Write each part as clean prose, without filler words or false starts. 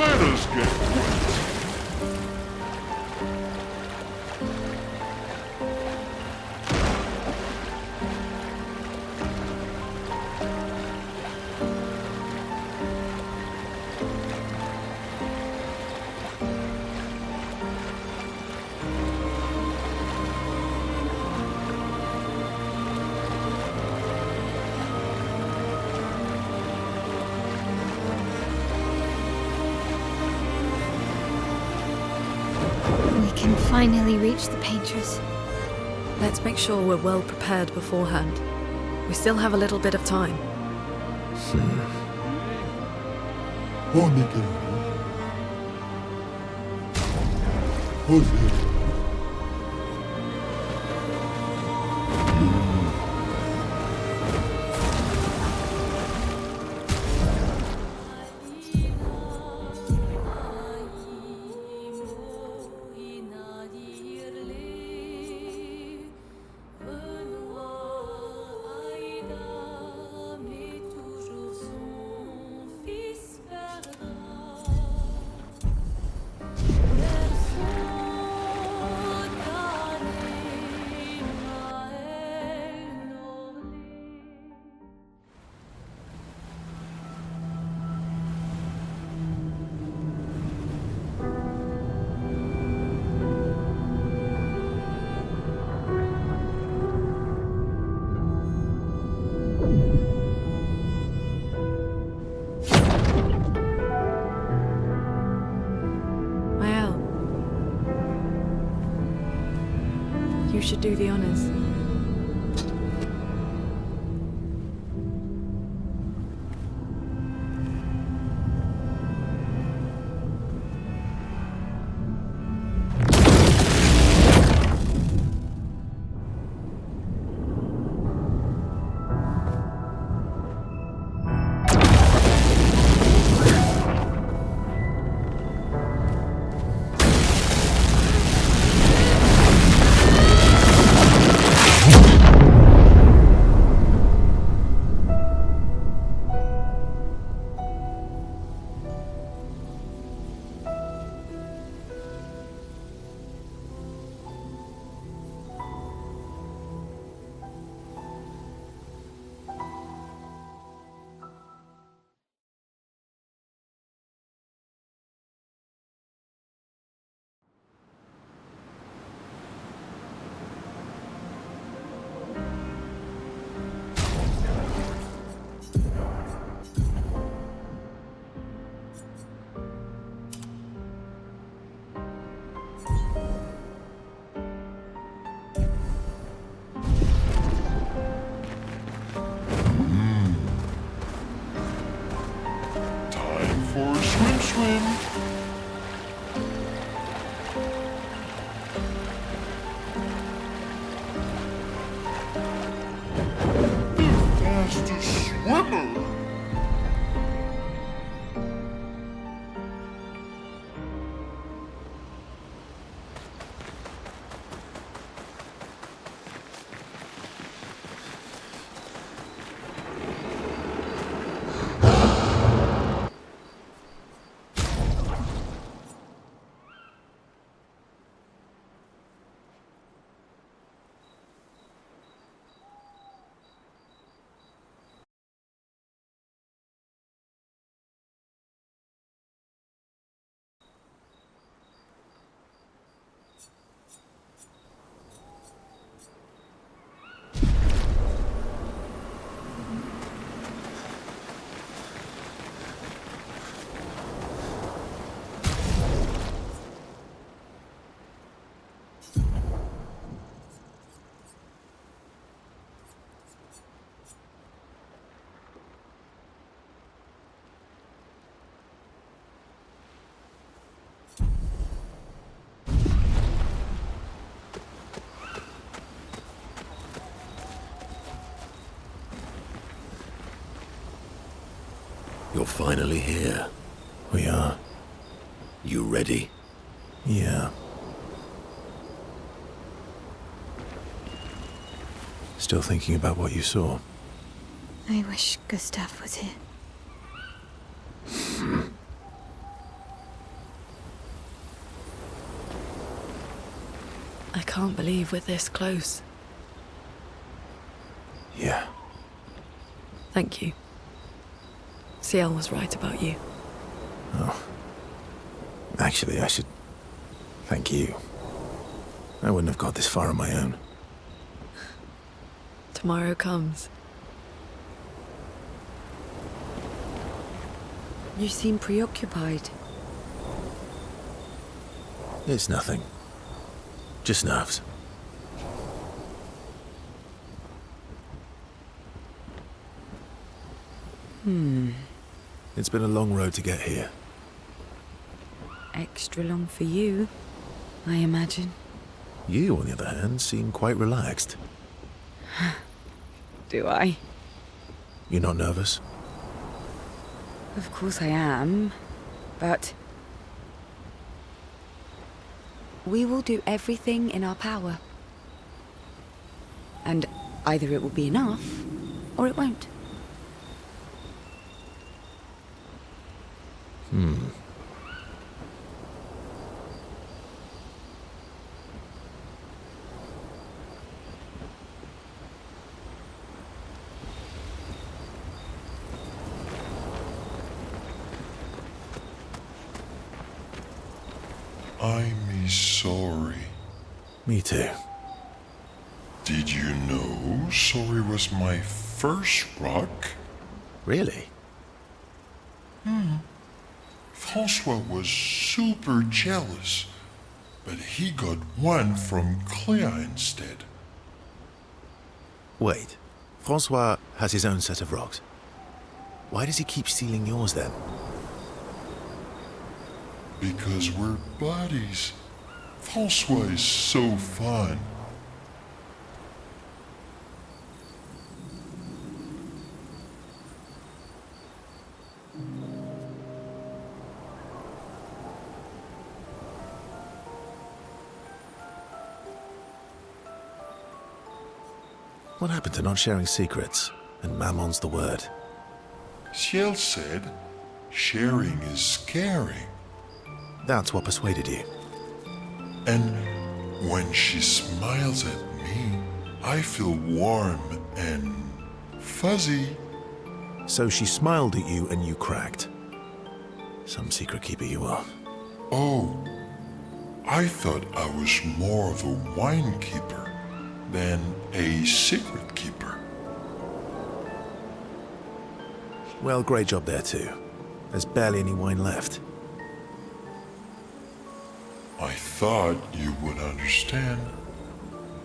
Let us get quaint. We can finally reach the painters. Let's make sure we're well prepared beforehand. We still have a little bit of time. You should do the honors. Swim. The fastest swimmer. You're finally here. We are. You ready? Yeah. Still thinking about what you saw? I wish Gustav was here. I can't believe we're this close. Yeah. Thank you. Ciel was right about you. Oh. Actually, I should thank you. I wouldn't have got this far on my own. Tomorrow comes. You seem preoccupied. It's nothing. Just nerves. It's been a long road to get here. Extra long for you, I imagine. You, on the other hand, seem quite relaxed. Do I? You're not nervous? Of course I am, but... we will do everything in our power. And either it will be enough, or it won't. I'm sorry. Me too. Did you know sorry was my first rock? Really? Francois was super jealous, but he got one from Clea instead. Wait. Francois has his own set of rocks. Why does he keep stealing yours then? Because we're buddies. Francois is so fun. What happened to not sharing secrets? And Mammon's the word. Ciel said, sharing is caring. That's what persuaded you. And when she smiles at me, I feel warm and fuzzy. So she smiled at you and you cracked. Some secret keeper you are. Oh, I thought I was more of a wine keeper than a secret keeper. Well, great job there too. There's barely any wine left. I thought you would understand.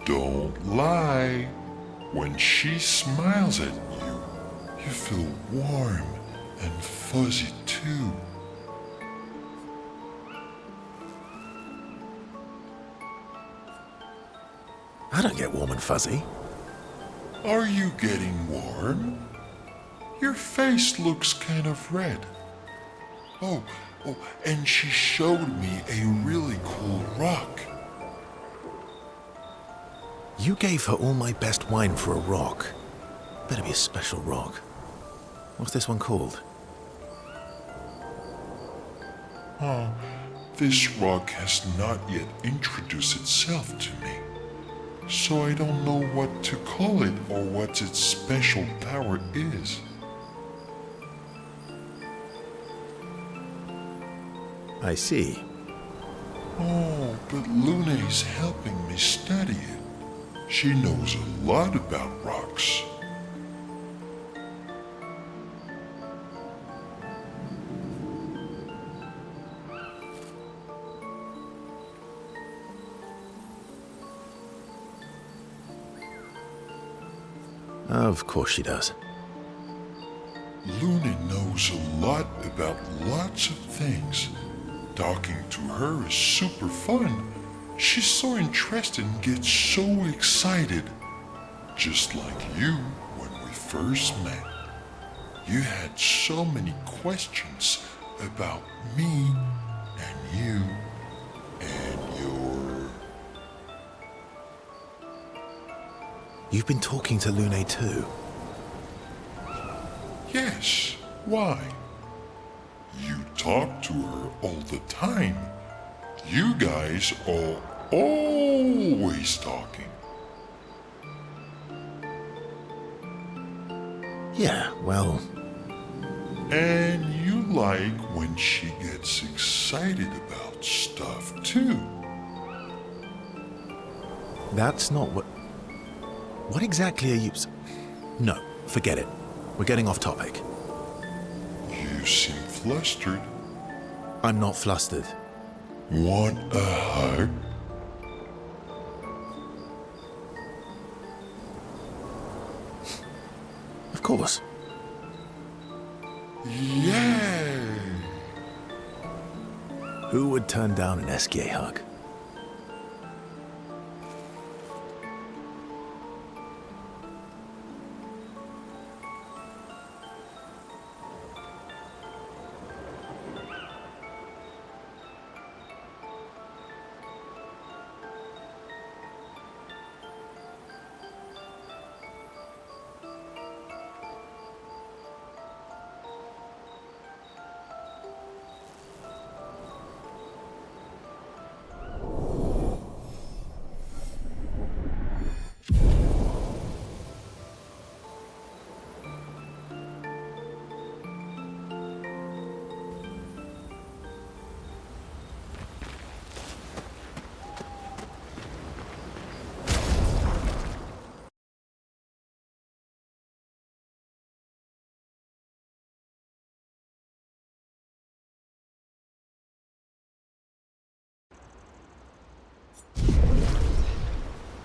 Don't lie. When she smiles at you, you feel warm and fuzzy too. I don't get warm and fuzzy. Are you getting warm? Your face looks kind of red. Oh, and she showed me a really cool rock. You gave her all my best wine for a rock. Better be a special rock. What's this one called? This rock has not yet introduced itself to me, so I don't know what to call it or what its special power is. I see. Oh, but Luna is helping me study it. She knows a lot about rocks. Of course she does. Luna knows a lot about lots of things. Talking to her is super fun. She's so interested and gets so excited. Just like you when we first met. You had so many questions about me and you and your... You've been talking to Lune too. Yes, why? You talk to her all the time. You guys all Always talking. Yeah, well, And you like when she gets excited about stuff, too. that's not what... What exactly are you... No, forget it. We're getting off topic. You seem flustered. I'm not flustered. Want a hug? Of course. Yay! Who would turn down an SK hug?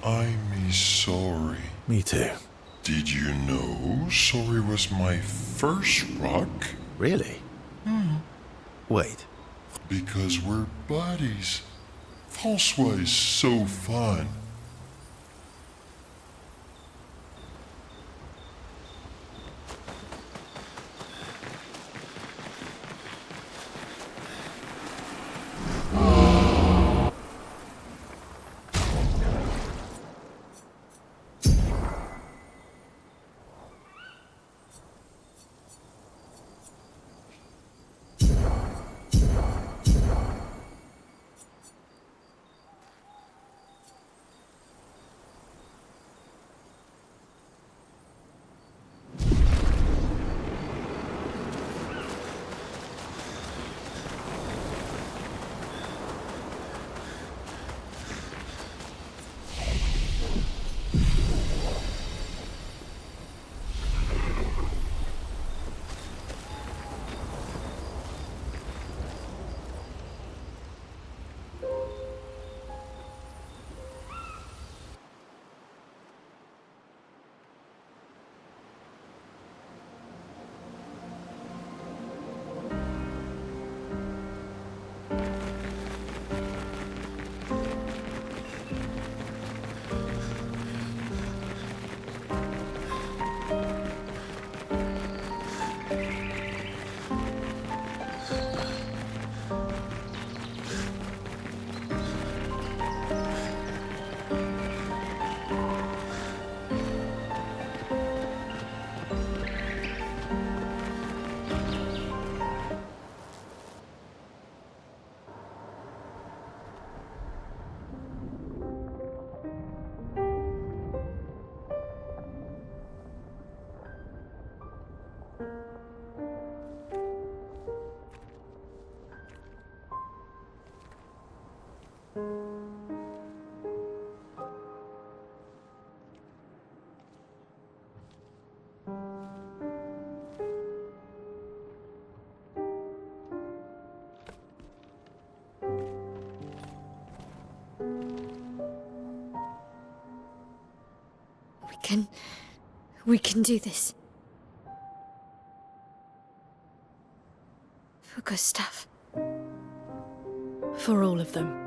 I'm sorry. Me too. Did you know sorry was my first rock? Really? Wait. Because we're buddies. Francois is so fun. We can do this. For Gustav. For all of them.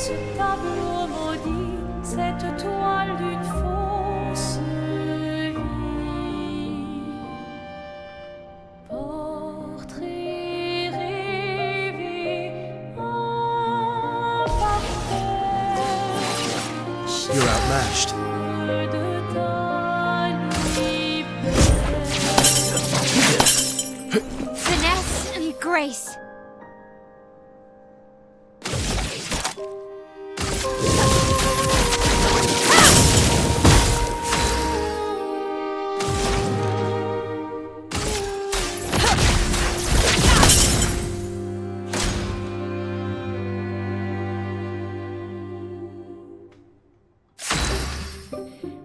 ce tableau maudit, cette toile d'une fausse vie. Portrait rêvé en parfait. You're outmatched. De ta liberté. Finesse and grace.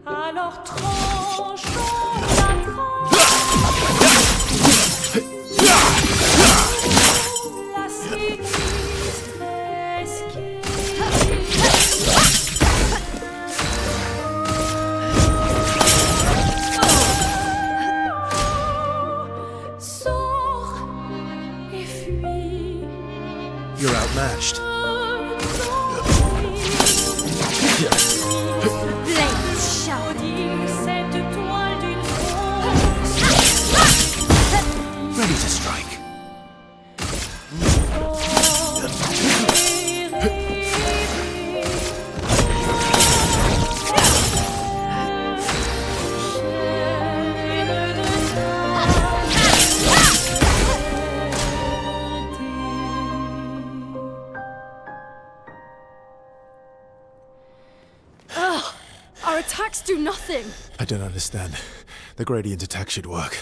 Alors tranchons la tranche. La sinistre esquive. Sors et fuis. You're outmatched. Blade sharp. Cette toile d'une fausse. Ready to strike. Our attacks do nothing! I don't understand. The gradient attack should work.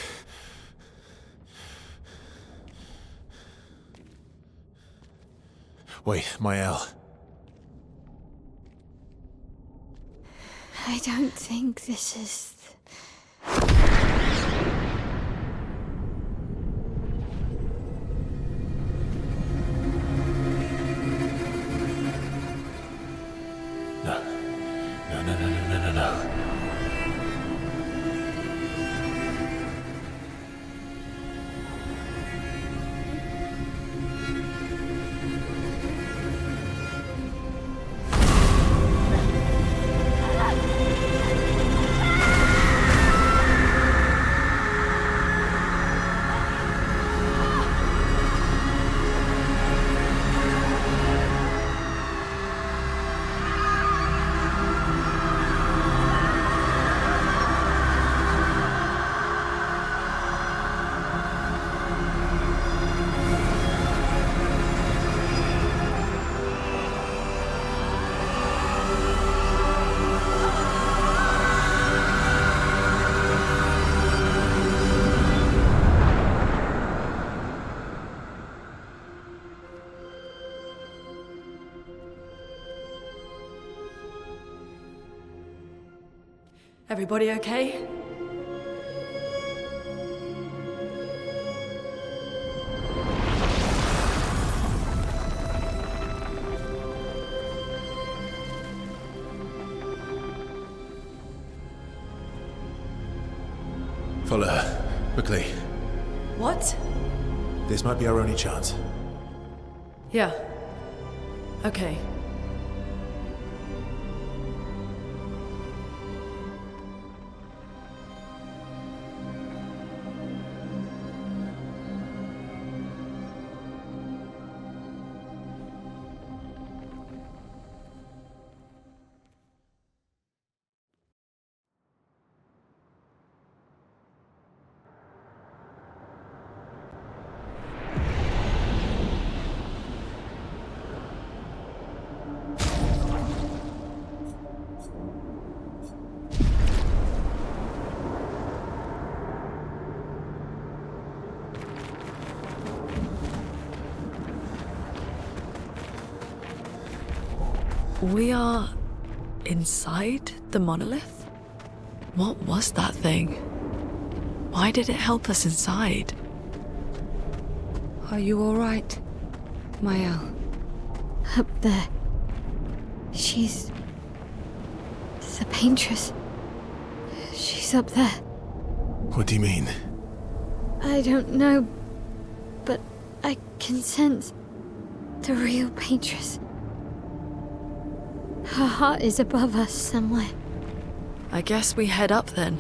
Wait, Mael. I don't think this is... No. Everybody okay? Follow her. Quickly. What? This might be our only chance. Yeah. Okay. We are inside the monolith? What was that thing? Why did it help us inside? Are you all right, Mael? Up there. She's... the paintress. She's up there. What do you mean? I don't know, but I can sense the real paintress. Her heart is above us somewhere. I guess we head up then.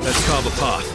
Let's carve a path.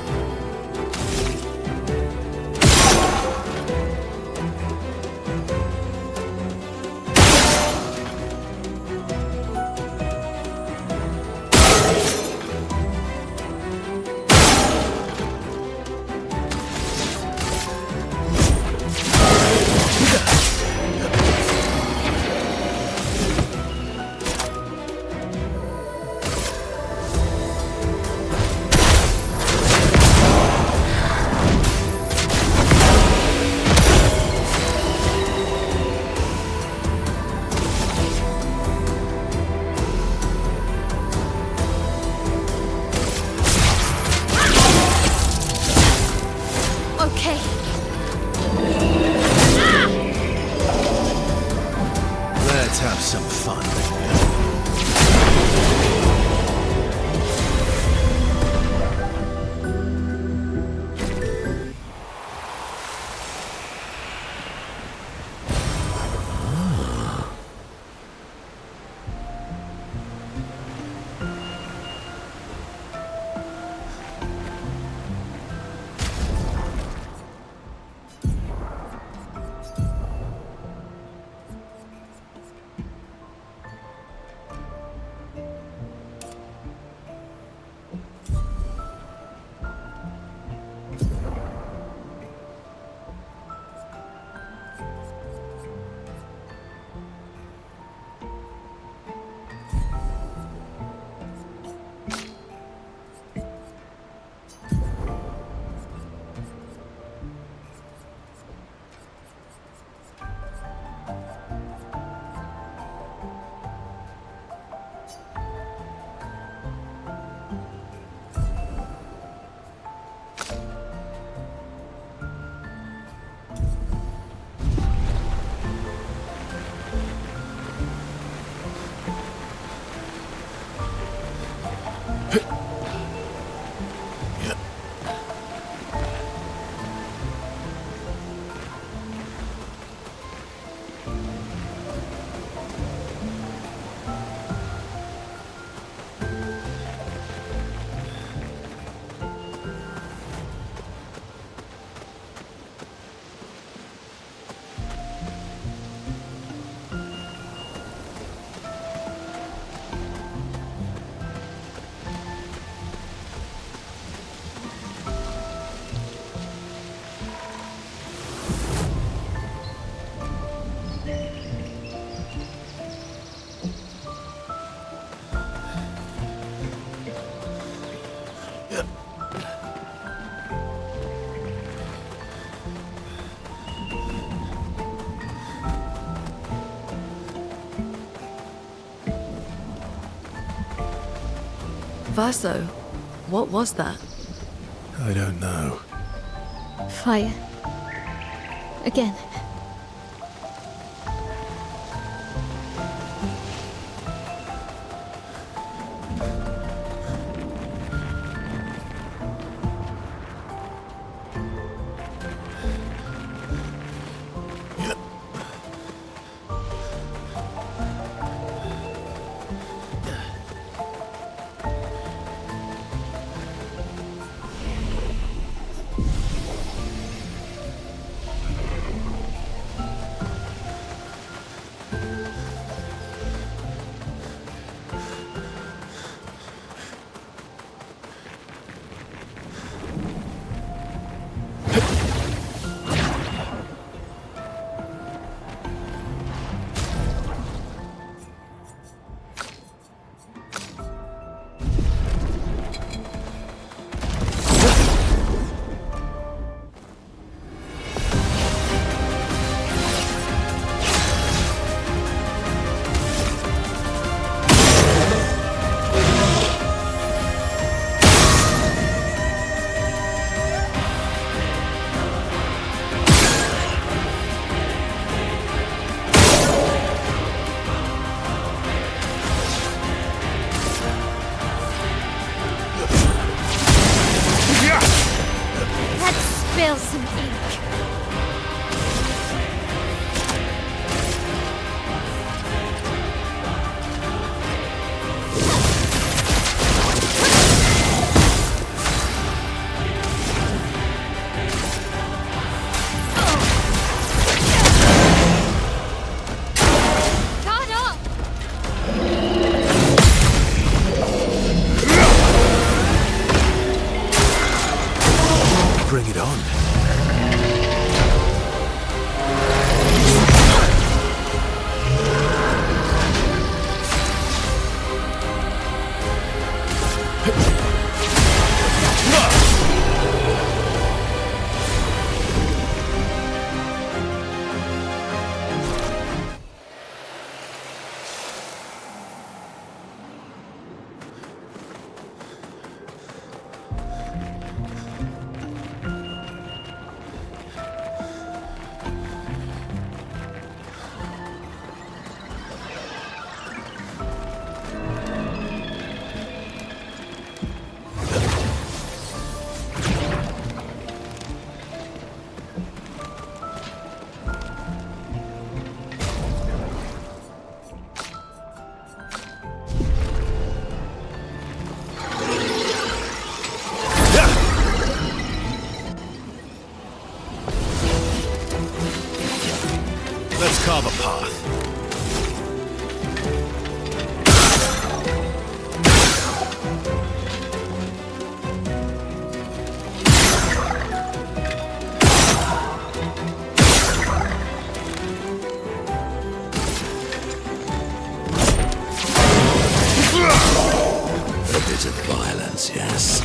Verso, what was that? I don't know. Fire. Again. Let's spill some ink. Caught up! Bring it on. Let's carve a path. A bit of violence, yes.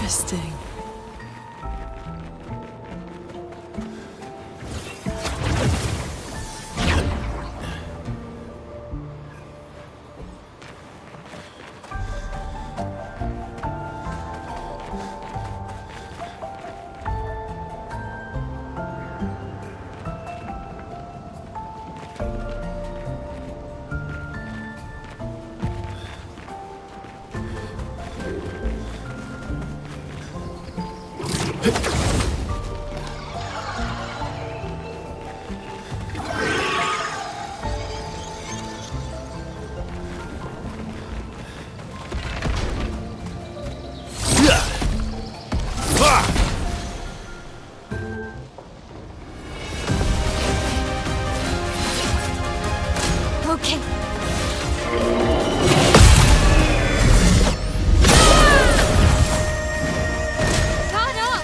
Interesting. Okay. Caught up!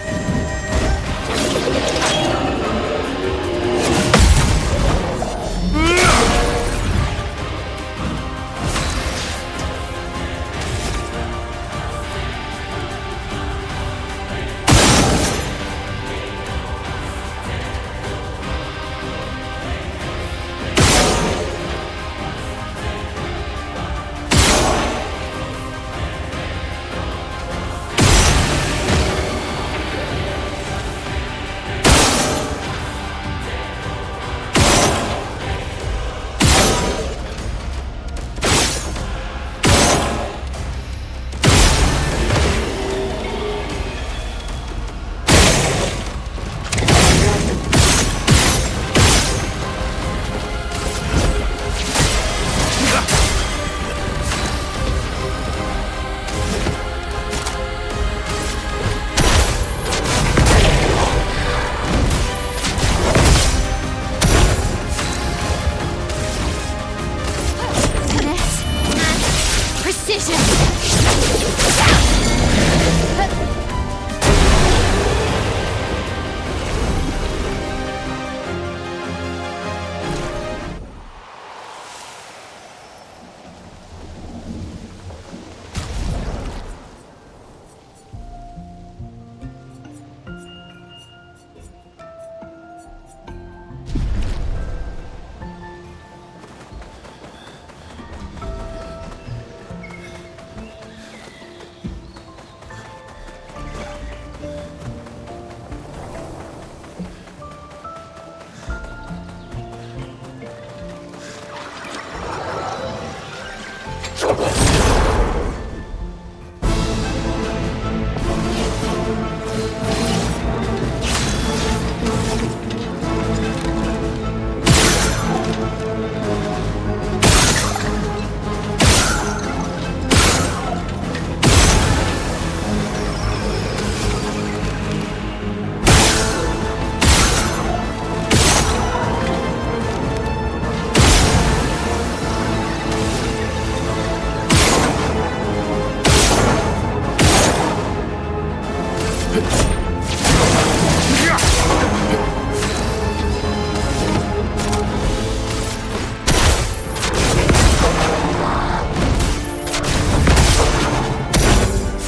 Finesse and precision!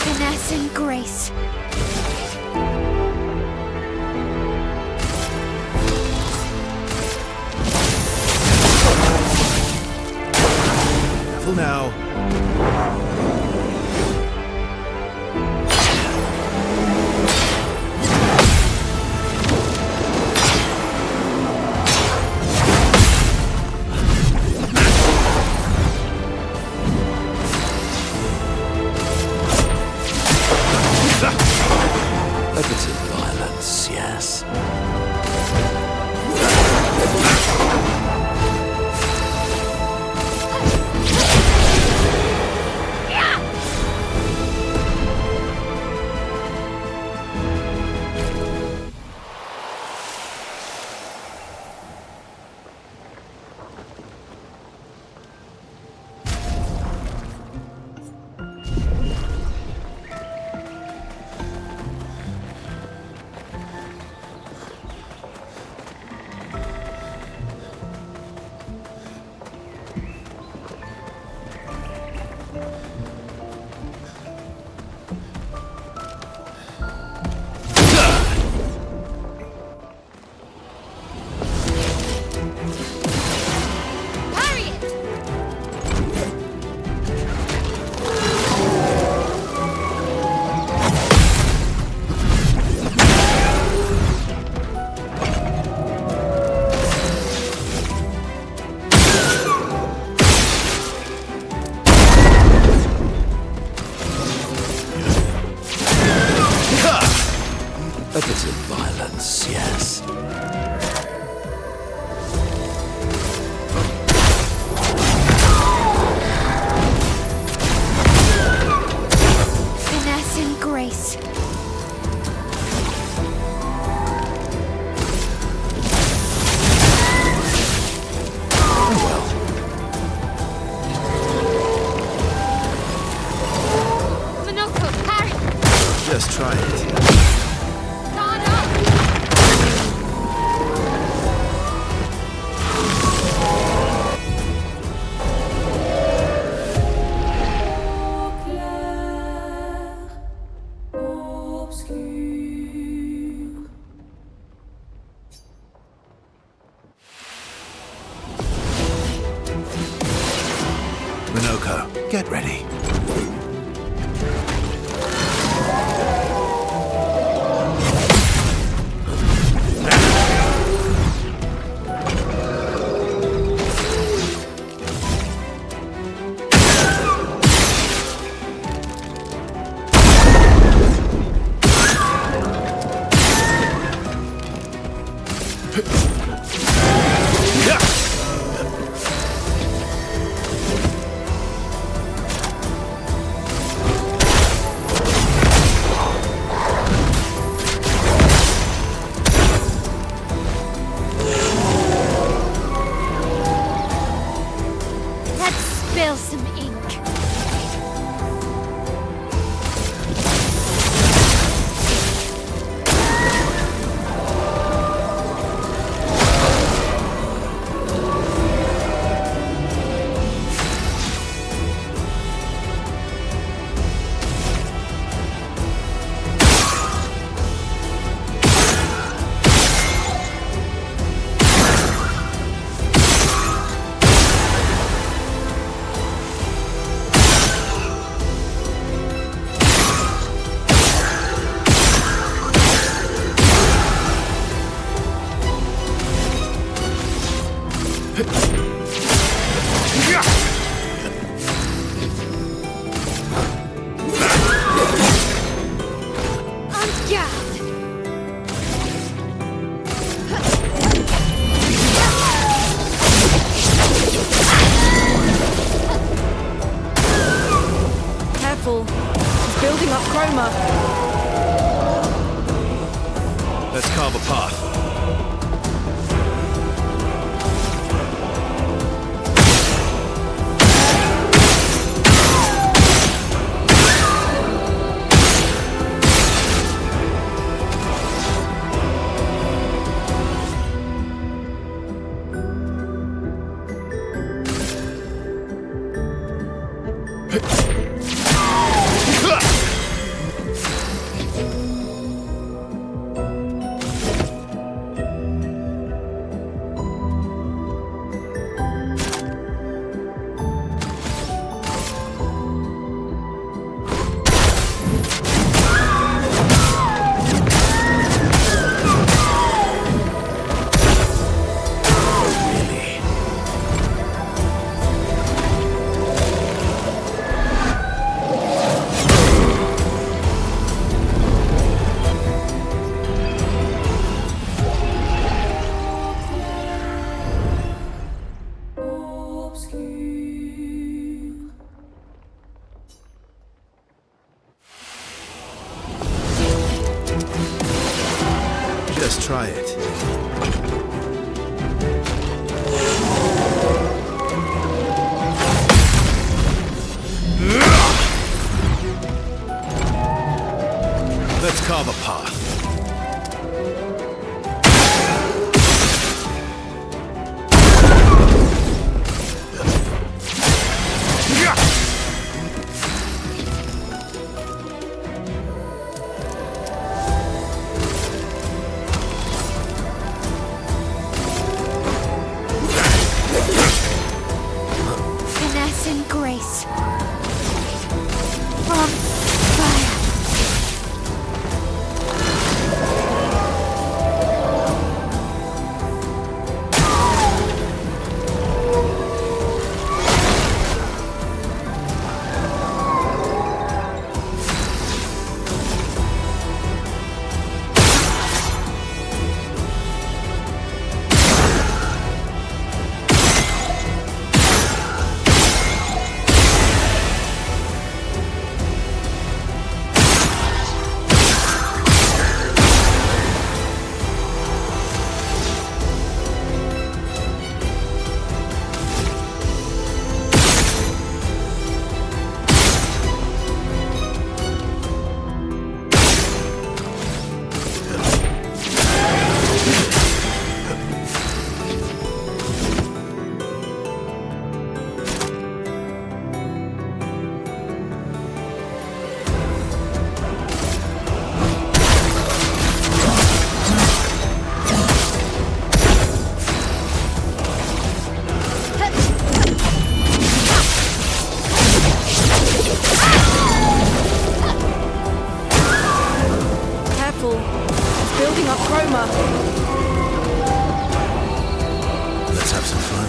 Finesse and grace. Careful now. A bit of violence, yes. A bit of violence, yes. Finesse and grace. Minoko, parry! Just try it. Guard up! Obscur. Minoko, get ready. Let's spill some ink. On guard! Careful. He's building up chroma. Let's carve a path. Obscur. Just try it. Let's carve a path. Finesse and grace. From fire. Let's have some fun.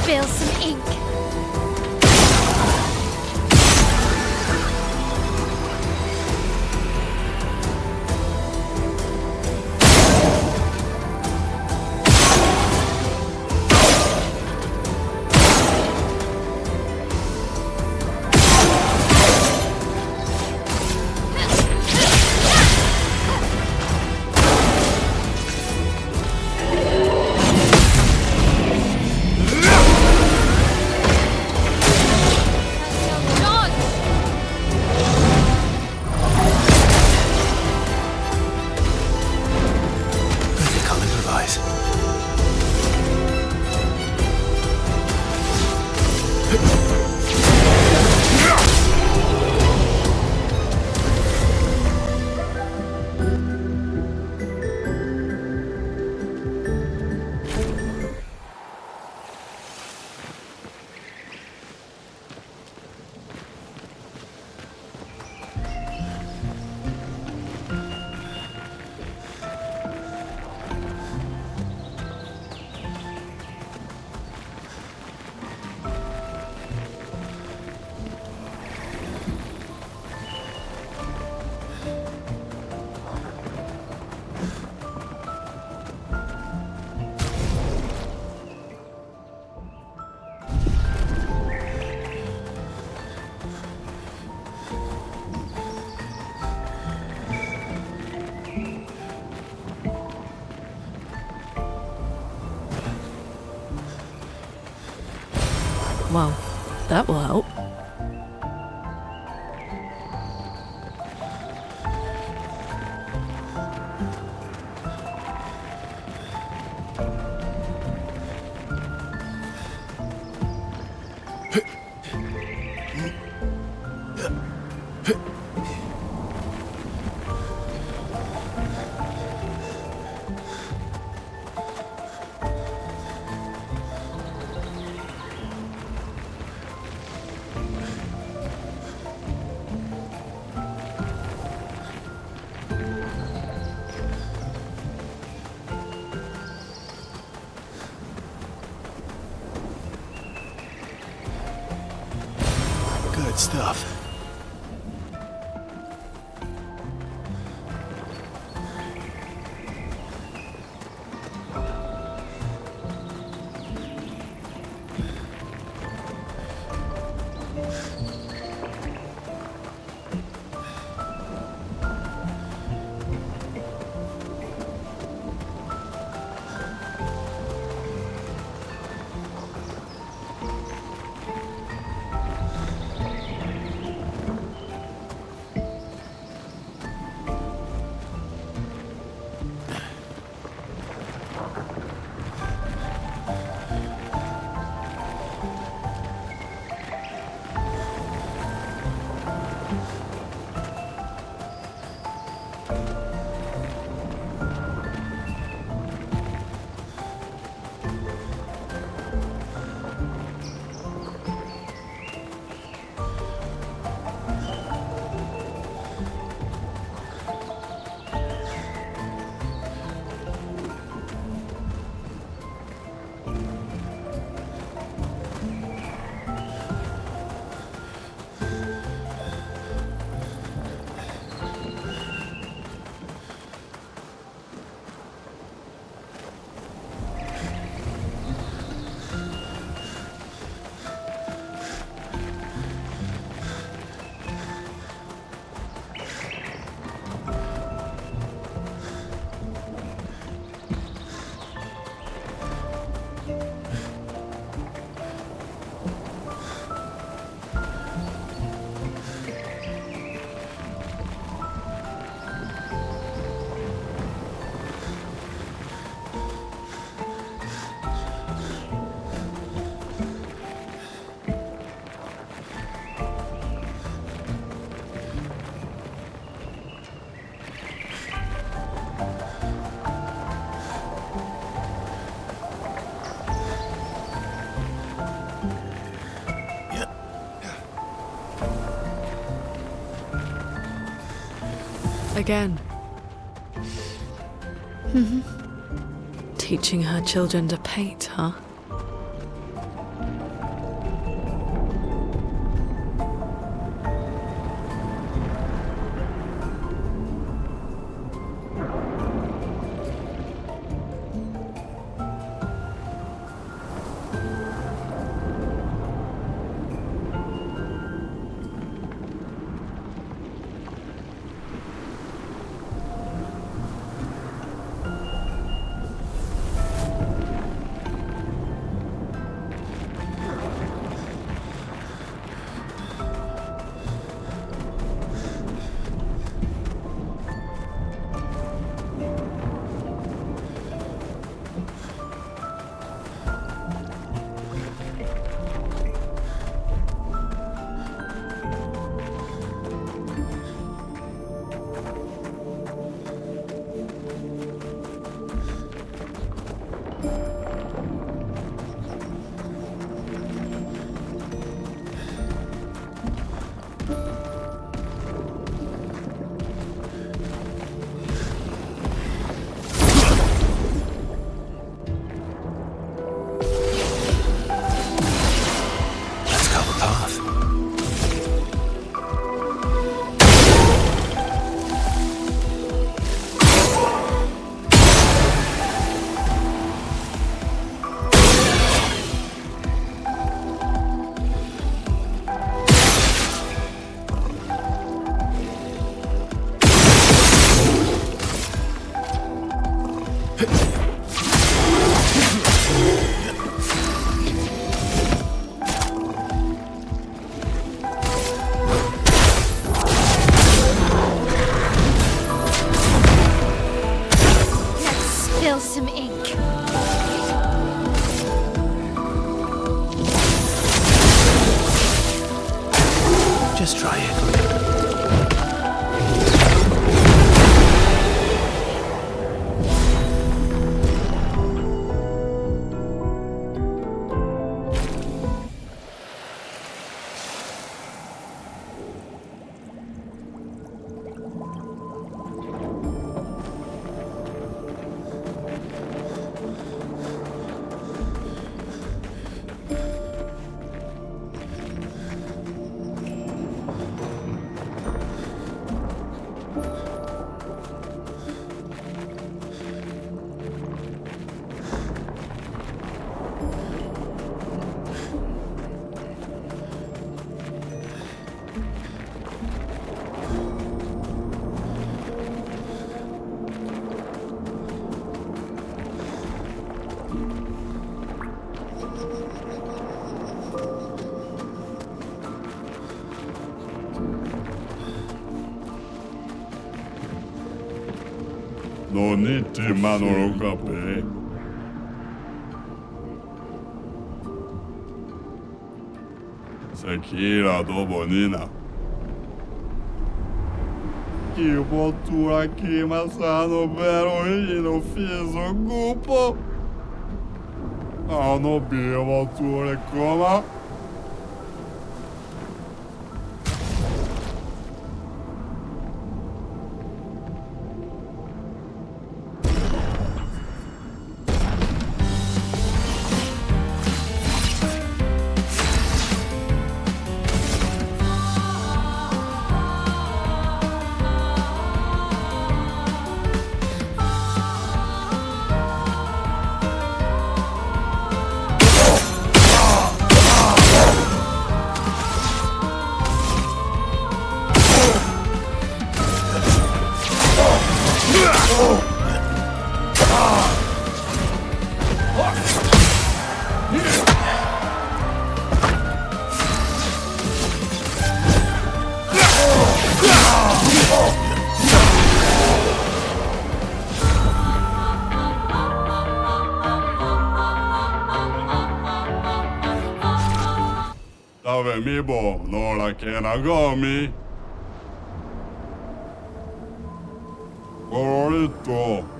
Spill some ink. Well, that will help. Good stuff. again. Teaching her children to paint, huh? Let's carve a path. Let's spill some ink. Just try it. 너니 뒷만으로 가배. 새끼라도 보니나. Que voltou aqui, mas no verão e não fiz o grupo. No bio voltou como? Dove mi bo, non la che na gomi. Colorito.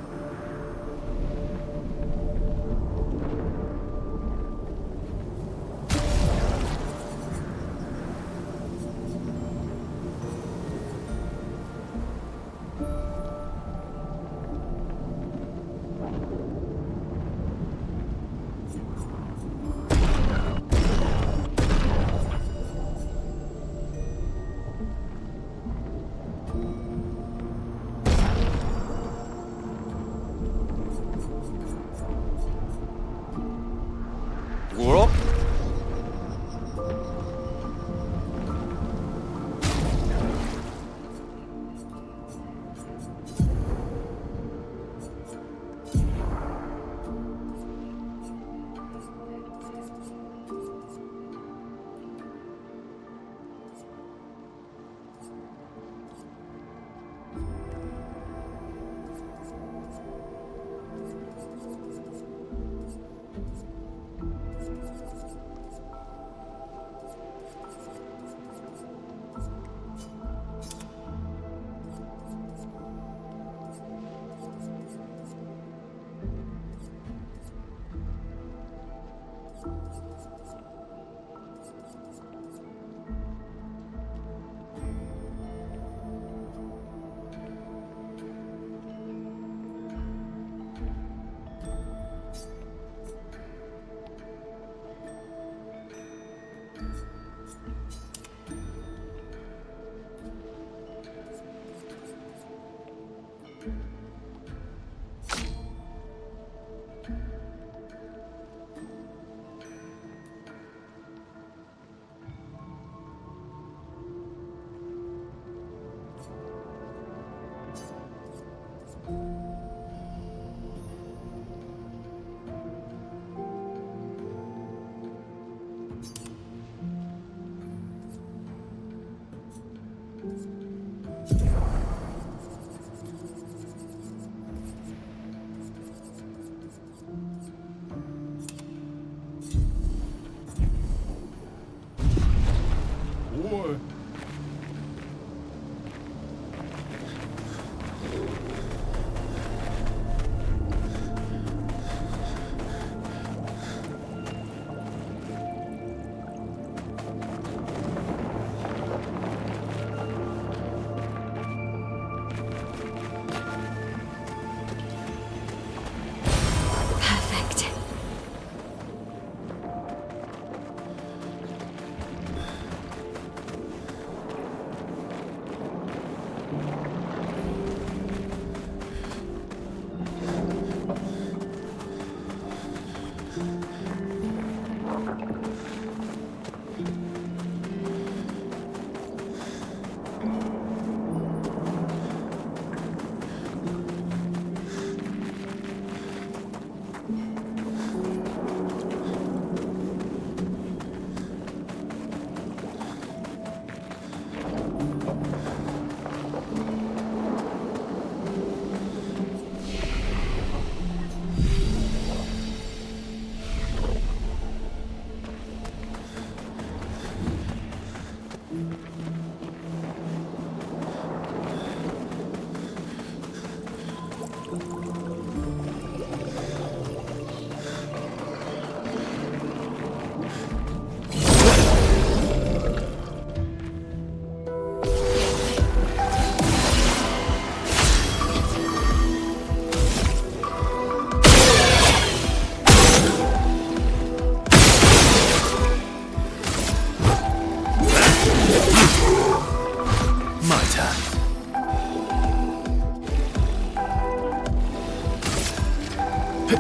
On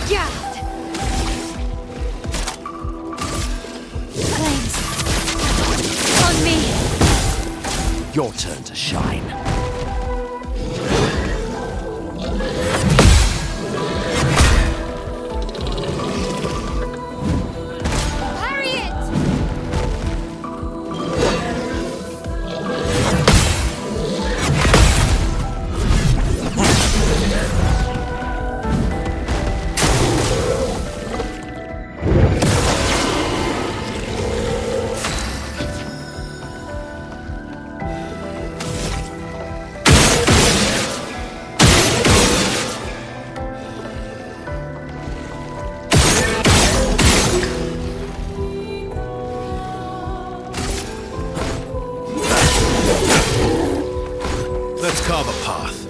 guard! Flames! On me! Your turn to shine. Harriet! Let's carve a path.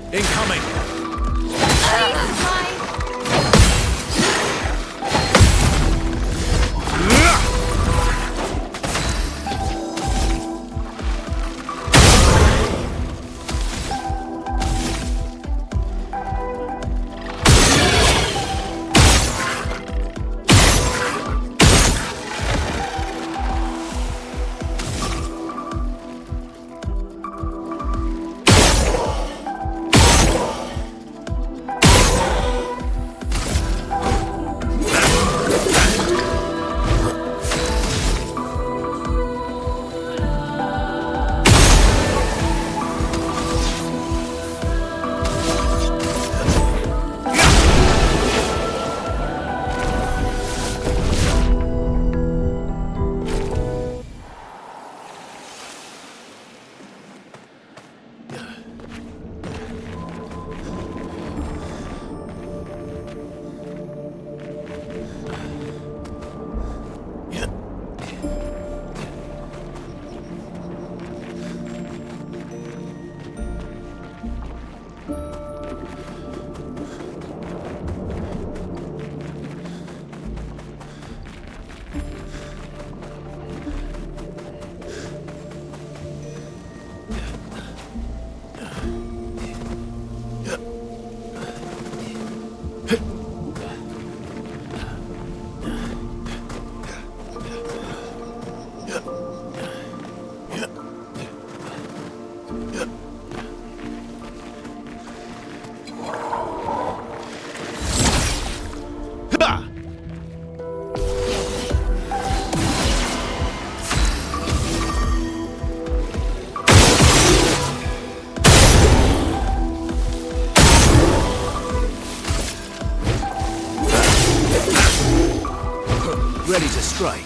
Incoming! Please, mine! Ready to strike.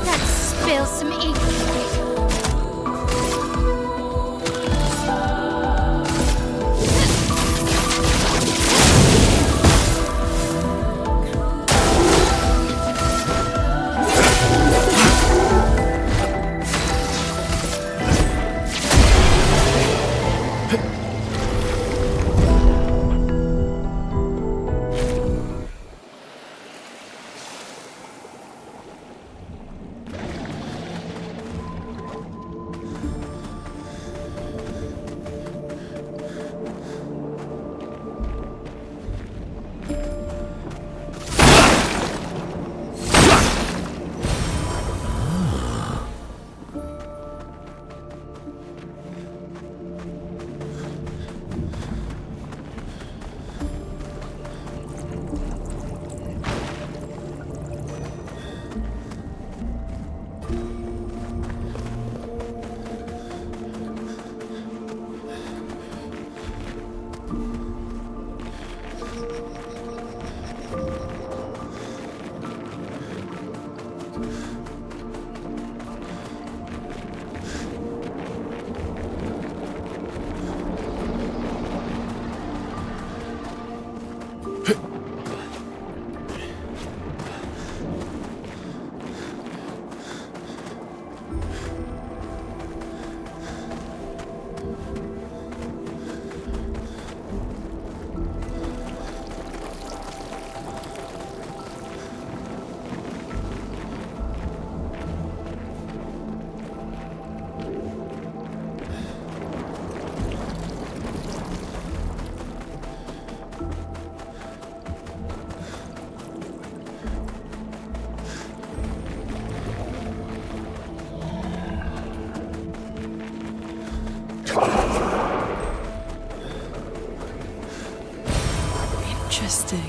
Let's spill some ink. Interesting.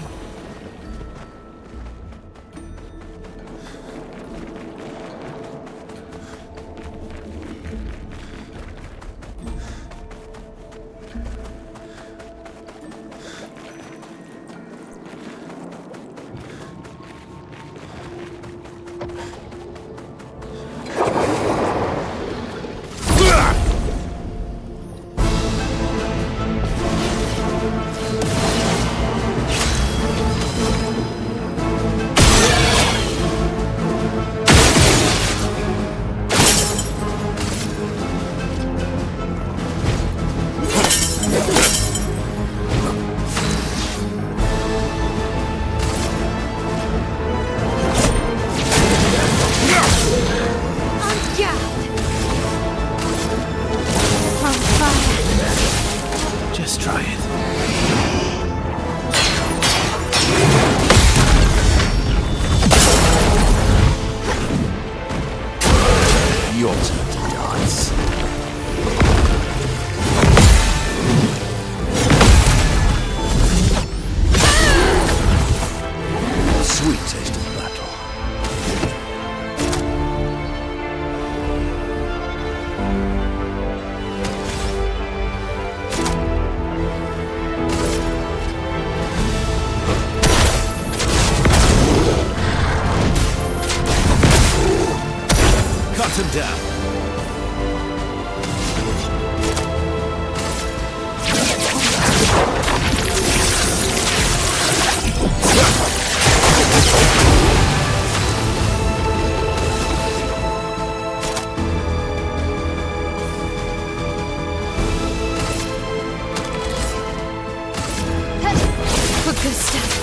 Just try it. Your turn to dance. Sweet taste of battle. Cut him down. For good stuff.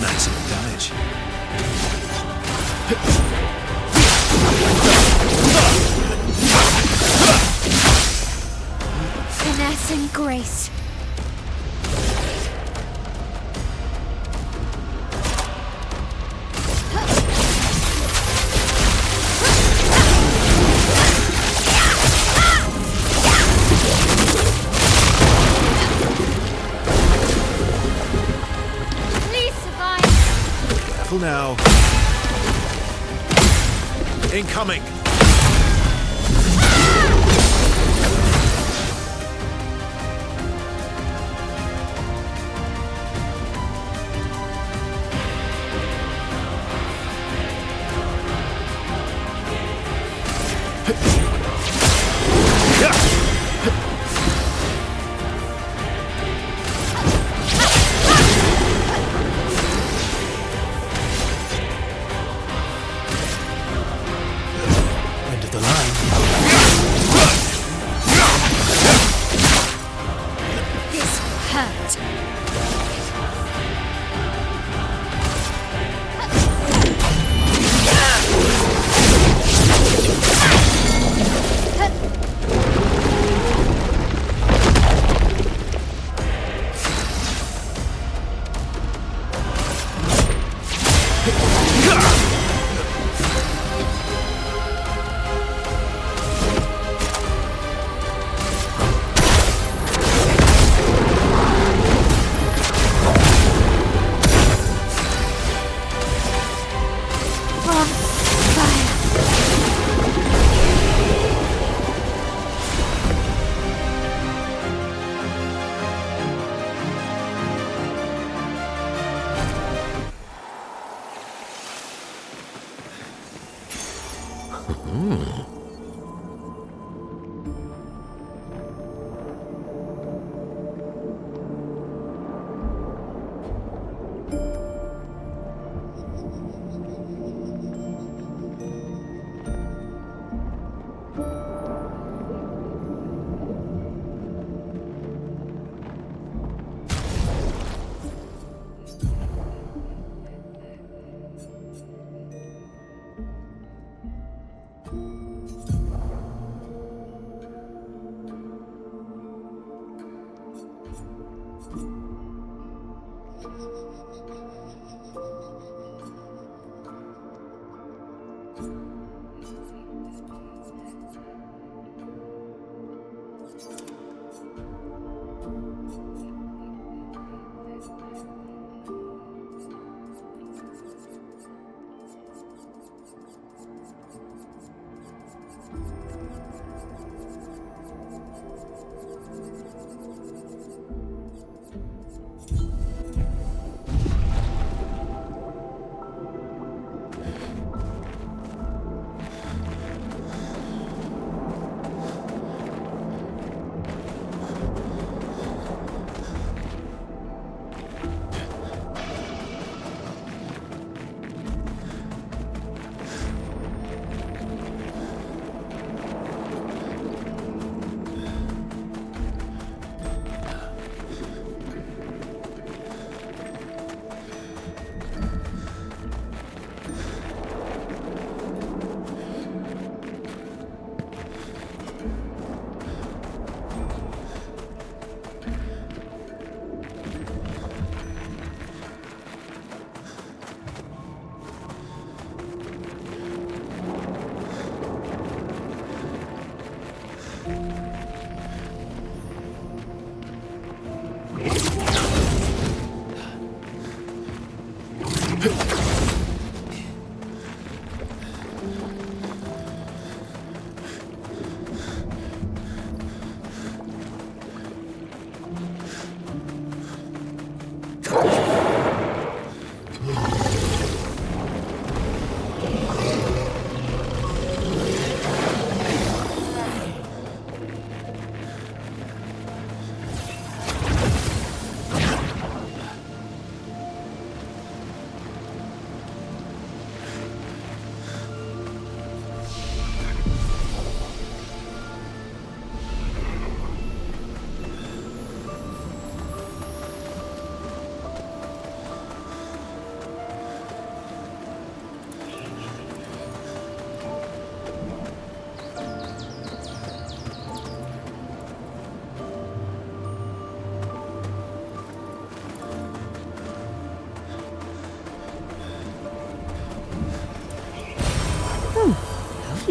Maximum damage. amazing grace. Please survive. Careful now. Incoming. End of the line. This will hurt. On fire.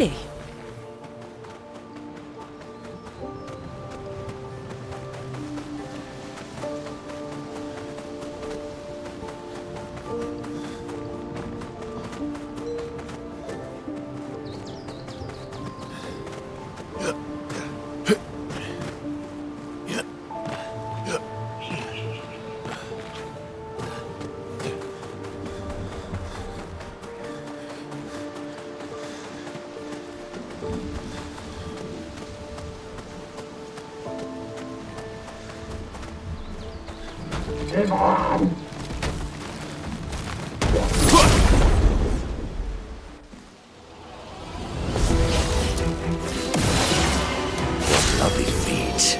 Really? Lovely feet.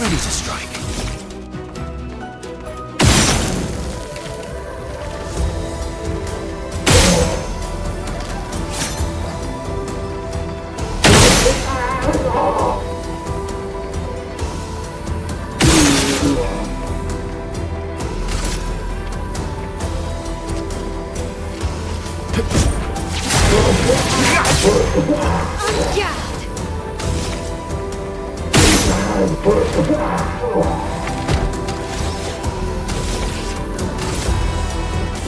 Ready to strike.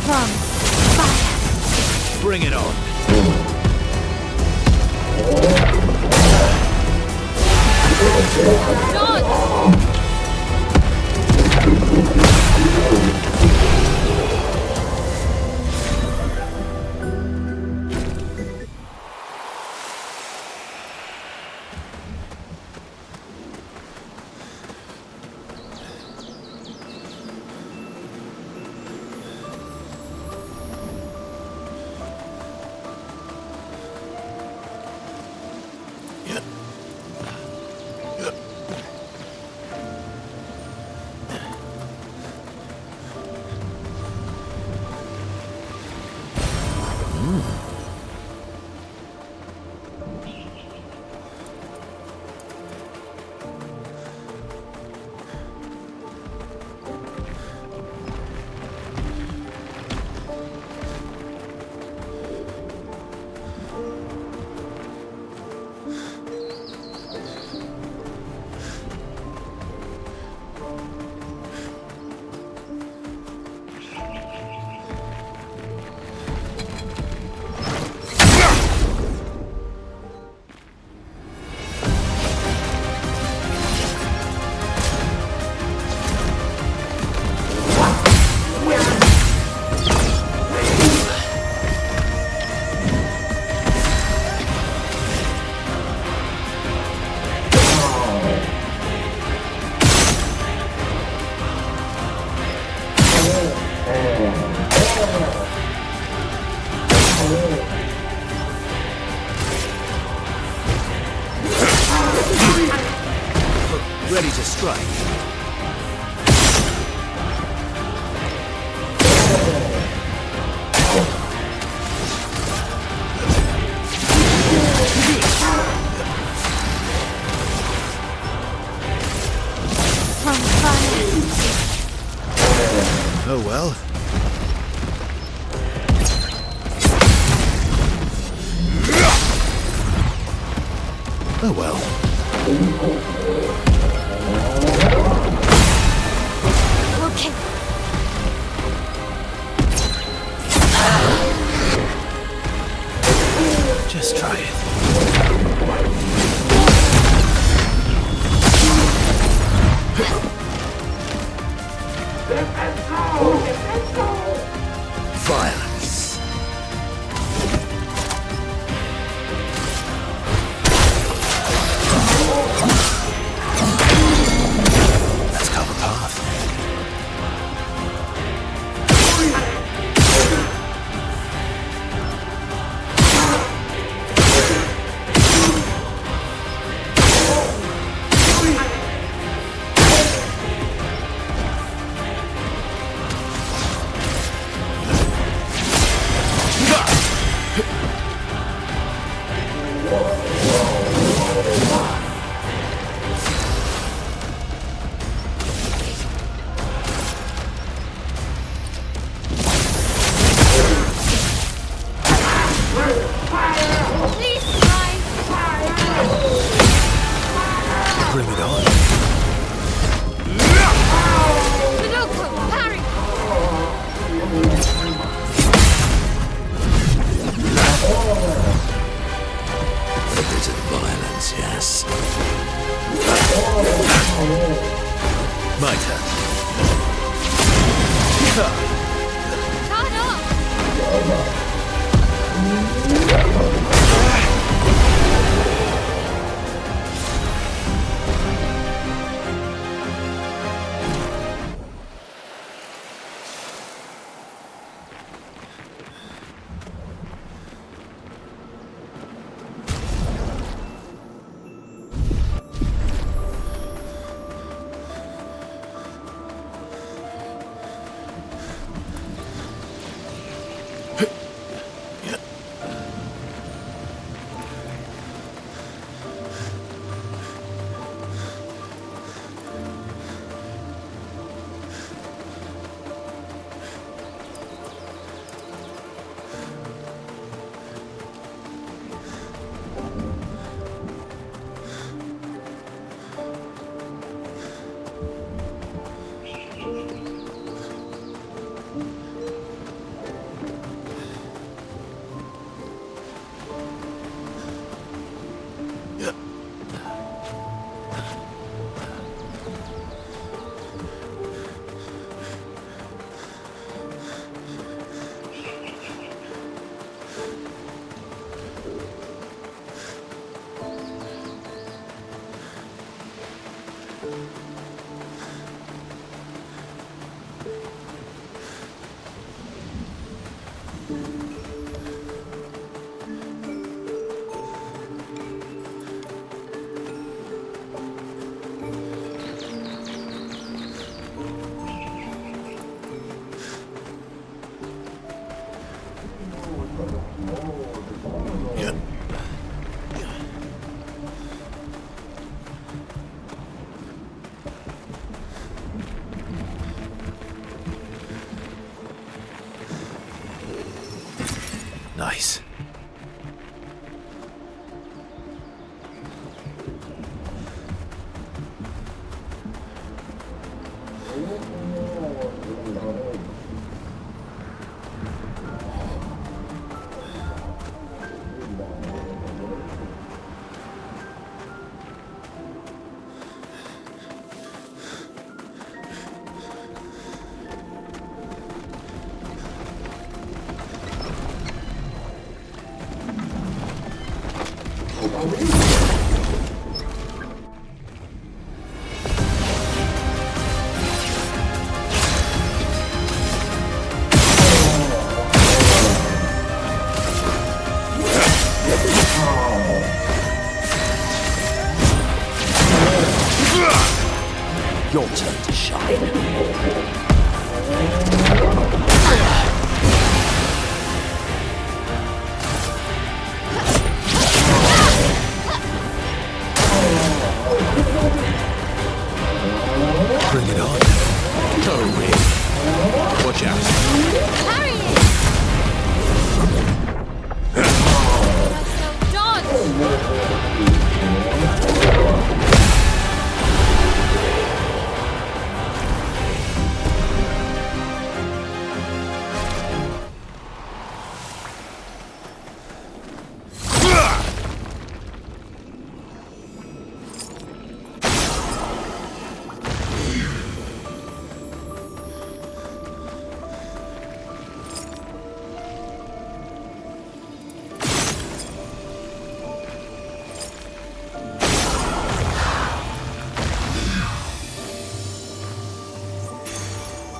From fire. Bring it on. Dodge! Ready to strike. From fire. Oh well. Oh well. Okay. Just try it. Violence. Let's cover path. Shut up! Nice. Your turn to shine. Bring it on. Go, Rick. Watch out. Harry! So dodge!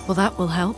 Well, that will help.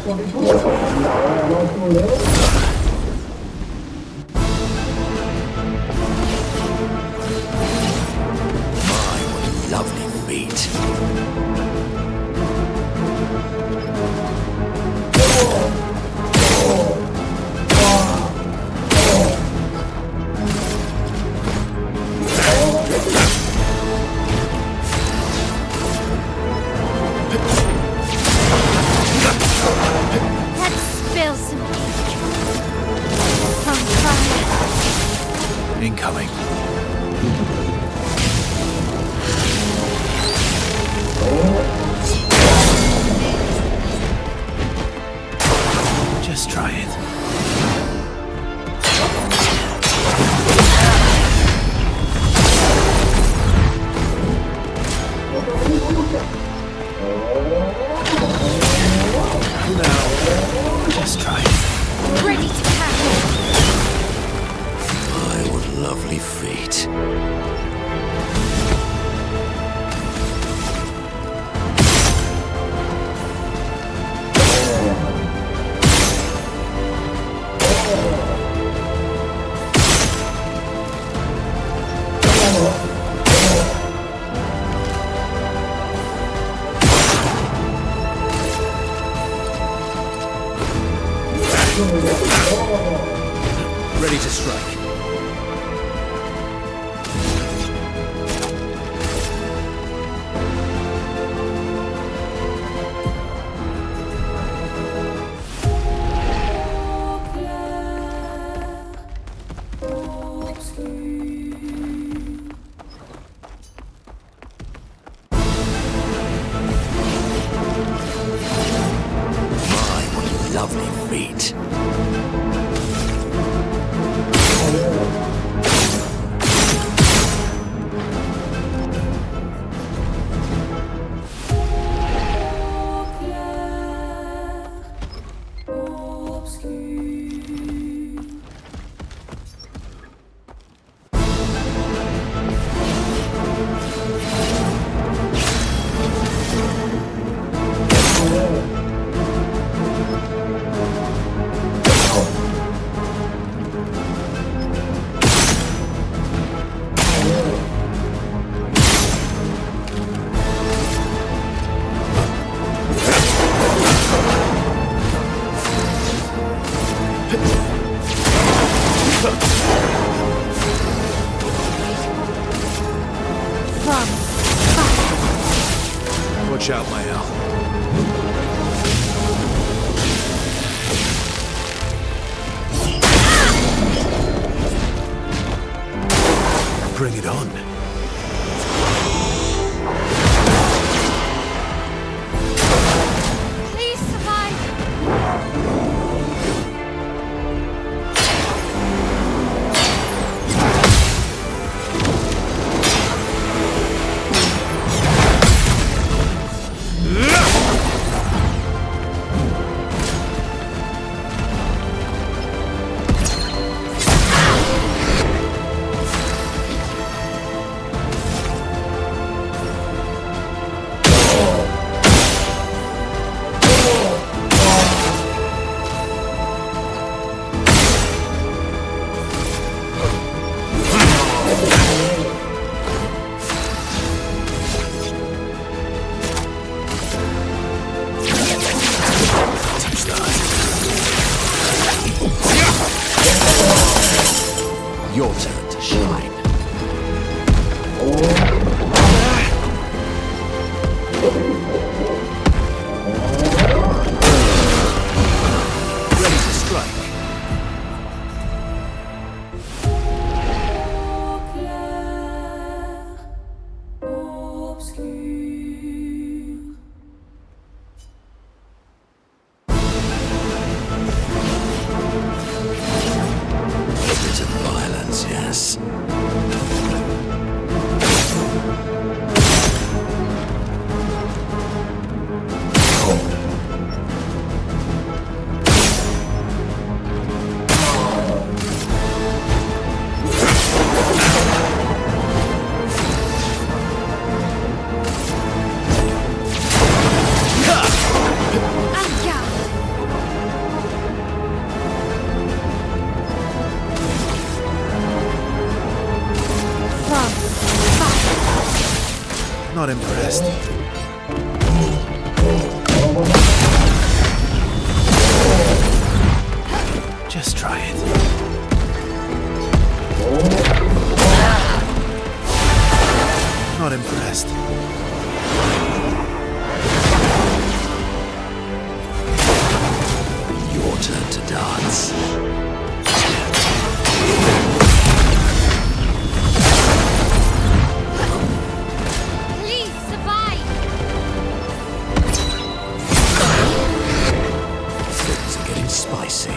My, what lovely feet. Let's spill some ink. From fire. Incoming. Just try it. Just try it. Ready to carry. My, what lovely feet. Ready to strike. My, what lovely feet. From fire. Watch out, my owl. Bring it on. Please survive. Your turn to shine. Ready to strike. A bit of violence, yes. Aya. Not impressed. Just try it. Not impressed. Your turn to dance. Please survive. Things are getting spicy.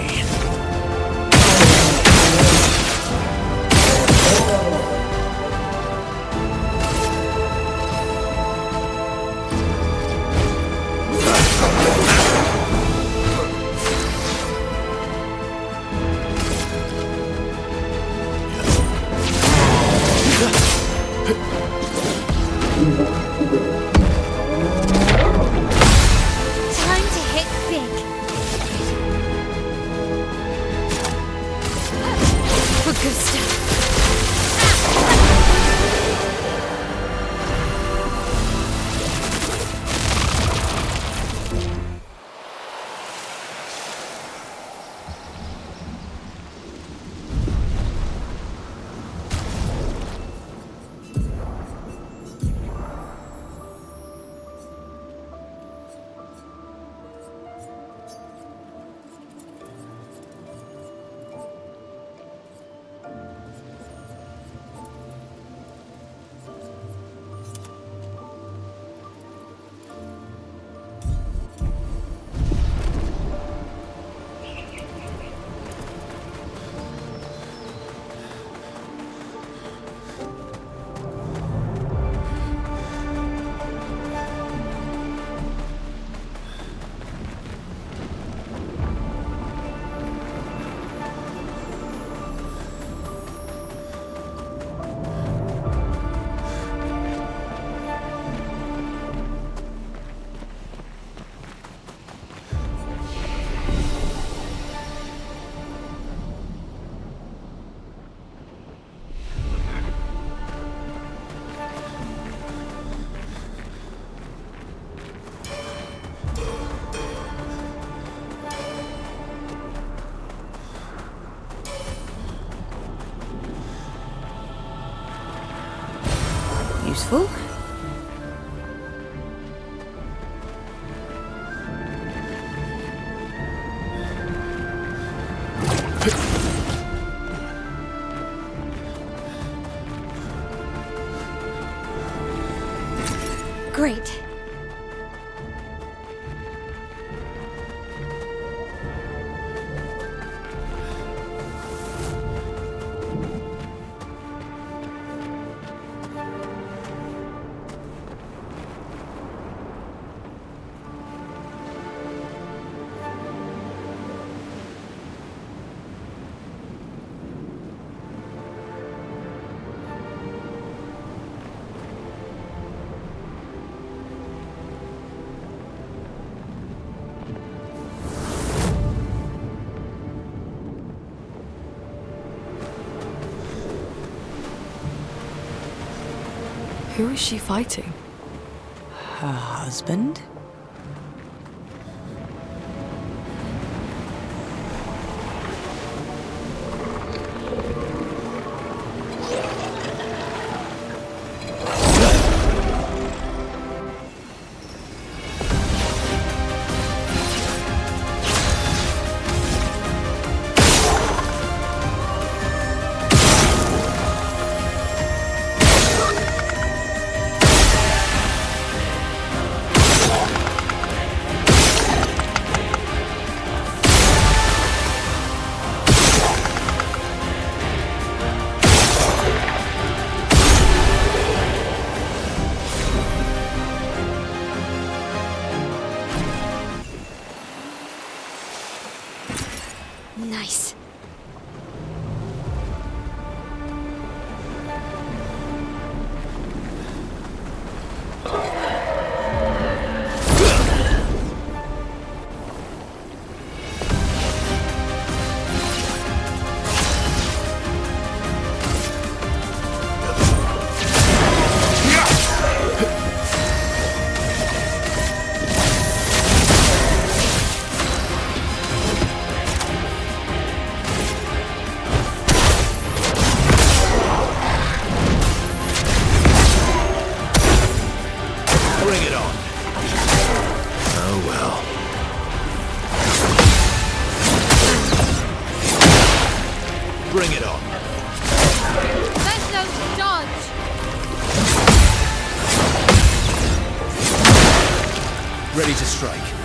Time to hit big. For Gustav. Useful. Great. Who is she fighting? Her husband? Bring it on. Let's dodge! Ready to strike.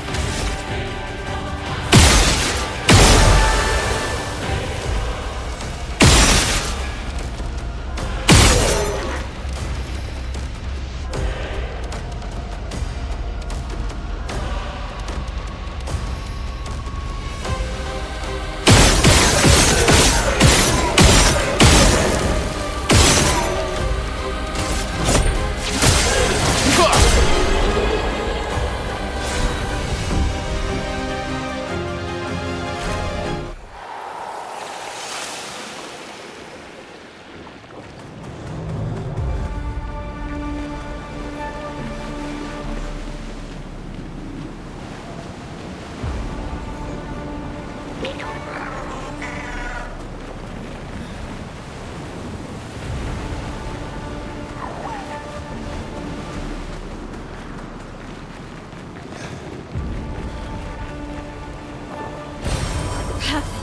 Perfect.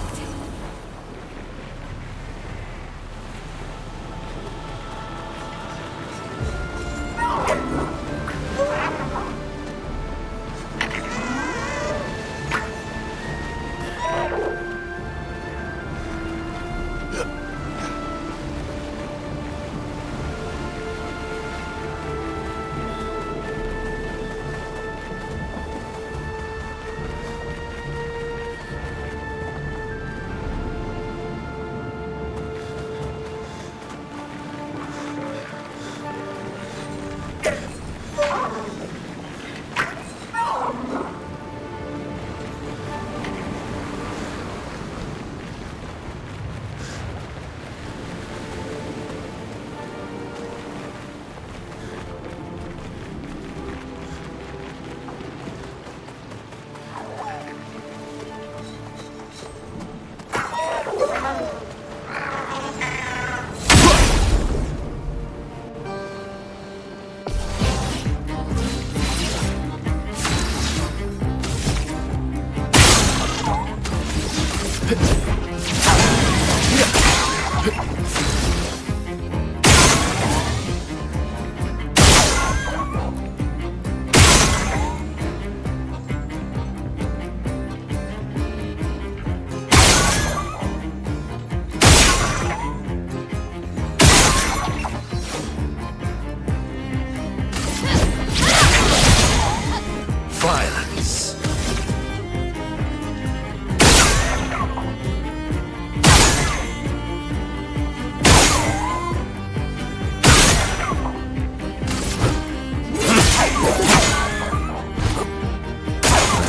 Violence.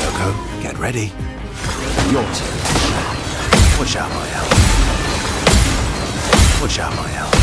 Loco, get ready. Your turn. Watch out, my elf. Watch out, my elf.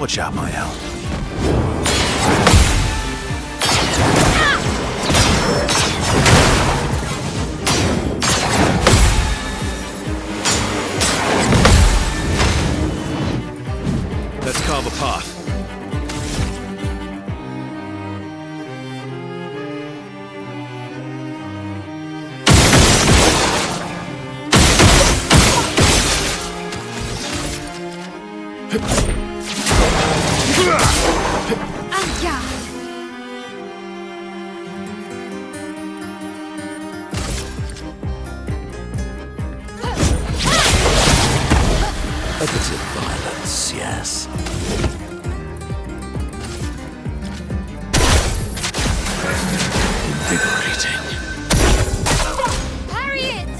Watch out, Mael. Let's carve a path. A bit of violence, yes. Invigorating. Harriet!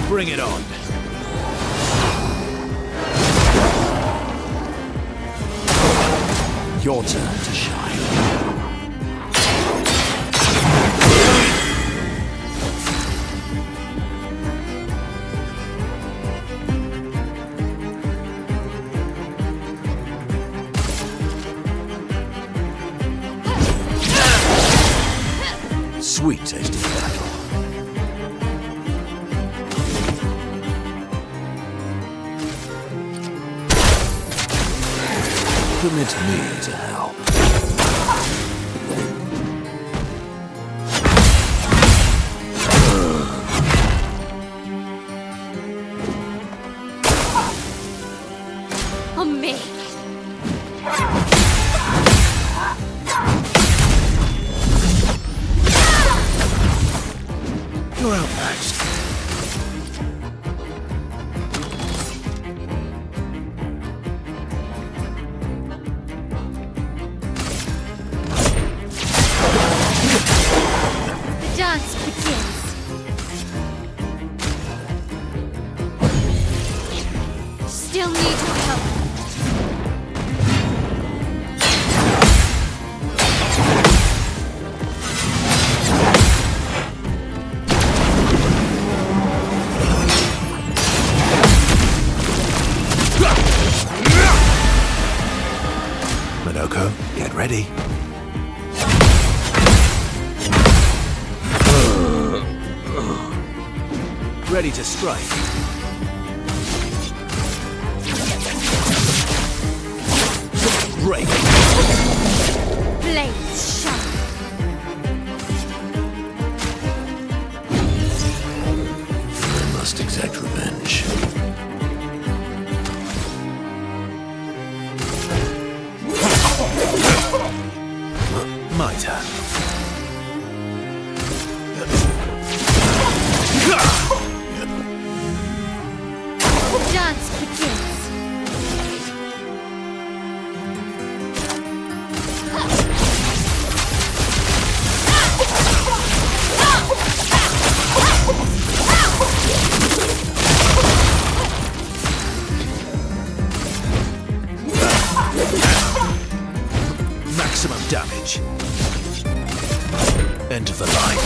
Bring it on. Your turn to shine. Sweet tasting battle. Permit me to help. On me. You're outmatched. The dance begins. Still need your help. Minoko, get ready. Ready to strike. Break. Blades shine. I must exact revenge. My turn. The dance begins. Maximum damage. End of the line.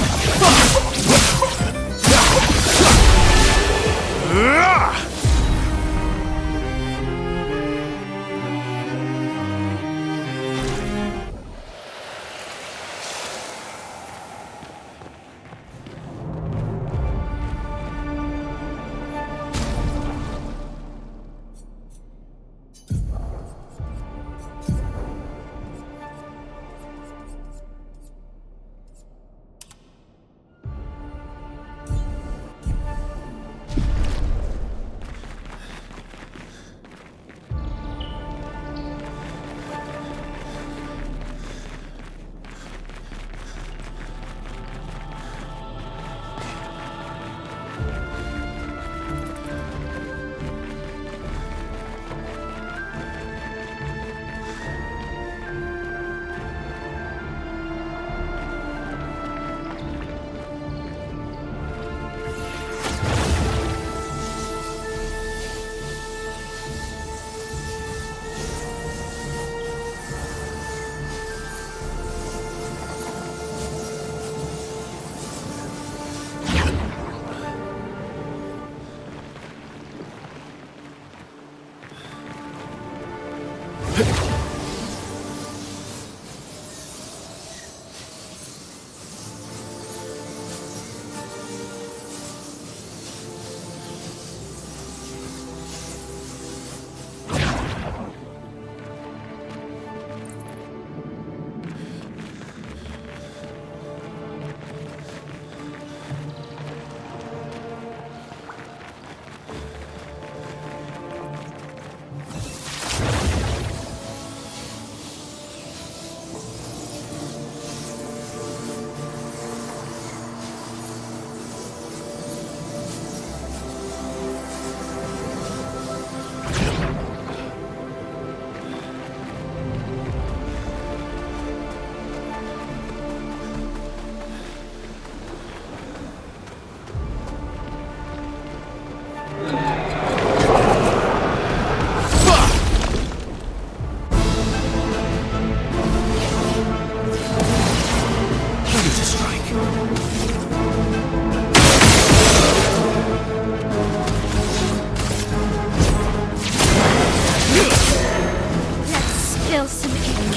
Spill some ink.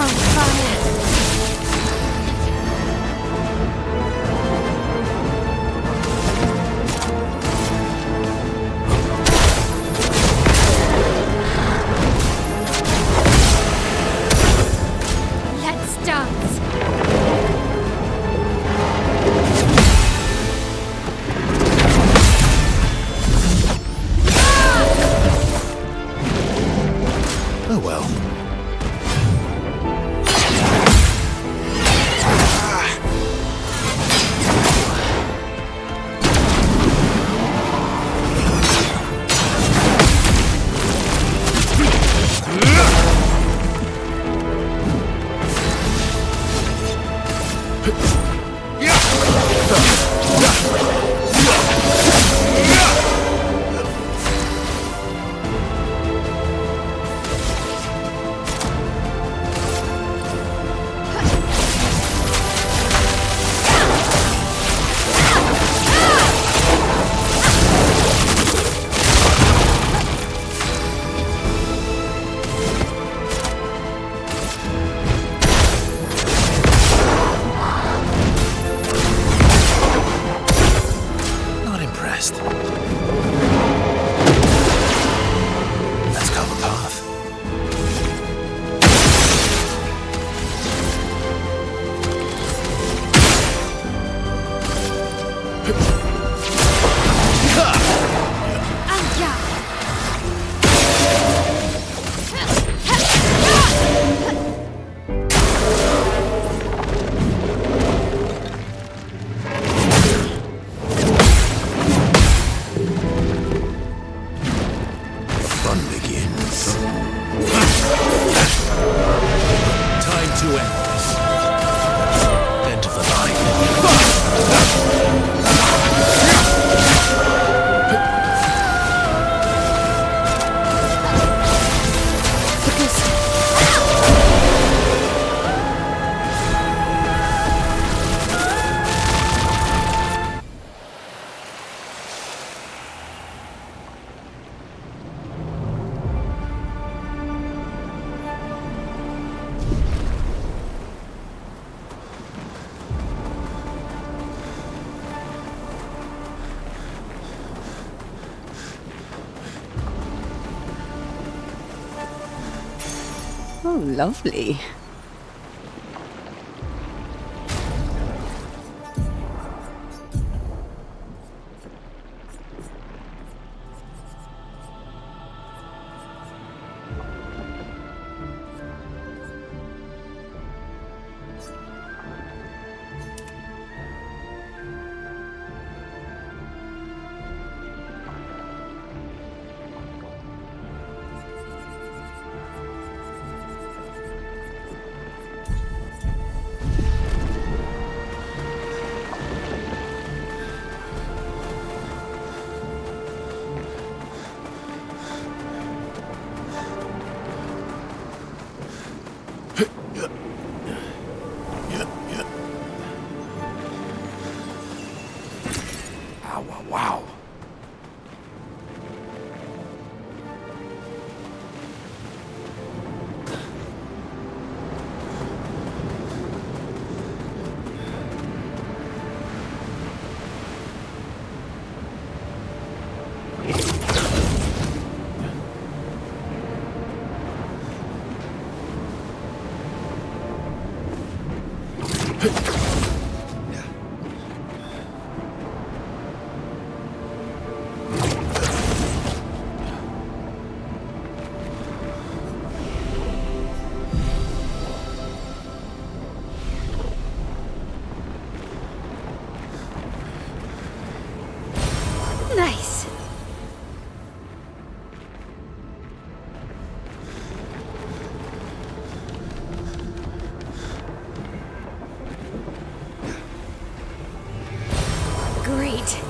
On fire. Let's dance. Oh well. Not impressed. Let's carve a path. Fun begins. Time to end this. End of the line. Oh, lovely. Wow. Nice. Great.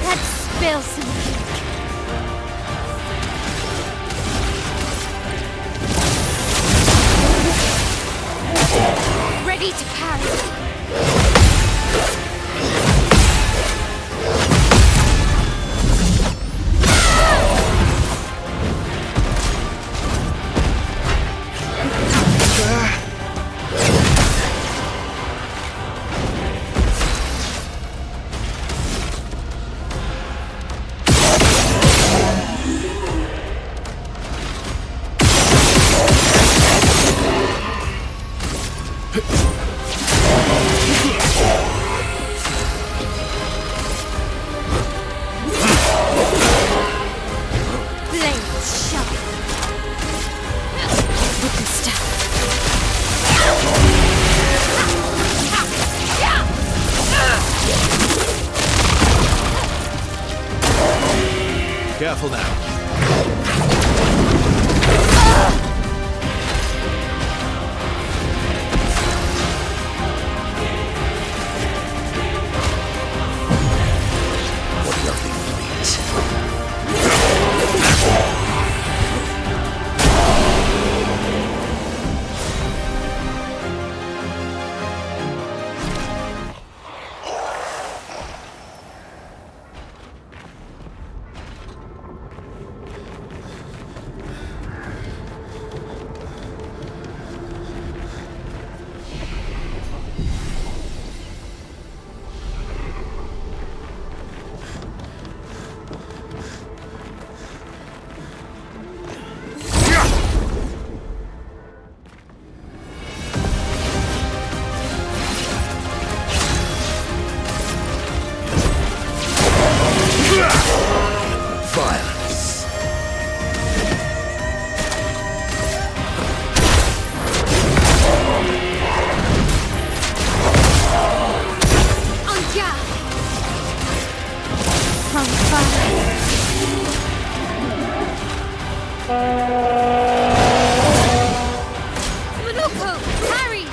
Let's spill some ink. Ready to parry. Blades sharp. With the stuff. Careful now. What lovely meat. Violence. On guard. From fire. Monoko, parry.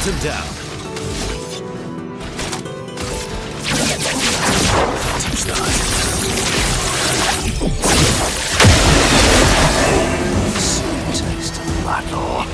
Hunt him down. Teach that. Taste of battle.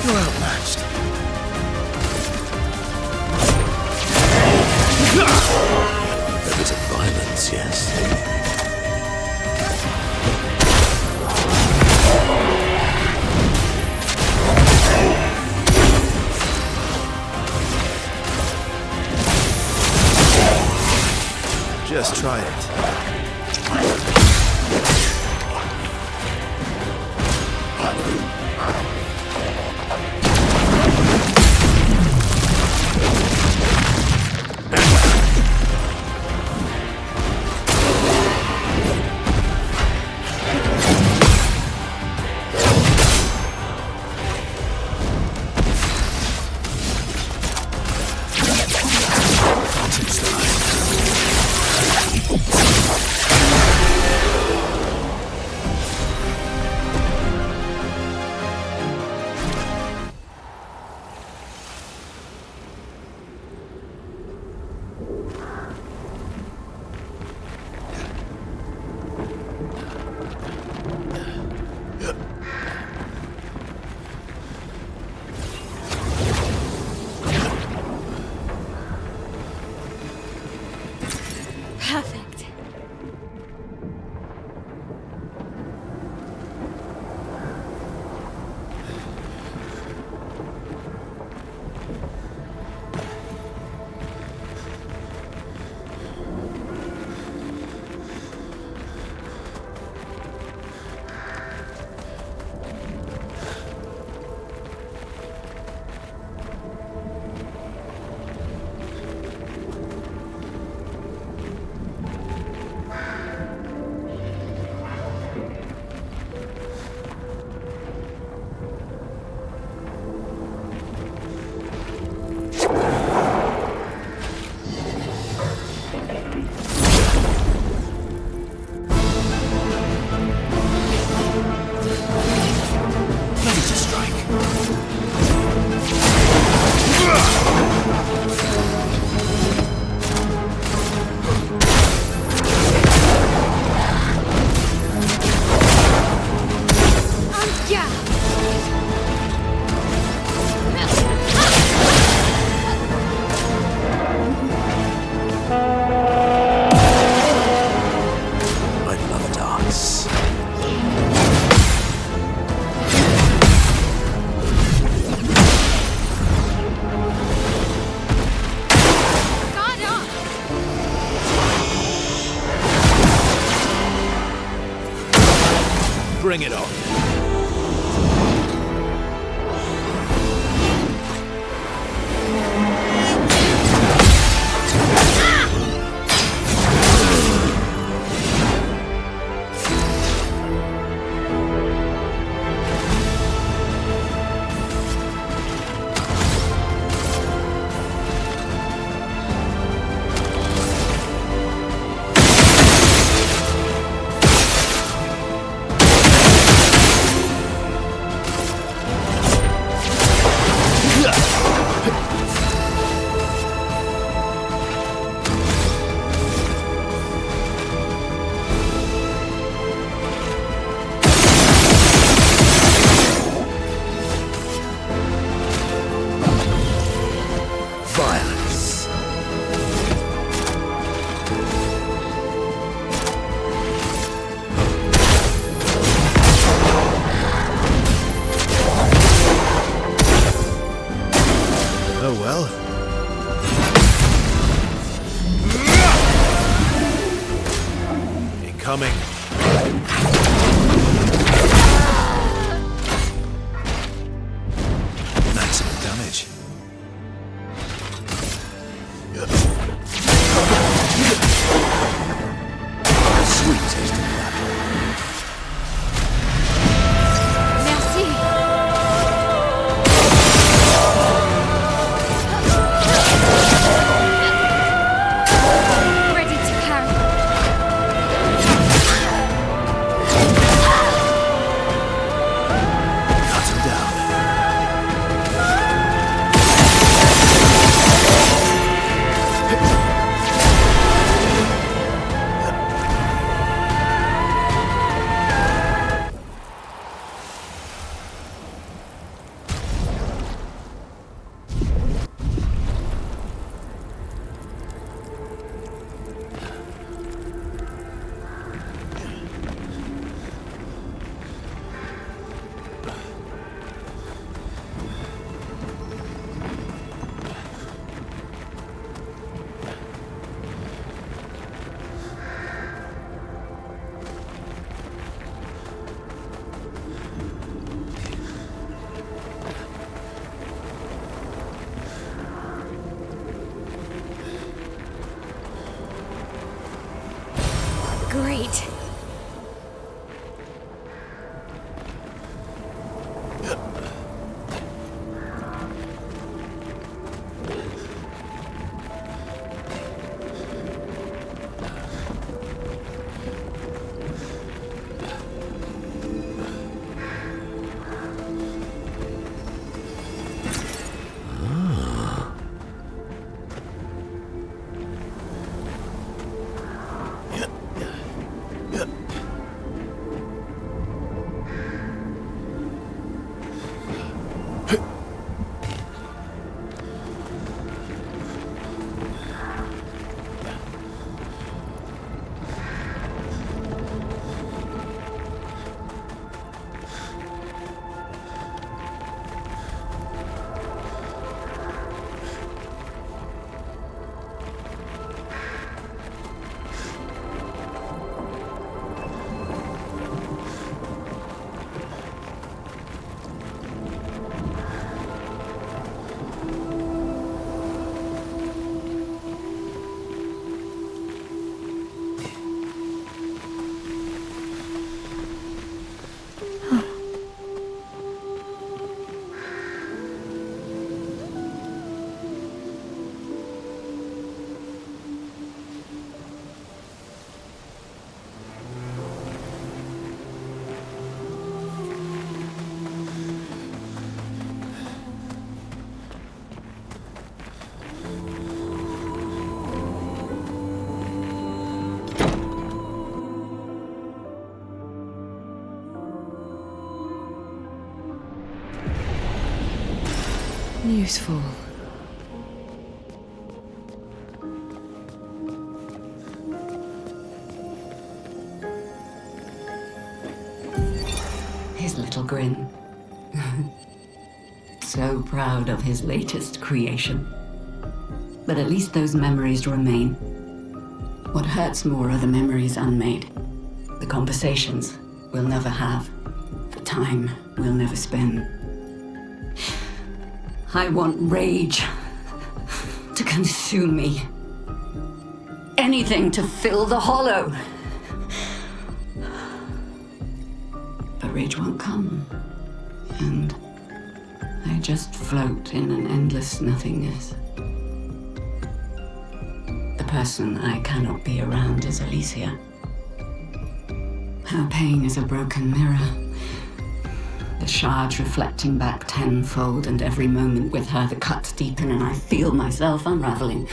You're outmatched. A bit of violence, yes. Just try it. Perfect. Bring it on. buried. Useful. His little grin. So proud of his latest creation. But at least those memories remain. What hurts more are the memories unmade. The conversations we'll never have. The time we'll never spend. I want rage to consume me. Anything to fill the hollow. But rage won't come. And I just float in an endless nothingness. The person I cannot be around is Alicia. Her pain is a broken mirror. The shards reflecting back tenfold, and every moment with her the cuts deepen and I feel myself unraveling.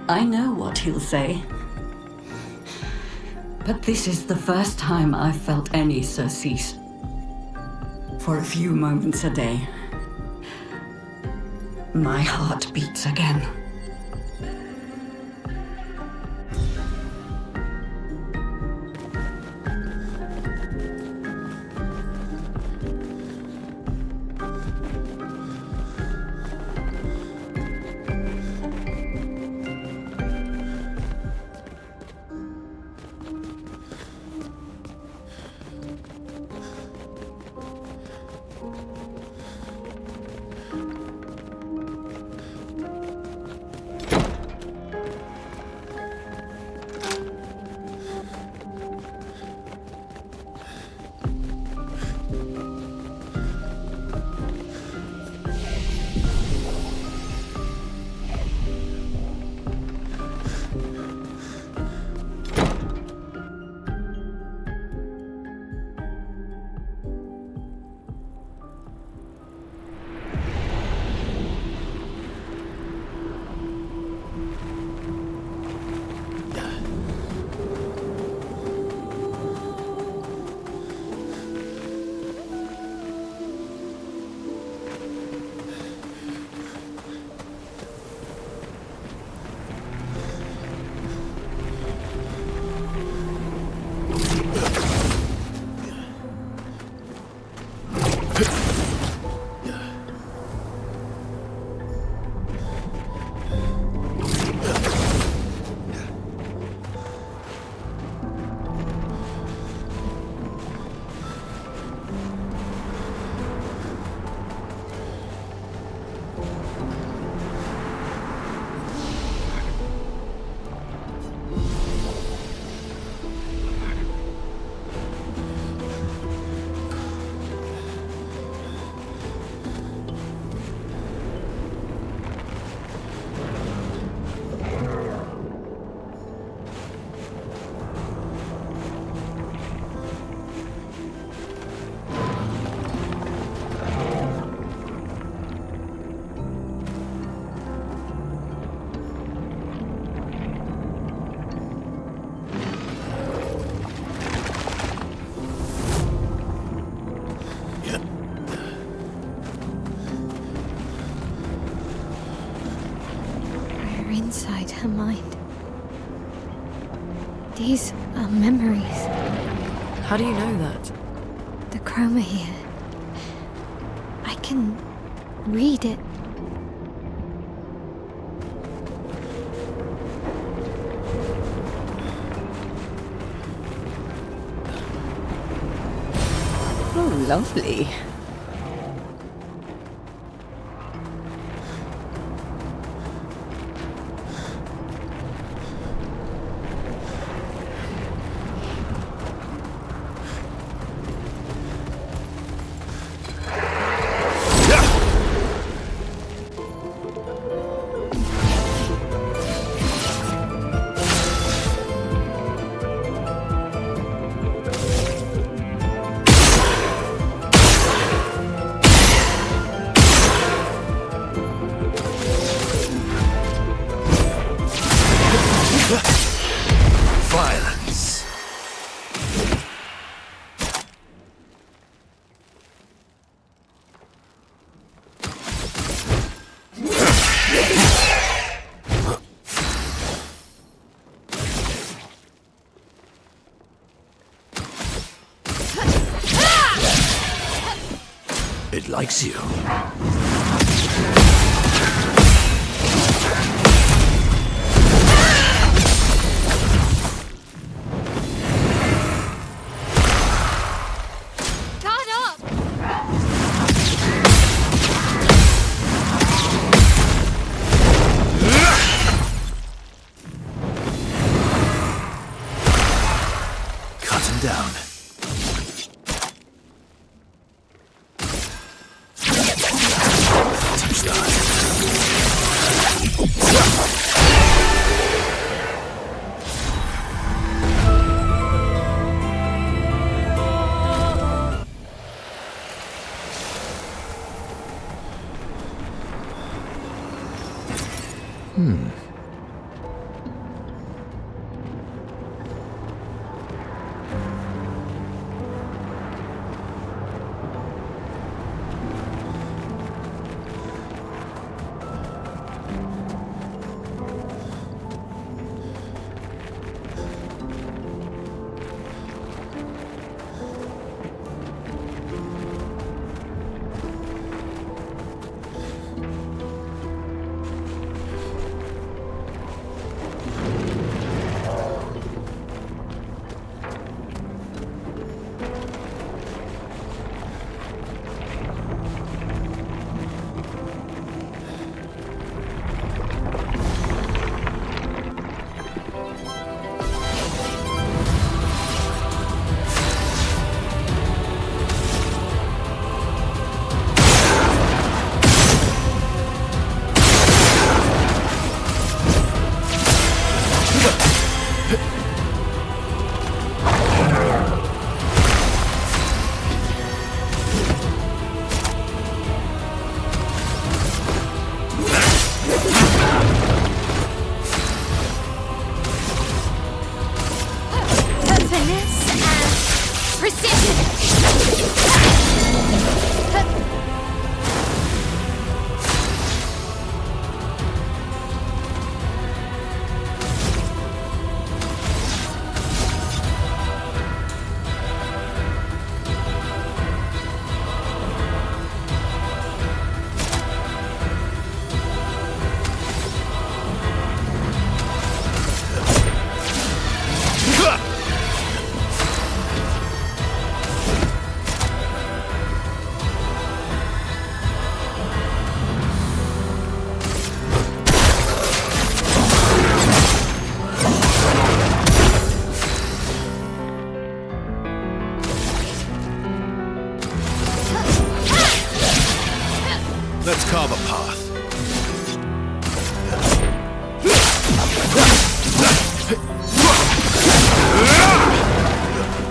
I know what he'll say. But this is the first time I've felt any surcease. For a few moments a day, my heart beats again. her mind. These are memories. How do you know that? The chroma here. I can read it. Oh, lovely. Violence. It likes you. Guard up! Cut him down. Touch that. Finesse and precision! Let's carve a path.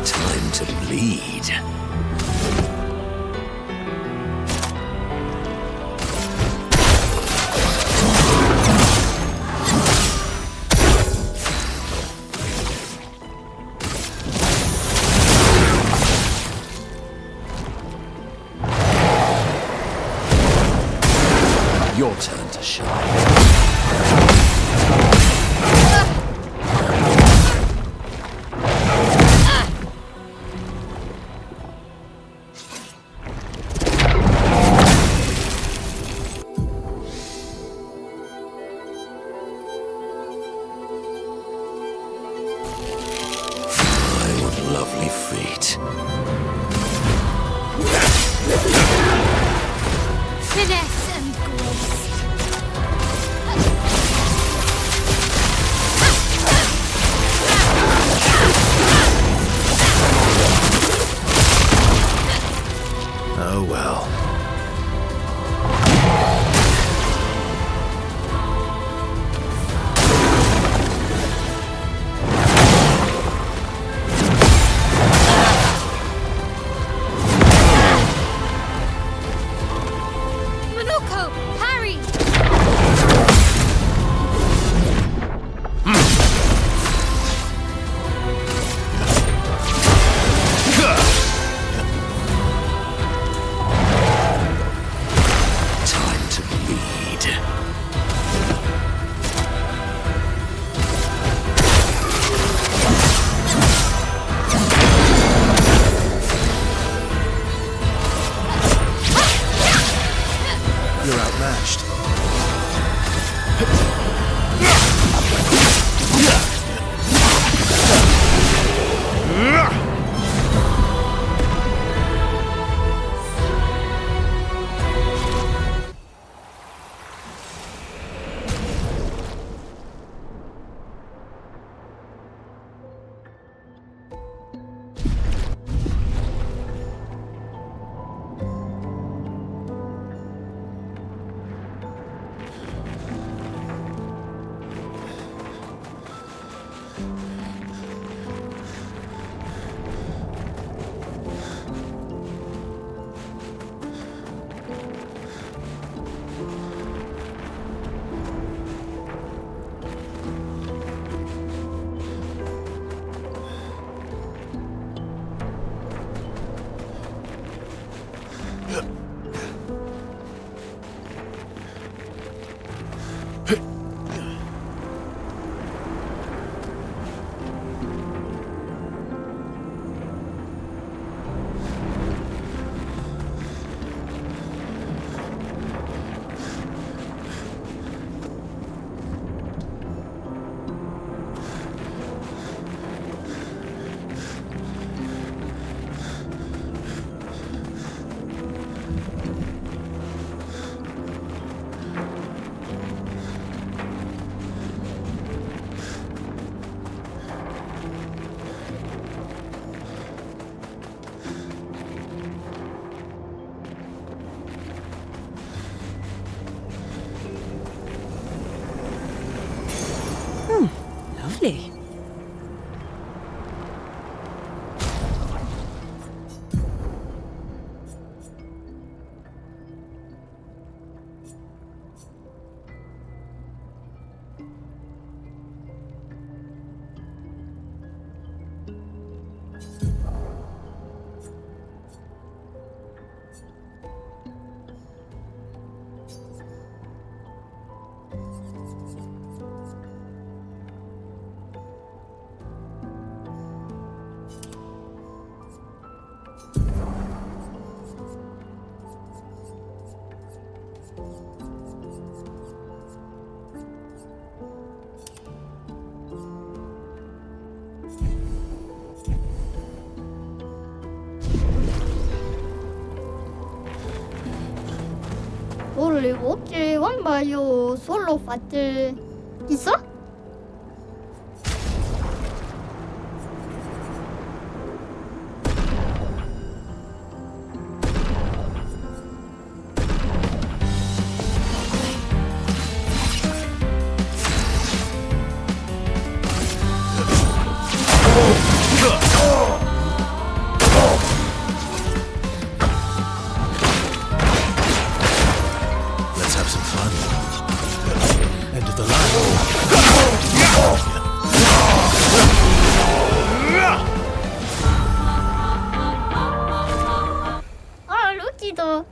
Time to bleed. Your turn to shine. so well. Minoko, parry! Time to bleed. You're outmatched. Lovely. oggi io solo fate chissà? Let's have some fun. End of the line. 아, 루키다.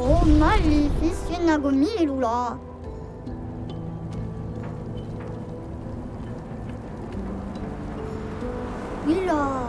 Oh, magnificent Milula. Mila.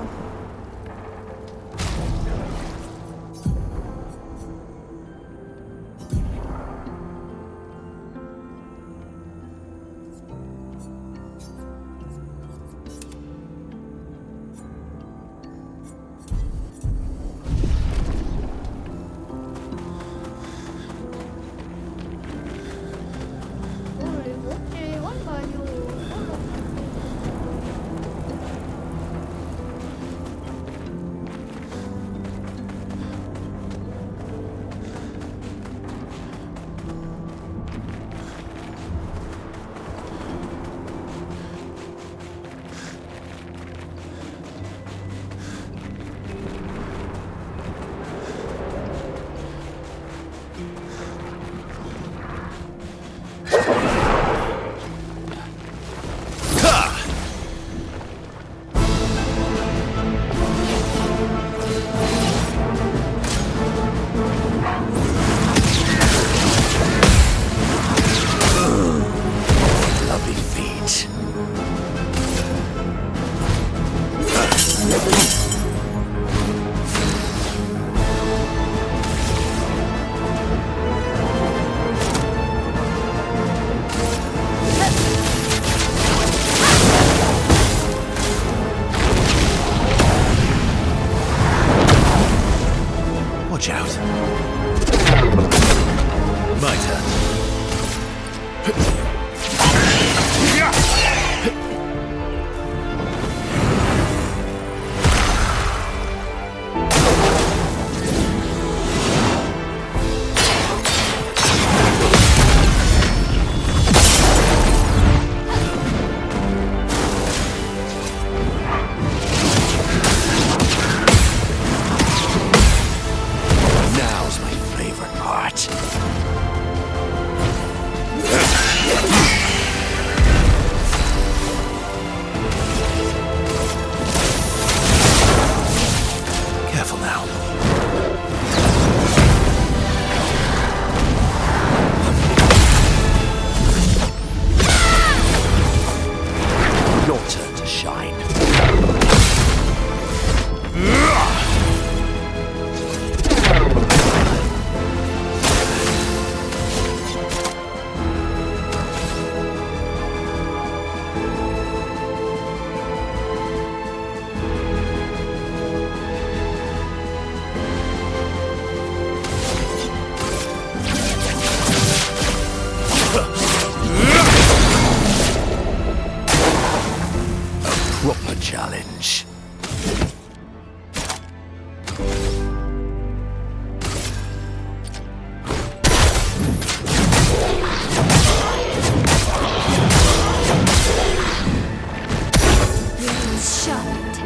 is sharpened.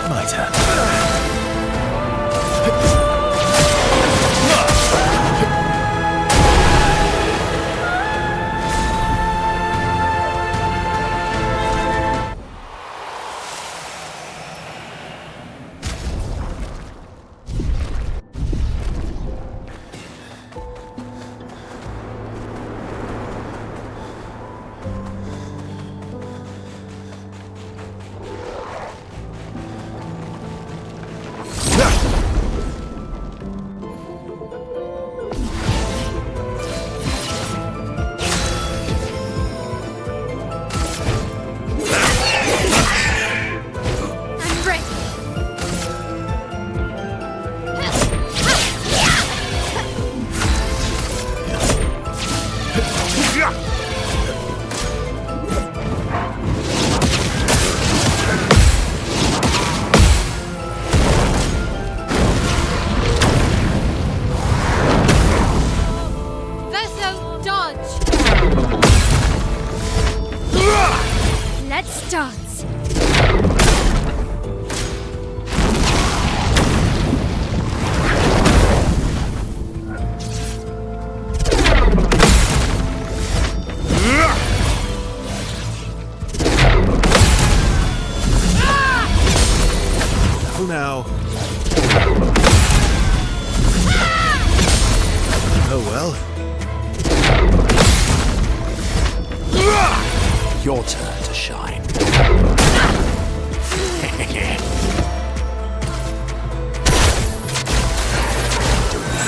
My turn. I'm ready. Verso dodge. Let's dance. Careful now. Oh well. Your turn to shine.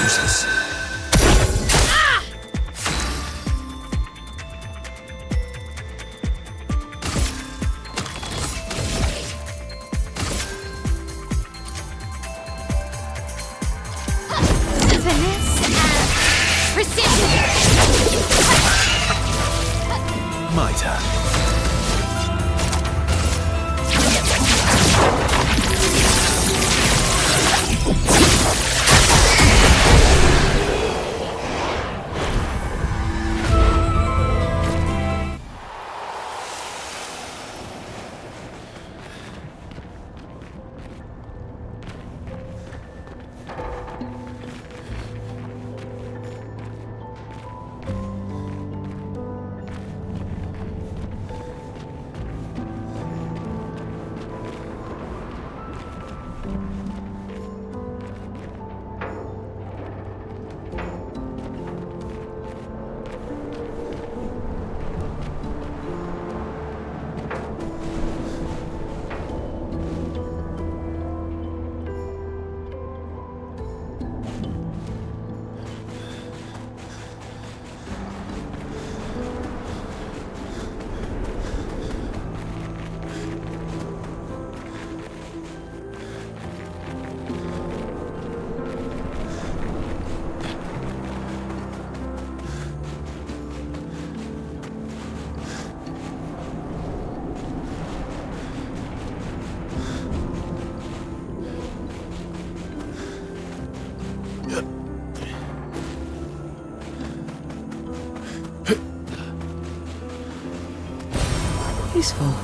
Useless. Finesse and precision. My turn. Useful.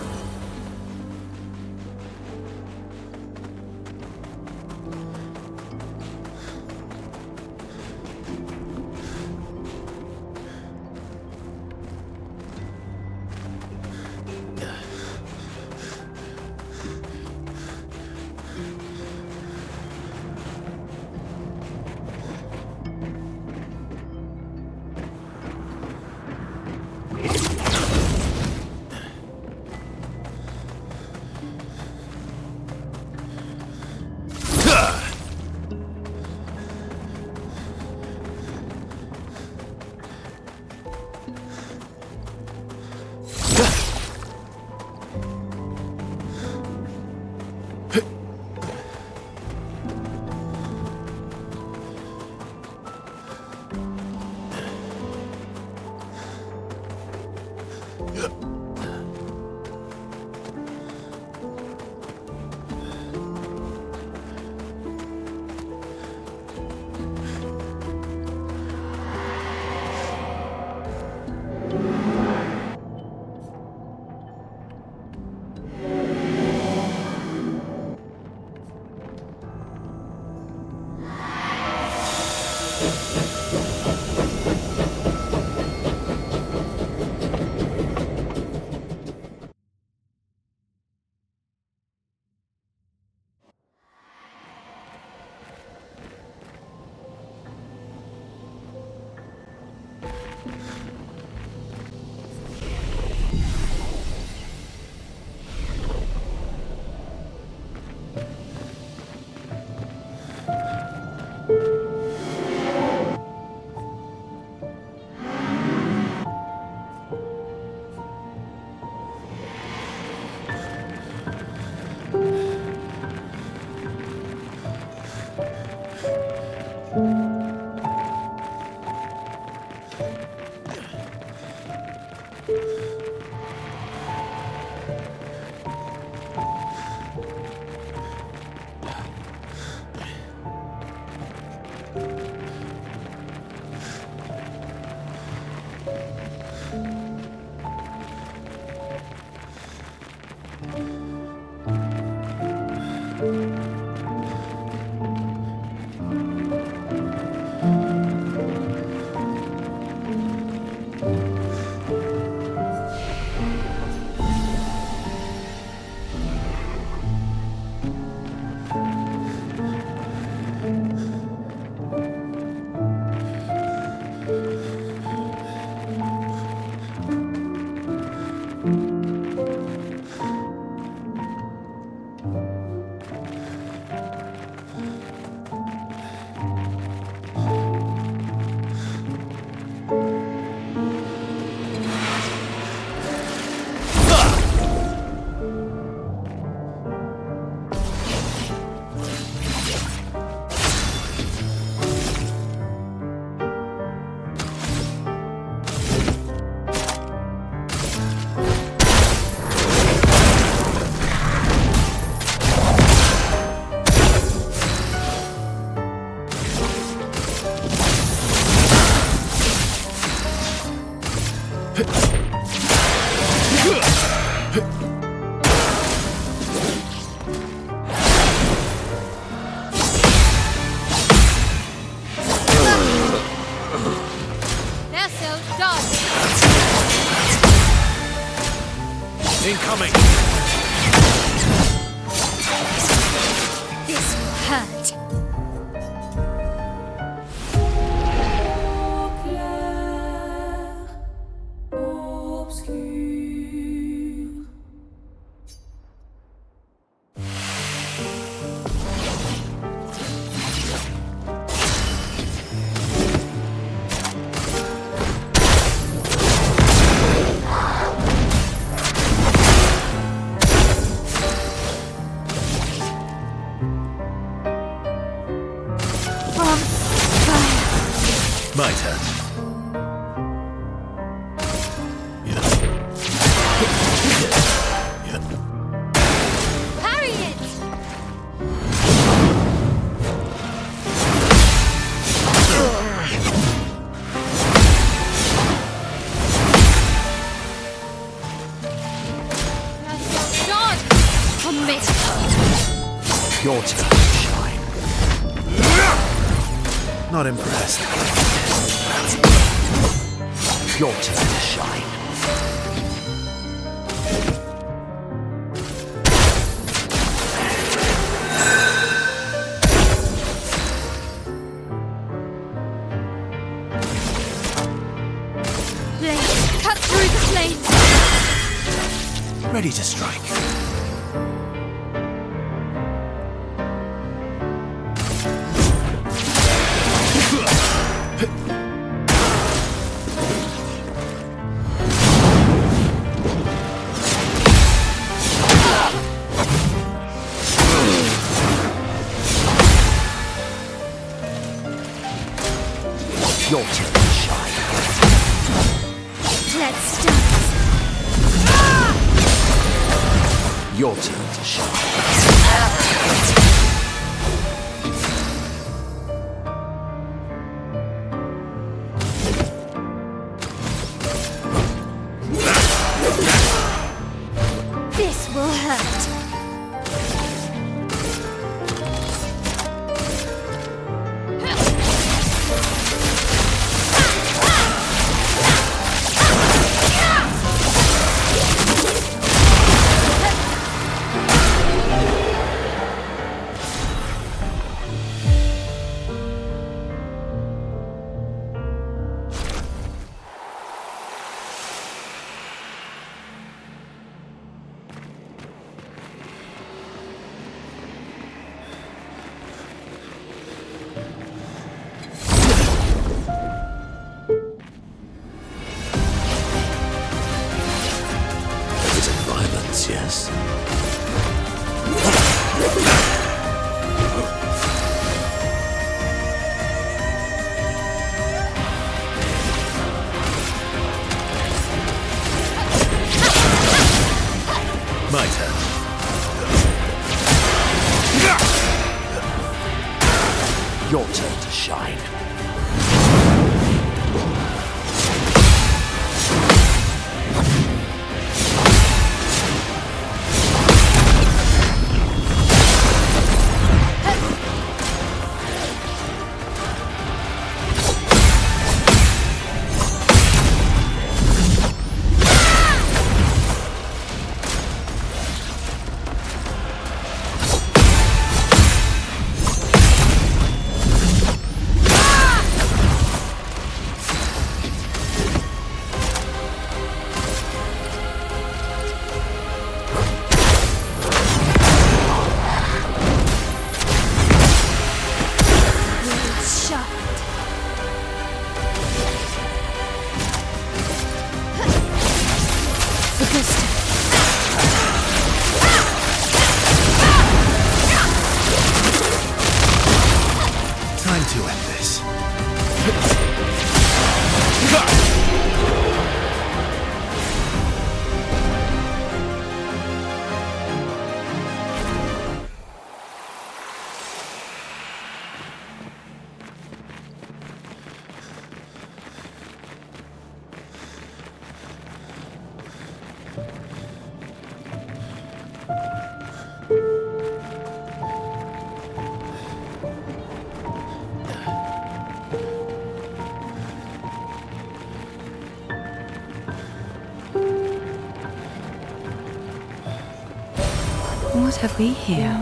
They're so dodge. Incoming! This will hurt. My turn. Parry it! They're so dodge. Commit. Your turn to shine. Not impressed. Your turn to shine. Blade, cut through the flames. Ready to strike. Your turn to shine. Let's start. Your turn to shine. This will hurt. Your turn to shine. Time to end this. What have we here?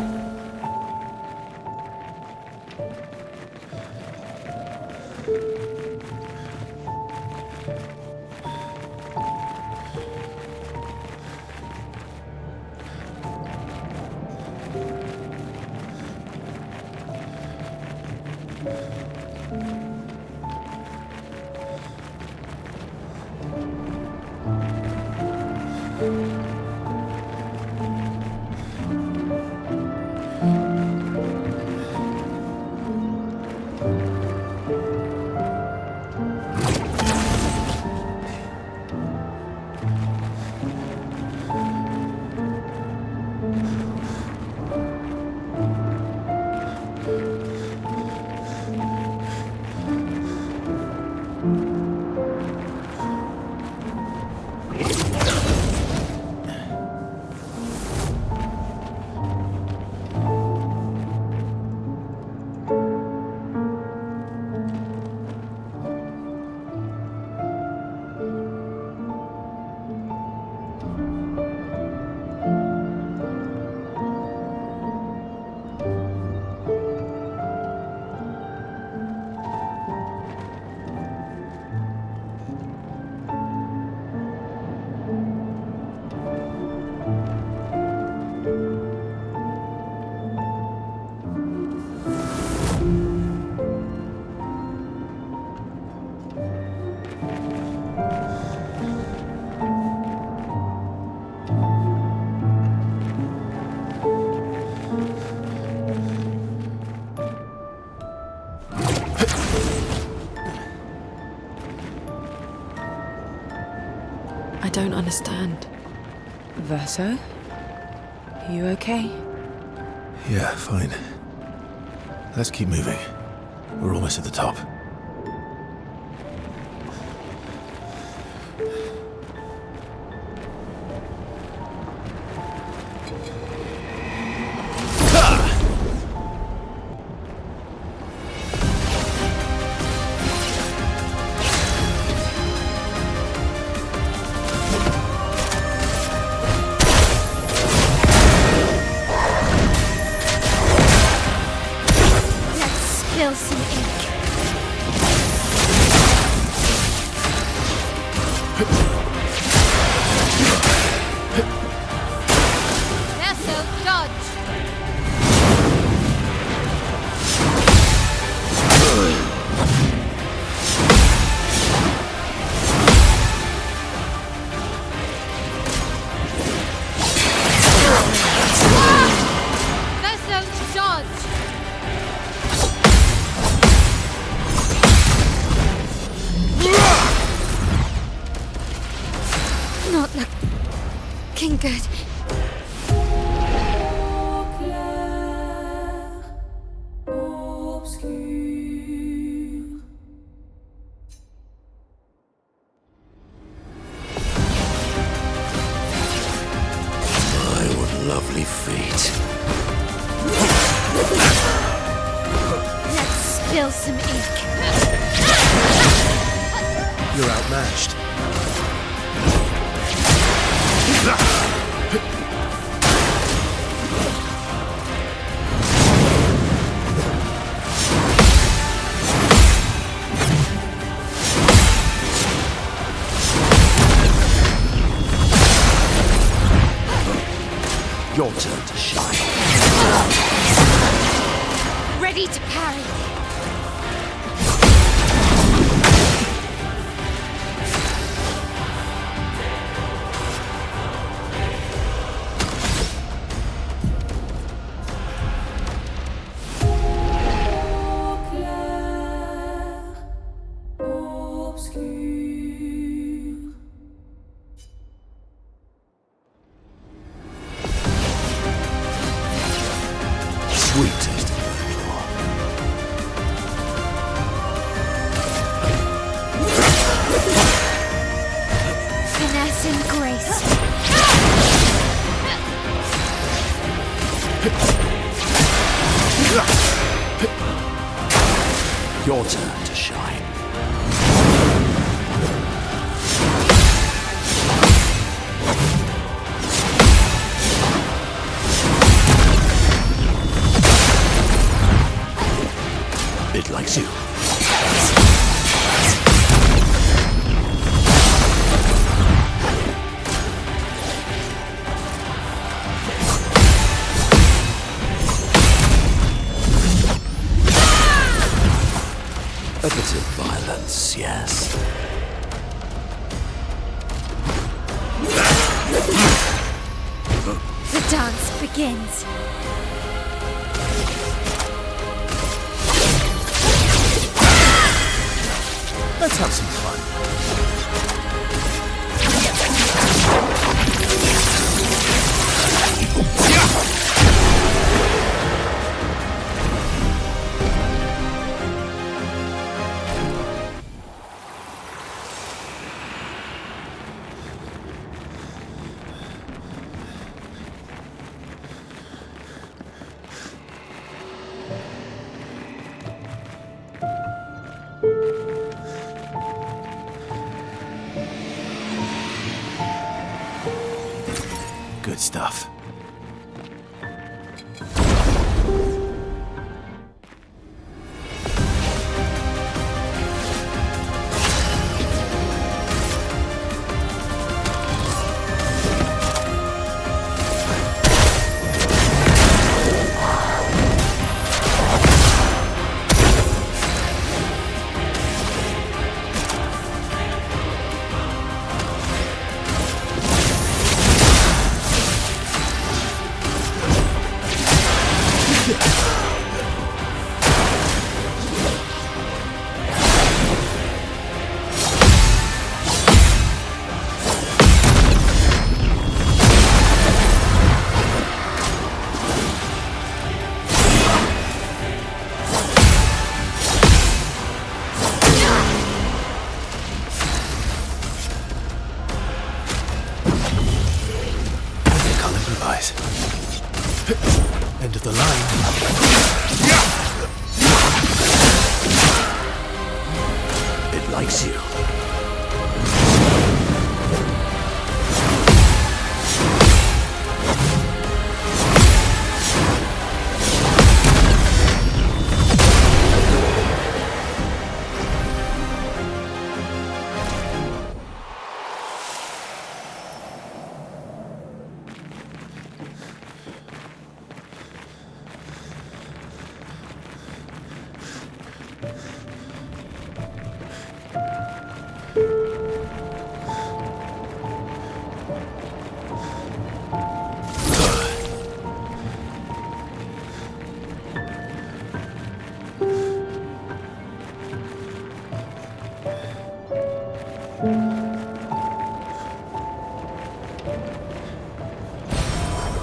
I don't understand. Verso? You okay? Yeah, fine. Let's keep moving. We're almost at the top. Spill some ink. Vessel, dodge. Vessel, dodge. Not looking good. Clair, obscur. Spill some ink. You're outmatched. Your turn to shine. Ready to parry. Sweet taste of battle. Finesse and grace. Your turn to shine. It likes you. A bit of violence, yes. The dance begins. Let's have some fun. Good stuff. End of the line. It likes you.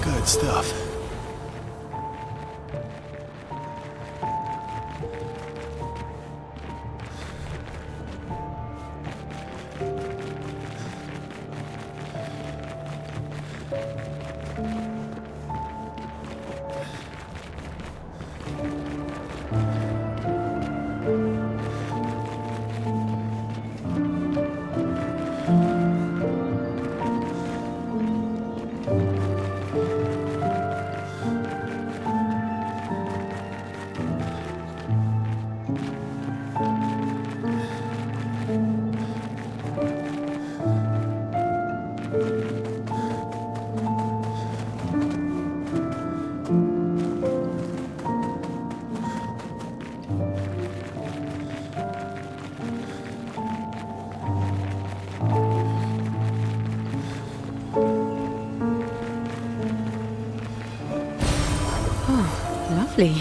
Good stuff. Lovely.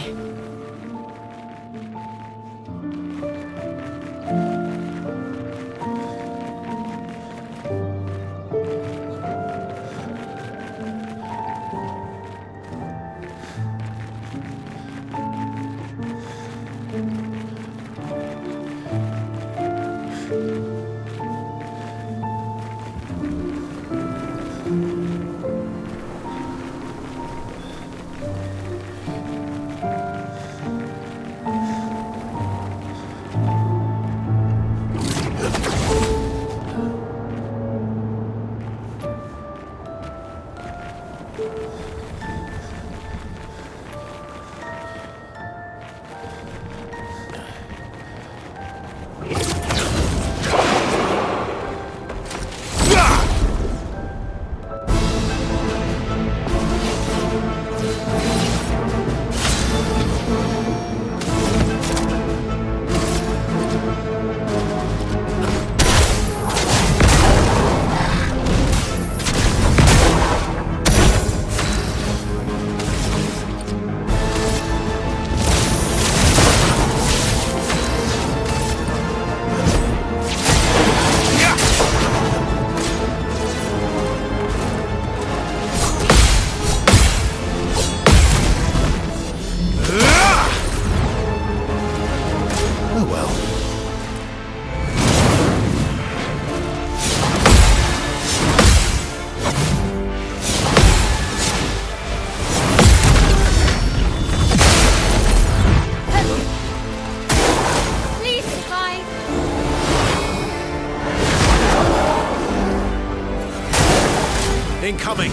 Incoming!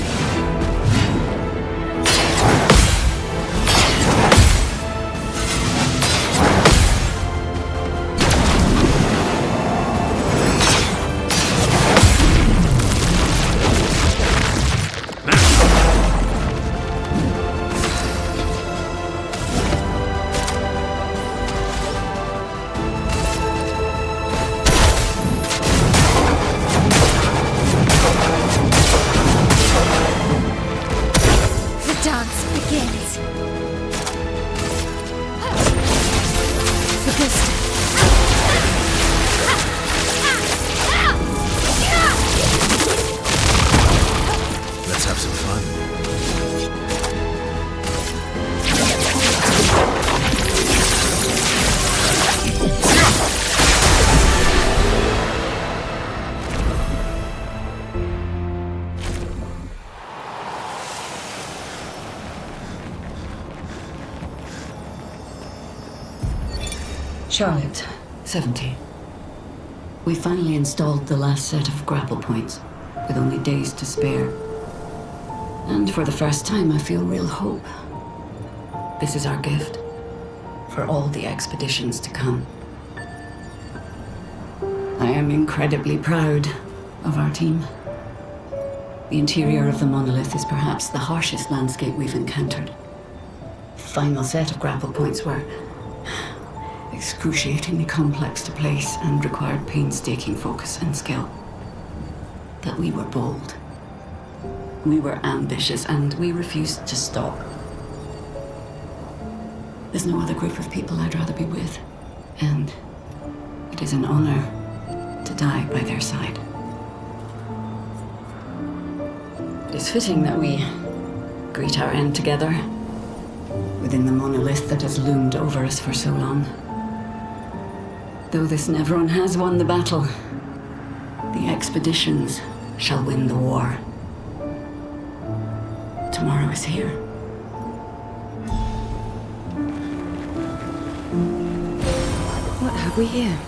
Let's have some fun. Charlotte, 70. We finally installed the last set of grapple points, with only days to spare. And for the first time, I feel real hope. This is our gift for all the expeditions to come. I am incredibly proud of our team. The interior of the monolith is perhaps the harshest landscape we've encountered. The final set of grapple points were excruciatingly complex to place and required painstaking focus and skill. But we were bold. We were ambitious, and we refused to stop. There's no other group of people I'd rather be with, and it is an honor to die by their side. It is fitting that we greet our end together within the monolith that has loomed over us for so long. Though this Nevron has won the battle, the expeditions shall win the war. Tomorrow is here. What have we here?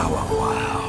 Oh, wow.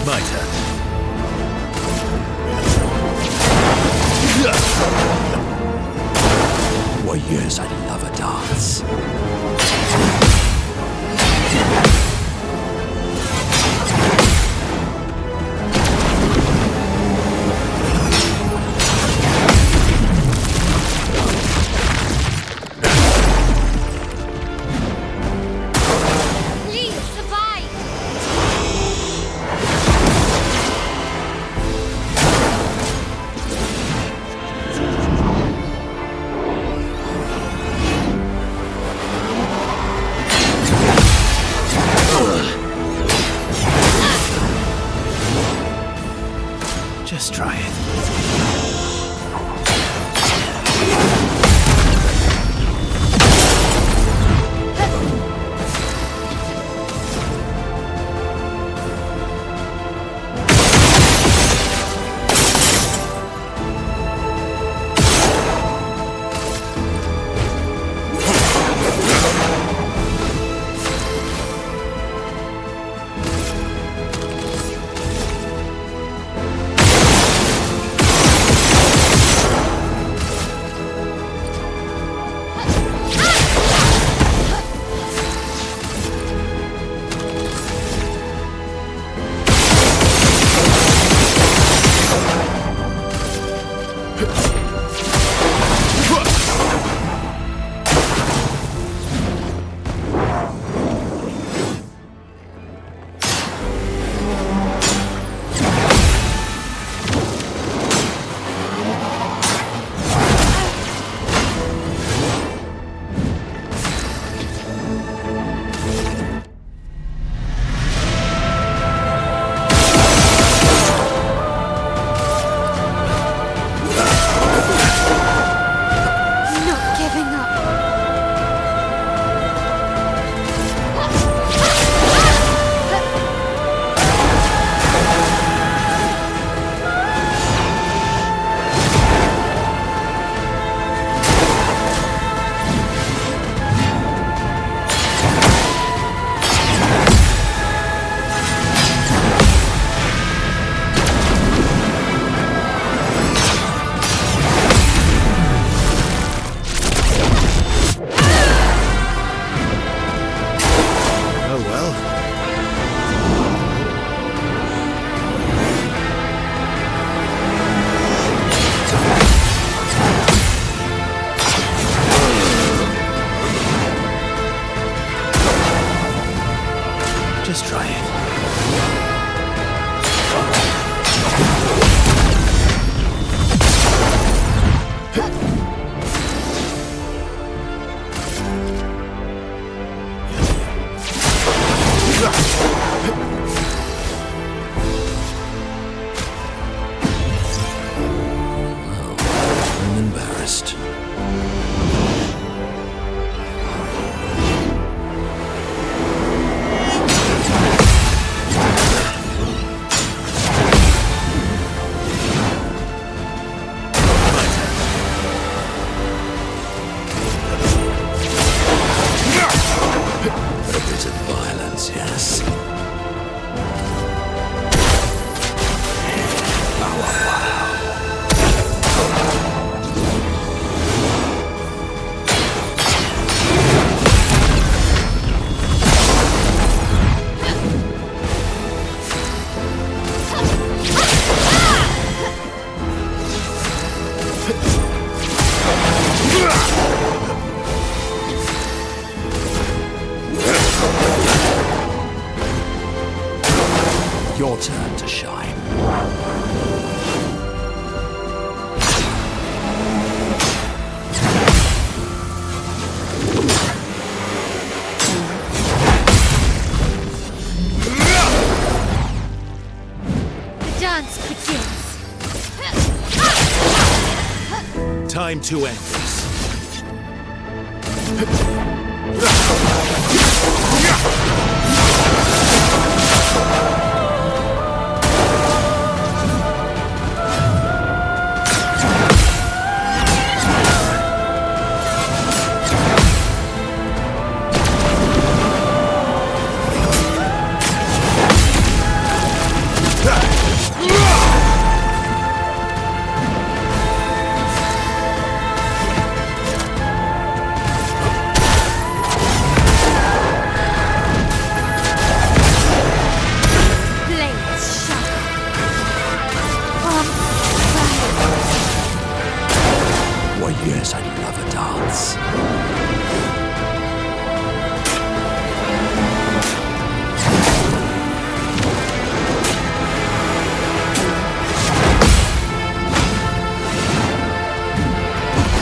My turn. Warriors, I love a dance. Please survive. Just try it. Not giving up. Oh well. Just try it. I'm embarrassed. Your turn to shine. The dance begins. Time to end this. Blades sharp. From fire. Why, yes, I love a dance.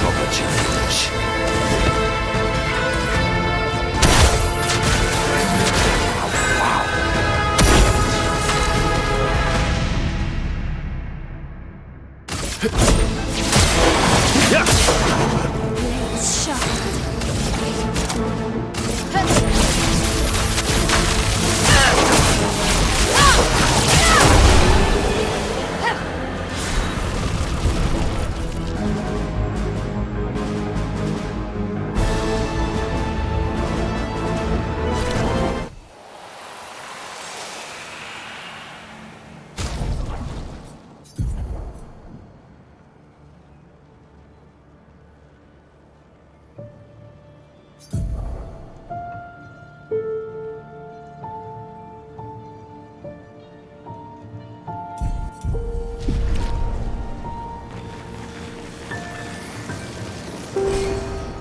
Proper challenge. Blades sharp.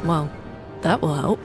Well, that will help.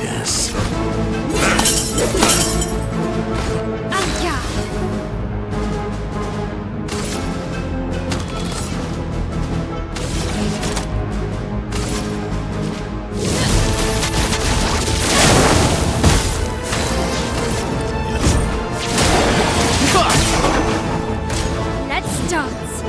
Yes. Let's dance.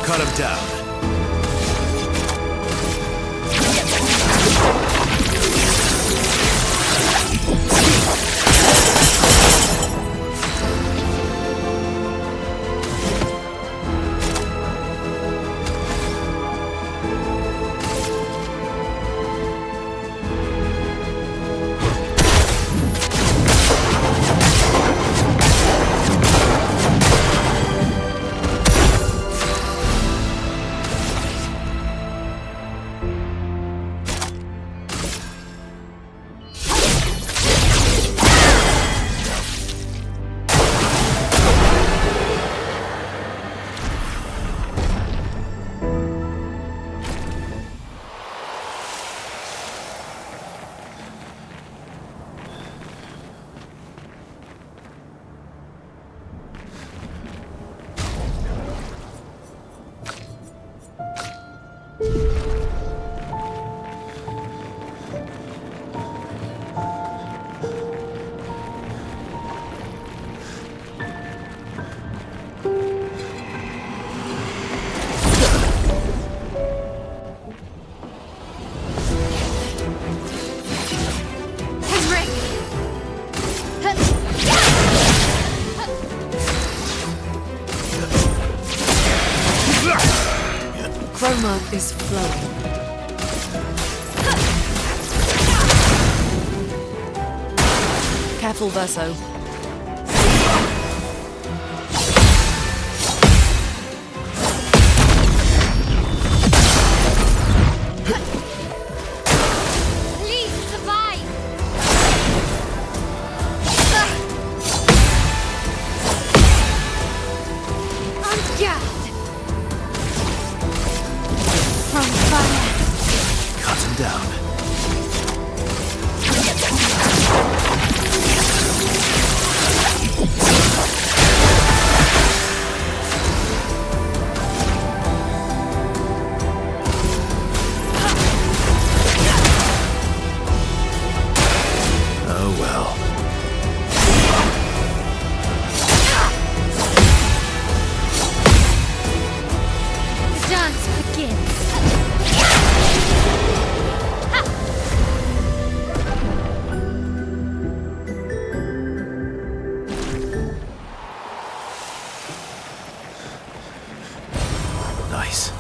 Cut him down. chroma is flowing. Careful, Verso. Please survive! On guard! From fire! Cut him down. Oh well. The dance begins! Nice.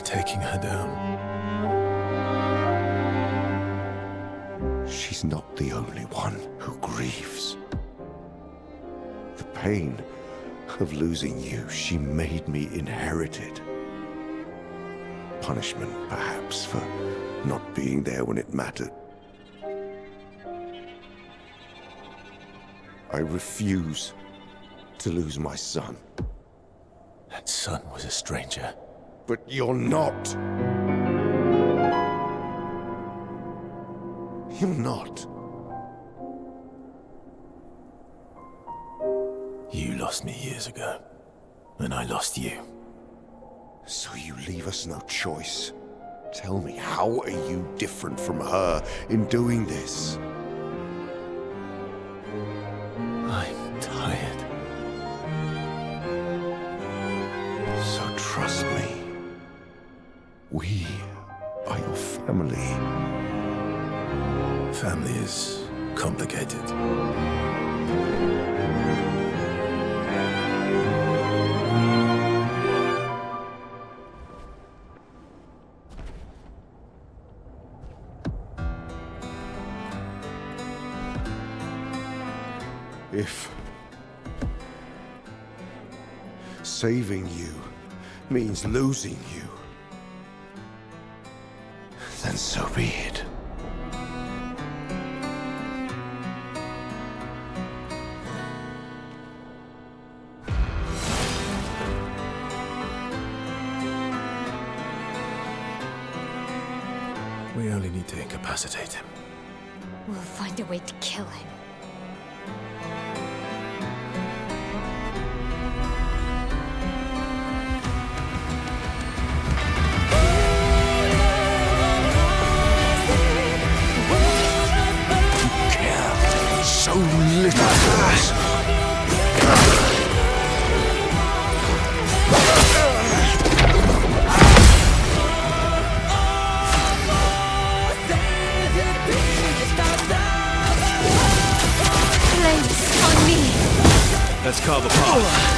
taking her down. She's not the only one who grieves. The pain of losing you, she made me inherit it. Punishment, perhaps, for not being there when it mattered. I refuse to lose my son. That son was a stranger. But you're not. You're not. You lost me years ago, and I lost you. So you leave us no choice. Tell me, how are you different from her in doing this? I'm tired. So trust me. We are your family. Family is complicated. If saving you means losing you, then so be it. We only need to incapacitate him. We'll find a way to kill him. So little for us. Flames on me. Let's carve a path.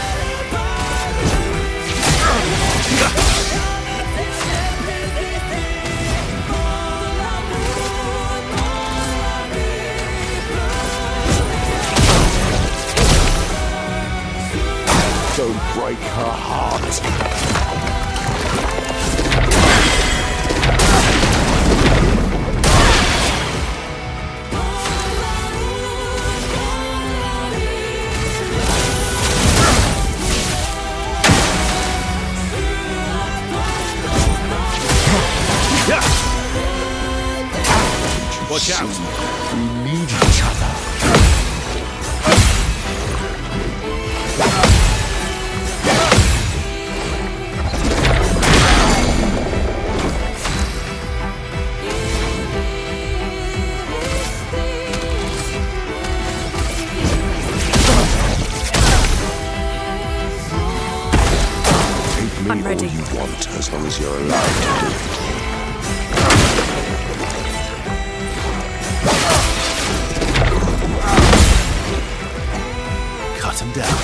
Don't break her heart. Watch out! We need each other. I'm ready. All you want, as long as you're allowed to do it. Cut him down.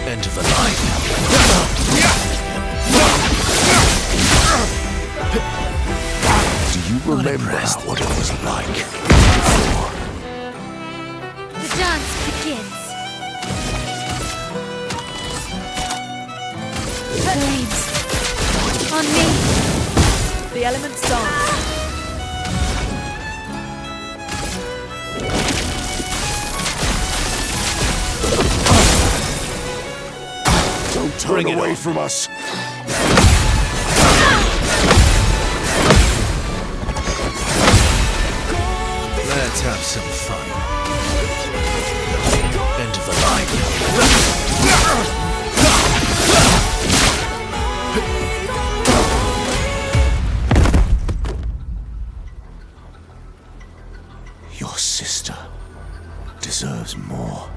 End of the line. Do you remember what it was like? The dance begins. Flames on me. The elements dance. Don't turn away from us. Let's have some fun. End of the line. Your sister deserves more.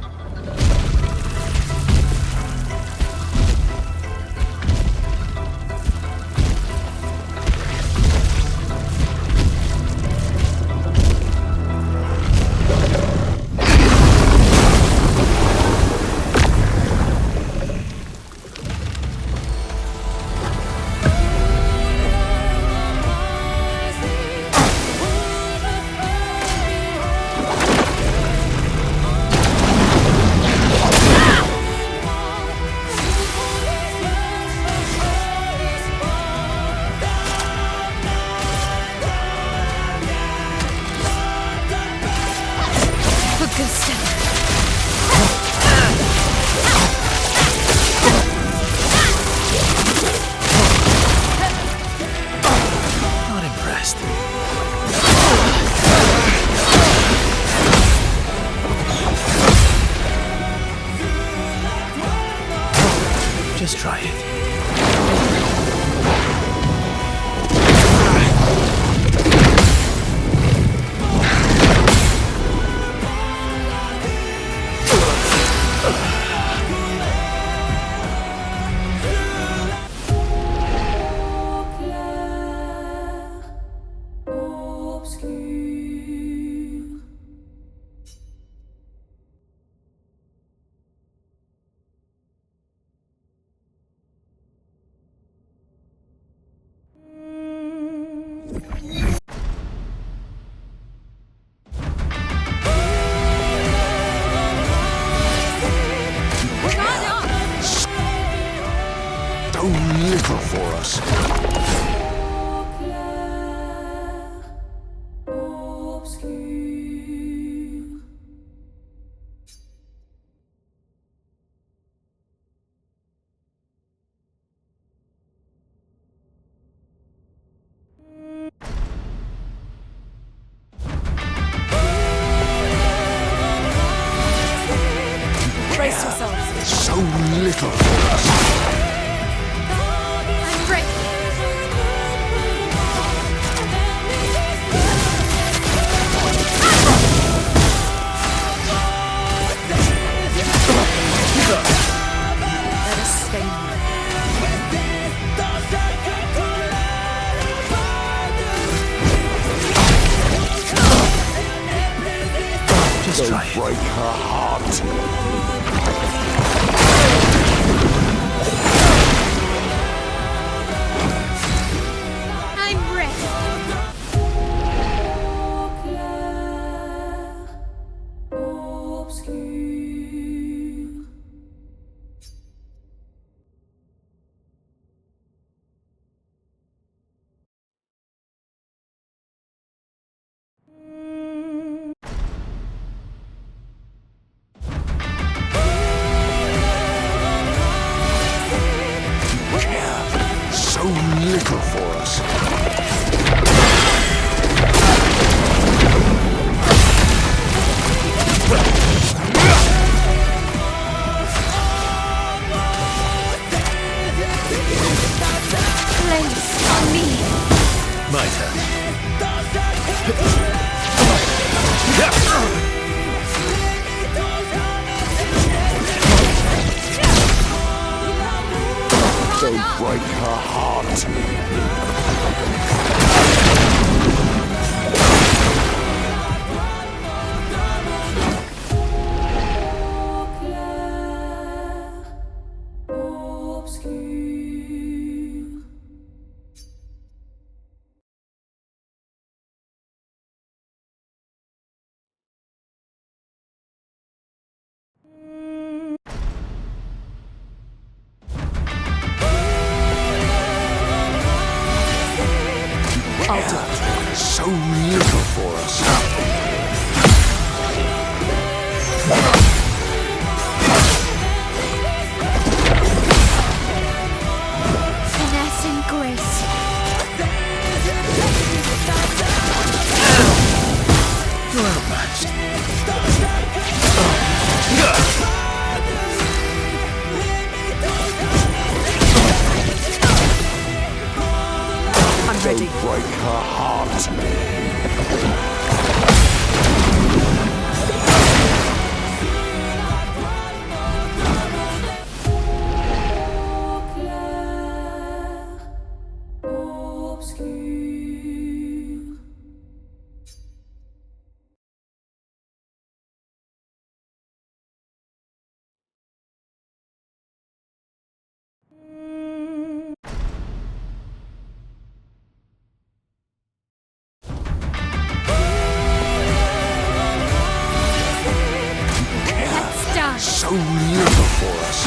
Brimstone. Not impressed. Just try it. So little for us. Brace yourselves. So little for us. I'm ready. Let us stay here. Just try it. Break her heart. I'm ready. So little for us. Place on me. My turn. So break her heart. So little for us. Finesse and grace. You're outmatched. I'm ready. Break her heart. Let's start. So little for us.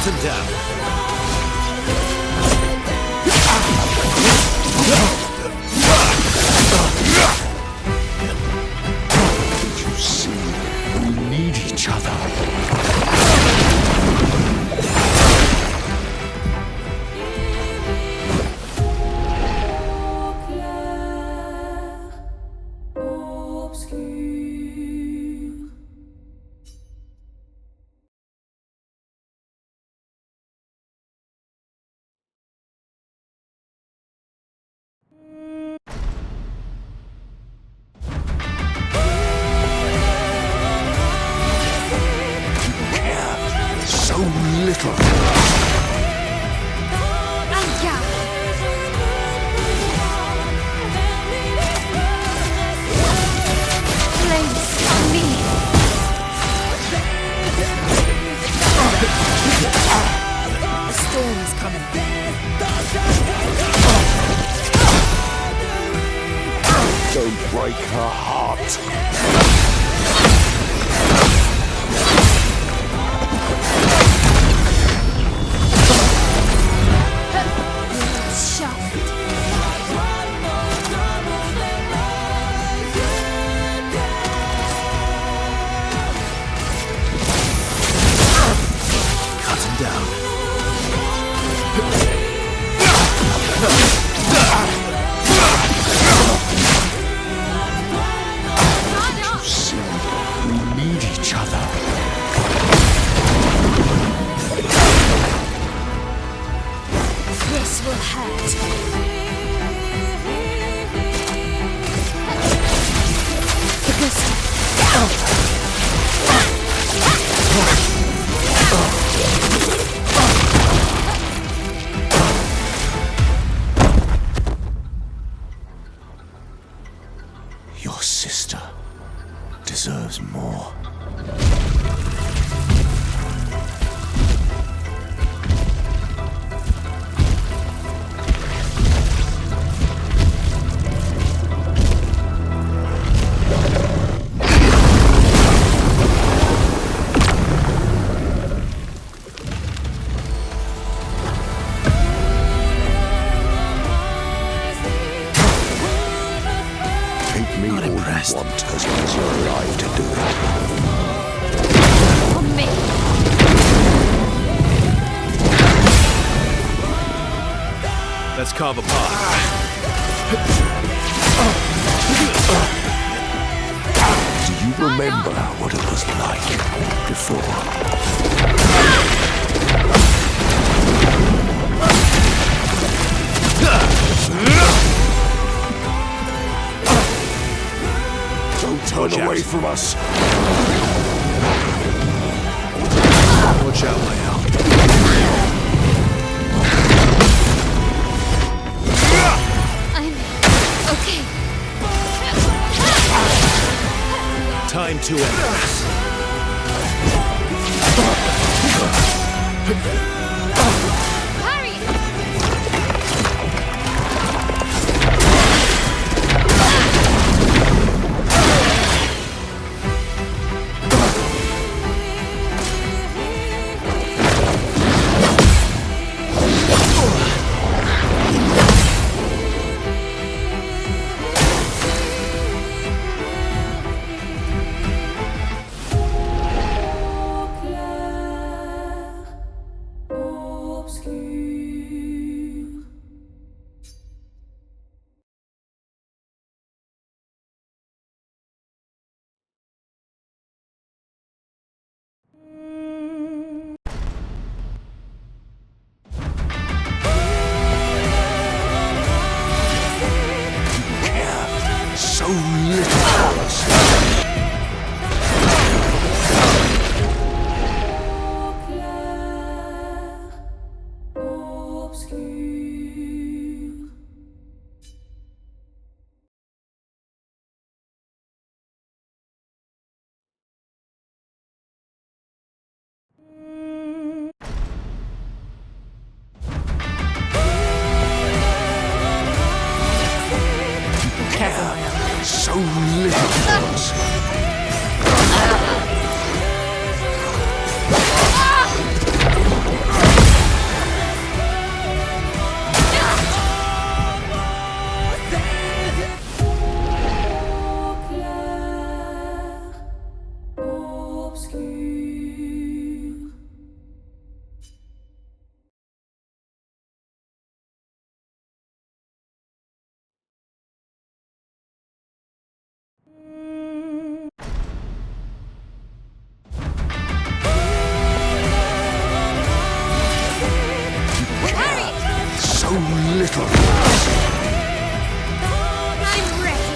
him down. Did you see? We need each other. So little. Aya! Flames on me! The storm is coming. Don't break her heart. Cut him down. You see, we need each other. This will hurt. Your sister deserves more. Take me all you want as long as you're alive to do it. For me! Let's carve a path. Do you remember what it was like before? Don't turn away from us. Watch out, Leo. I'm okay. Time to end this. Hurry! So little for us. So little for us. little. I'm ready.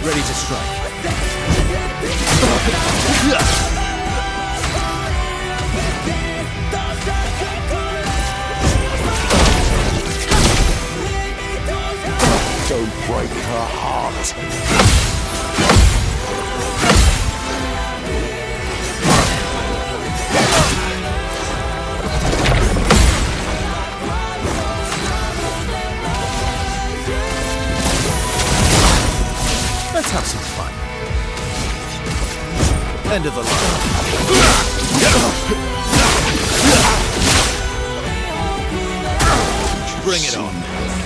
Ready to strike. Don't break her heart. Let's have some fun. End of the line. Bring it on.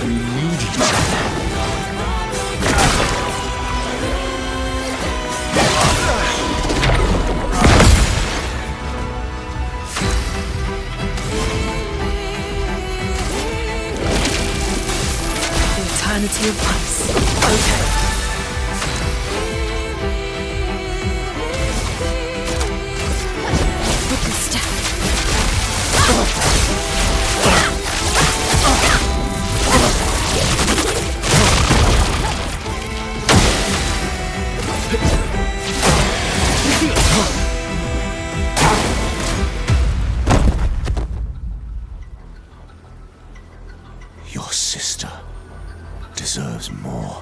We need each other. The eternity of ice. Okay. With the step. Your sister deserves more.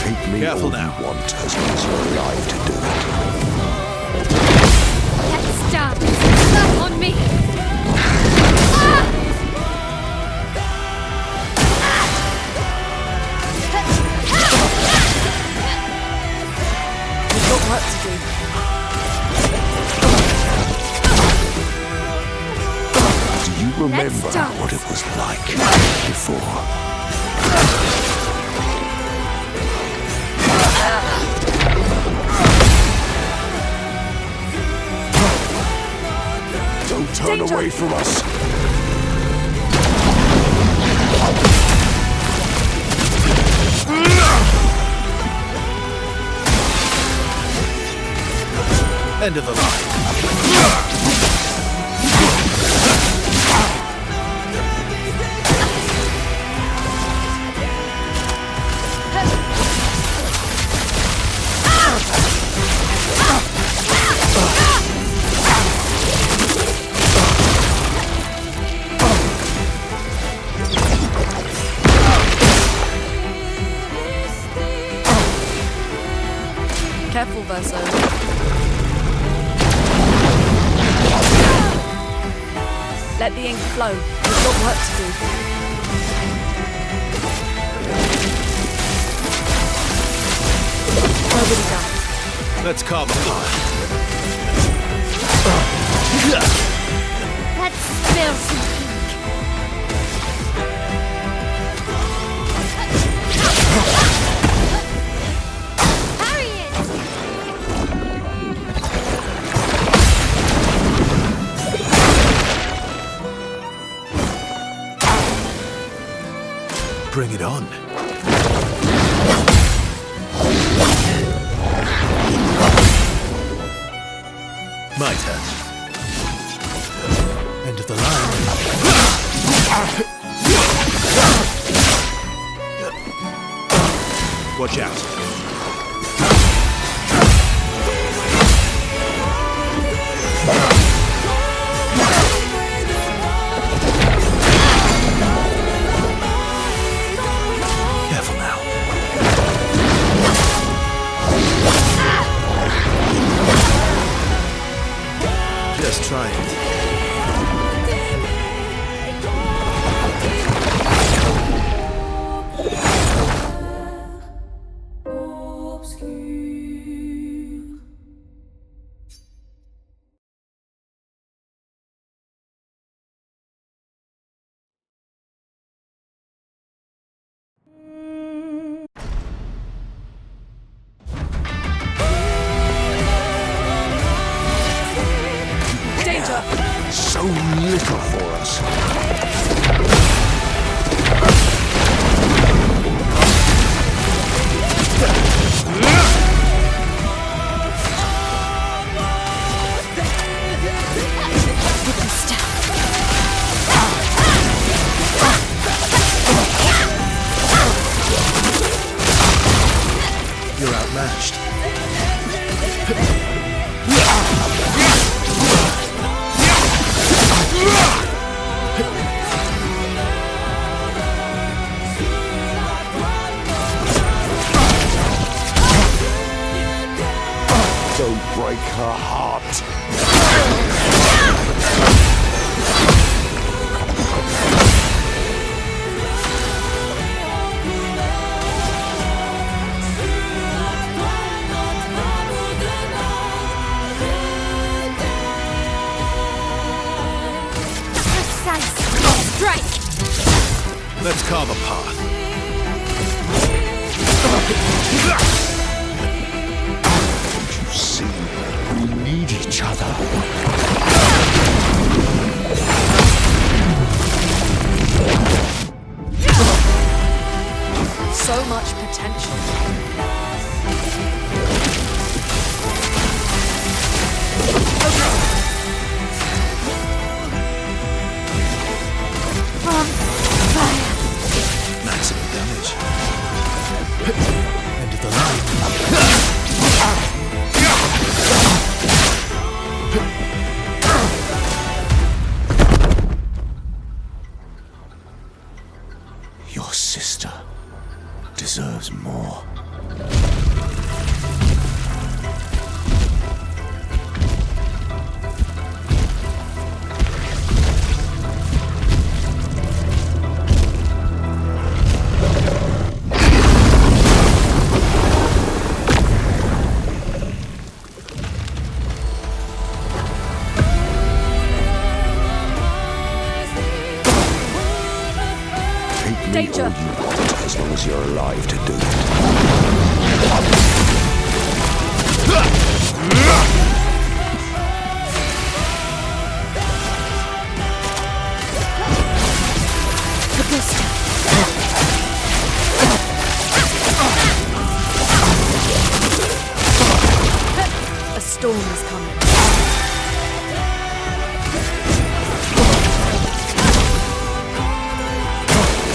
Take me Careful all now. you want as long as you're alive to do it. Let's start. Up on me. We've got work to do. Do you remember start. what it was like before? Don't turn Danger. away from us. End of the line. Careful, Verso. Let the ink flow. We've got work to do. Nobody down. Let's calm the line. Let's spill some ink. Harry it! Bring it on. My turn. End of the line. Watch out. Careful now. Just try it. little for us. You're outmatched. Don't break her heart. Strike! Let's carve a path. Don't you see? We need each other. So much potential. Maximum damage. End of the line. Your sister deserves more. Danger! All you want, as long as you're alive to do it. A storm is coming.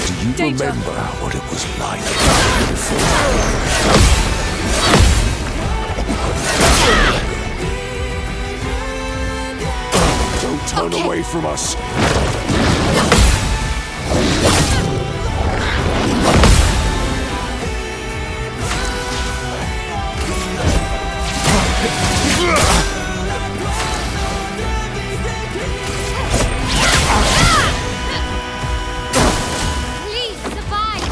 Do you Danger. remember what it was like before? Don't turn away from us. Please survive!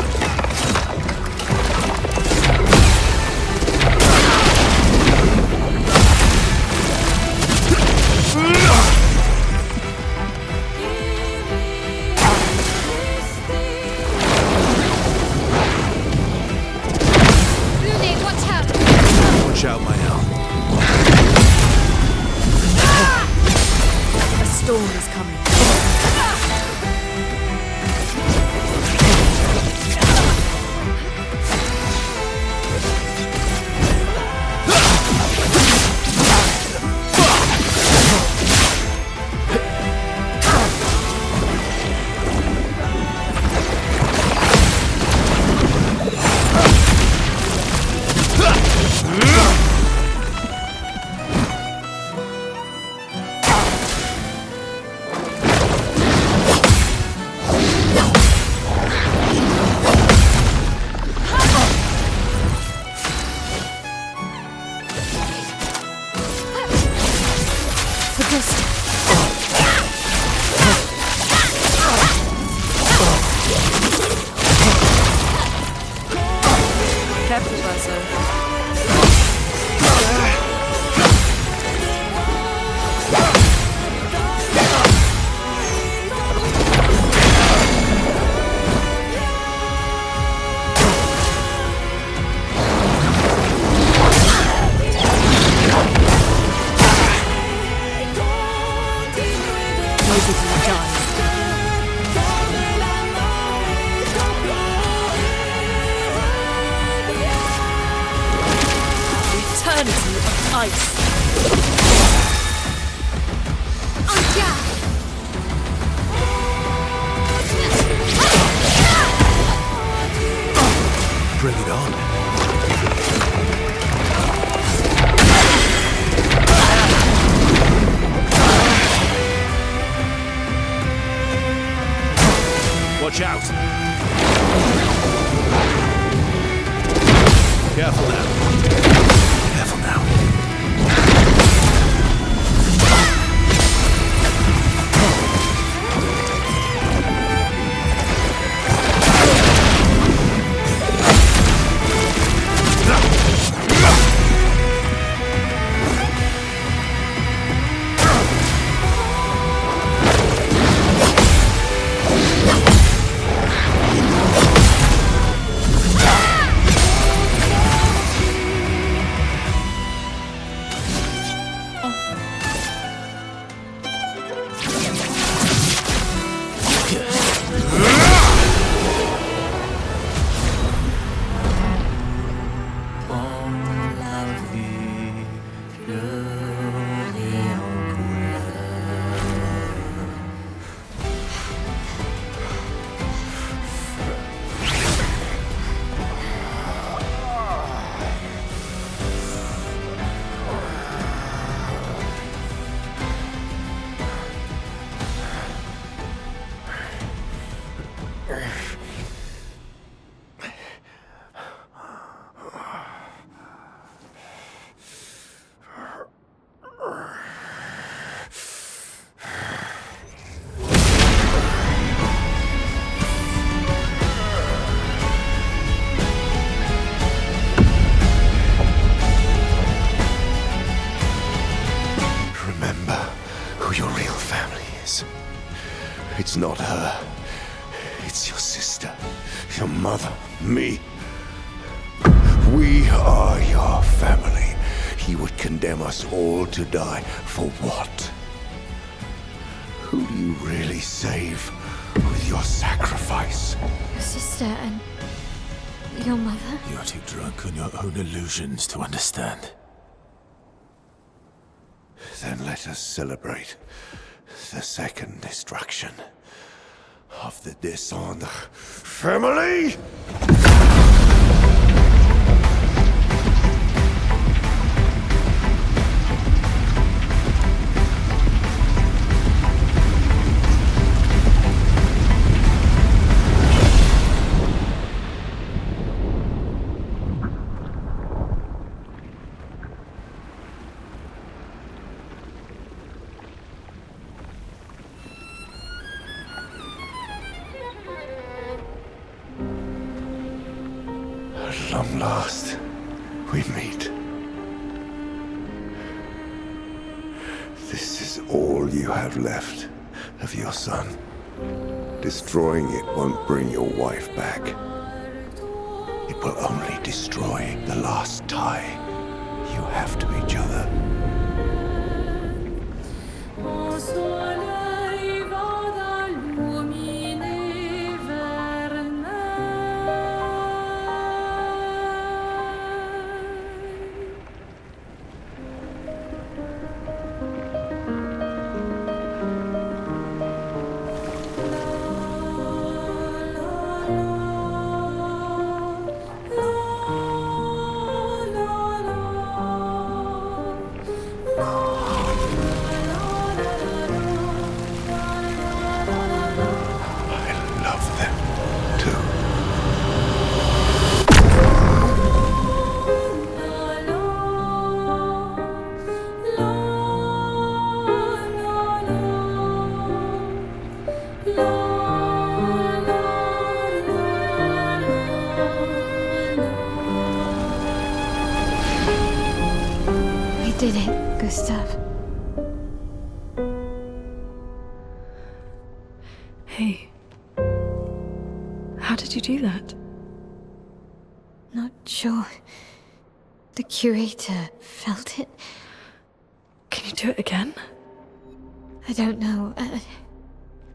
Lune, watch out! Watch out, my owl. A storm is coming. Careful, Verso. Bring it on. Watch out! Careful now. Careful now. It's not her. It's your sister, your mother, me. We are your family. He would condemn us all to die for what? Who do you really save with your sacrifice? Your sister and your mother? You're too drunk on your own illusions to understand. Then let us celebrate the second destruction of the Descendre family! At long last, we meet. This is all you have left of your son. Destroying it won't bring your wife back. It will only destroy the last tie you have to each other. Did it, Gustav? Hey. How did you do that? Not sure. The curator felt it. Can you do it again? I don't know.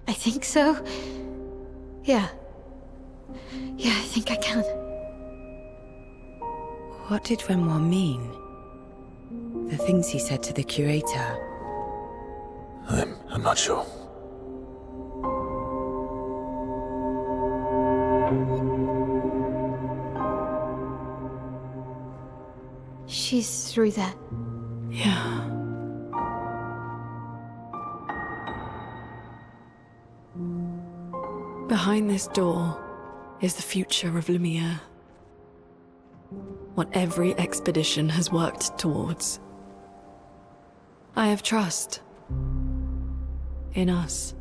I think so. Yeah. Yeah, I think I can. What did Renoir mean? The things he said to the curator. I'm not sure. She's through there. Yeah. Behind this door is the future of Lumiere. What every expedition has worked towards. I have trust in us.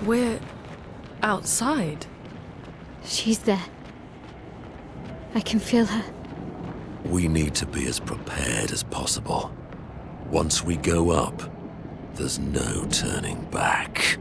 We're outside. She's there. I can feel her. We need to be as prepared as possible. Once we go up, there's no turning back.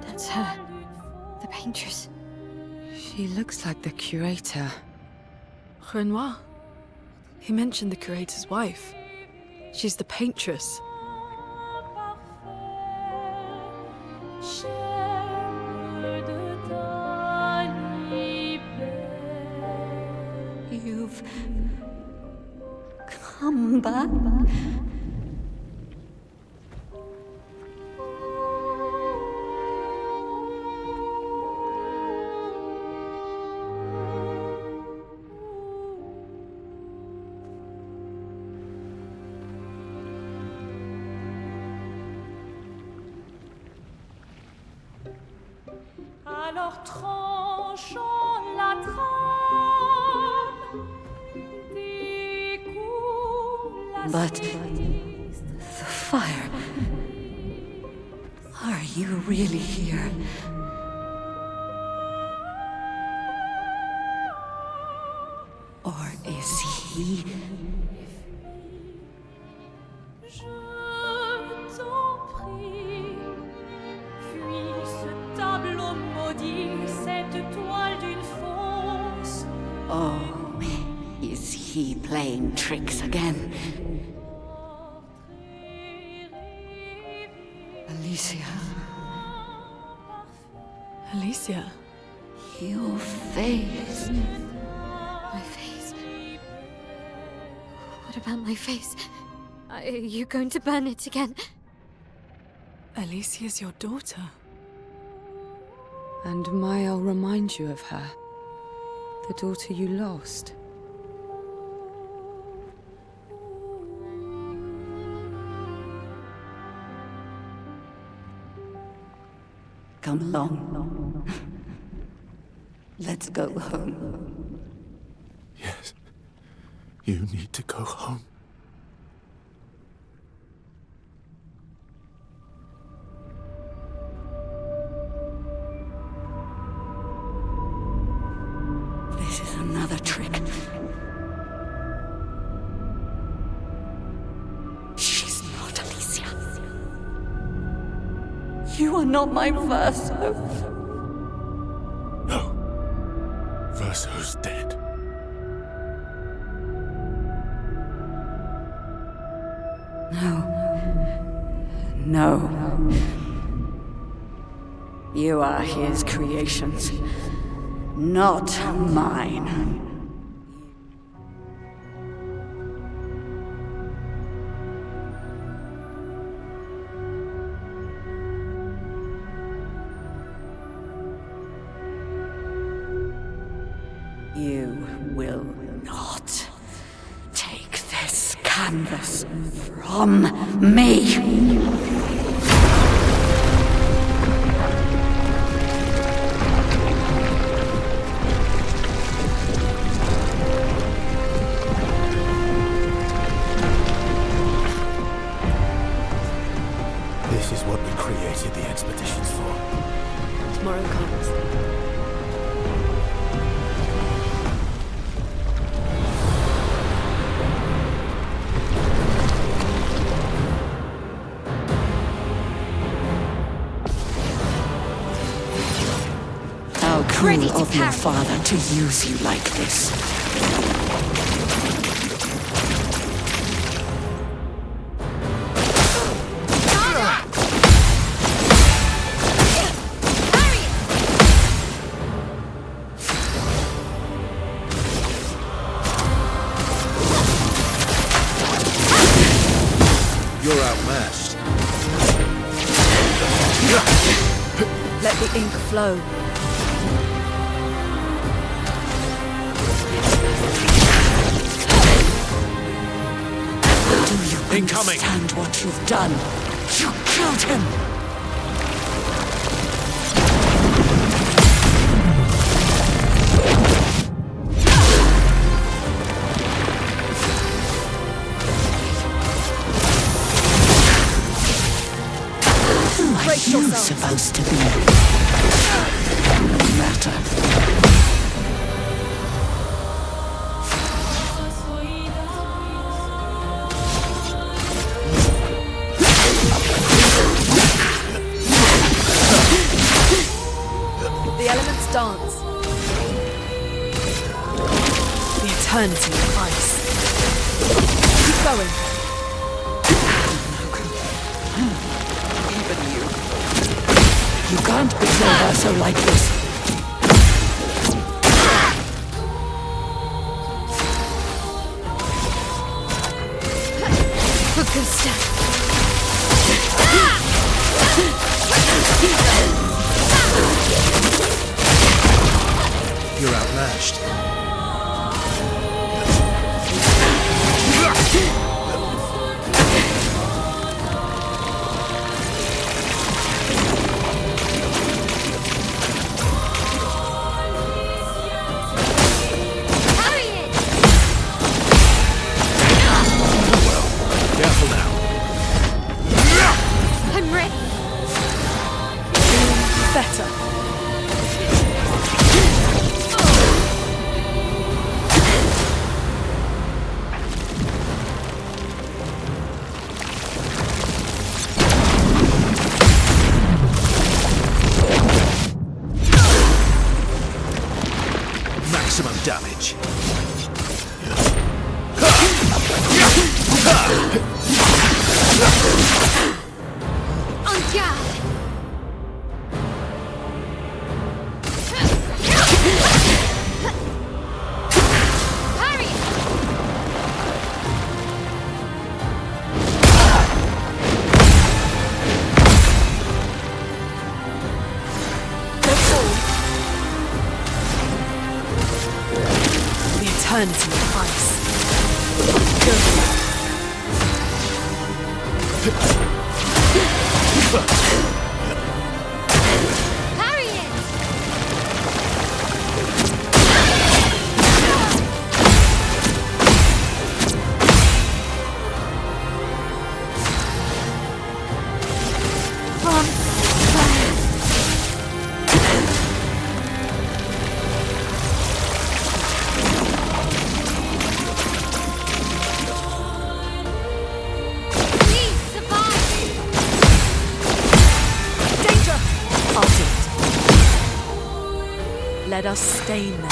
That's her. The paintress. She looks like the curator. Renoir. He mentioned the curator's wife. She's the paintress. You've come back? Alors tranchons la trame. But the fire. Are you really here? Or is he? Je t'en prie, fuis ce tableau maudit, cette toile d'une fausse. Oh, is he playing tricks again? Alicia. Alicia. Your face. My face. What about my face? Are you going to burn it again? Alicia's your daughter. And I'll remind you of her. The daughter you lost. Come along. Let's go home. Yes. You need to go home. This is another trick. She's not Alicia. You are not my Verso. No. Verso's dead. No. You are his creations, not mine. You will not take this canvas from me. This is what we created the expeditions for. Tomorrow comes. How cruel of your father to use you like this. You're outmatched. Let the ink flow. Do you understand what you've done? You killed him! Who are you supposed to be? No matter. The elements dance. The eternity of ice. Keep going. Even you. You can't betray Verso like this. A good step. You're outmatched. En garde! Harry! The eternity of ice. Go. Harriet! From fire. Please survive! Danger! I'll do it. Let us stain them.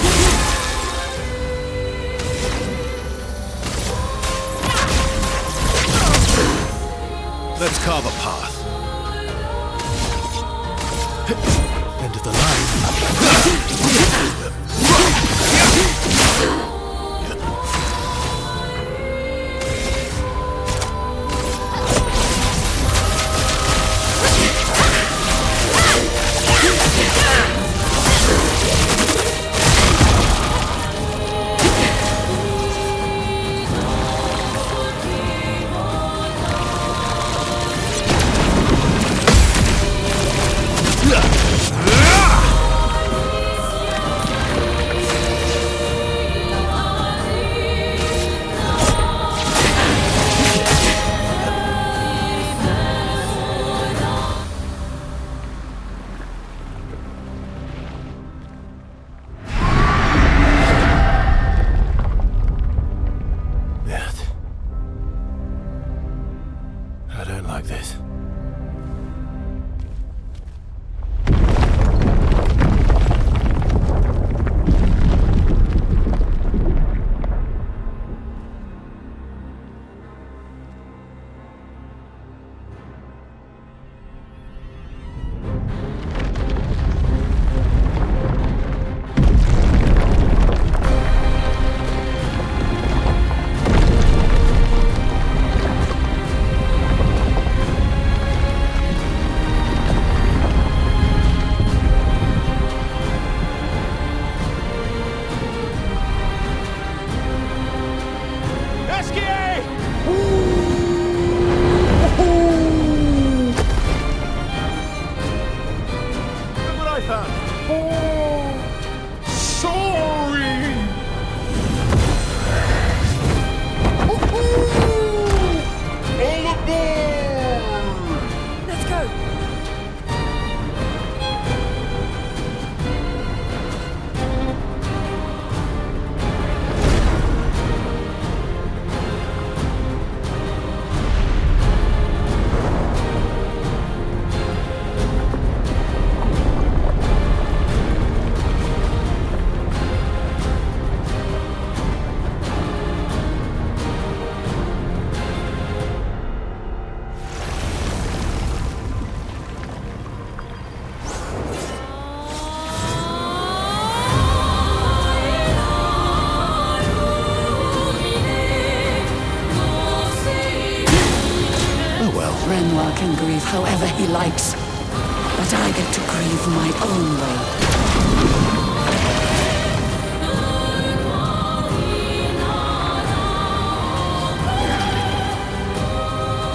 Let's carve a path. End of the line. I don't like this. Renoir can grieve however he likes, but I get to grieve my own way.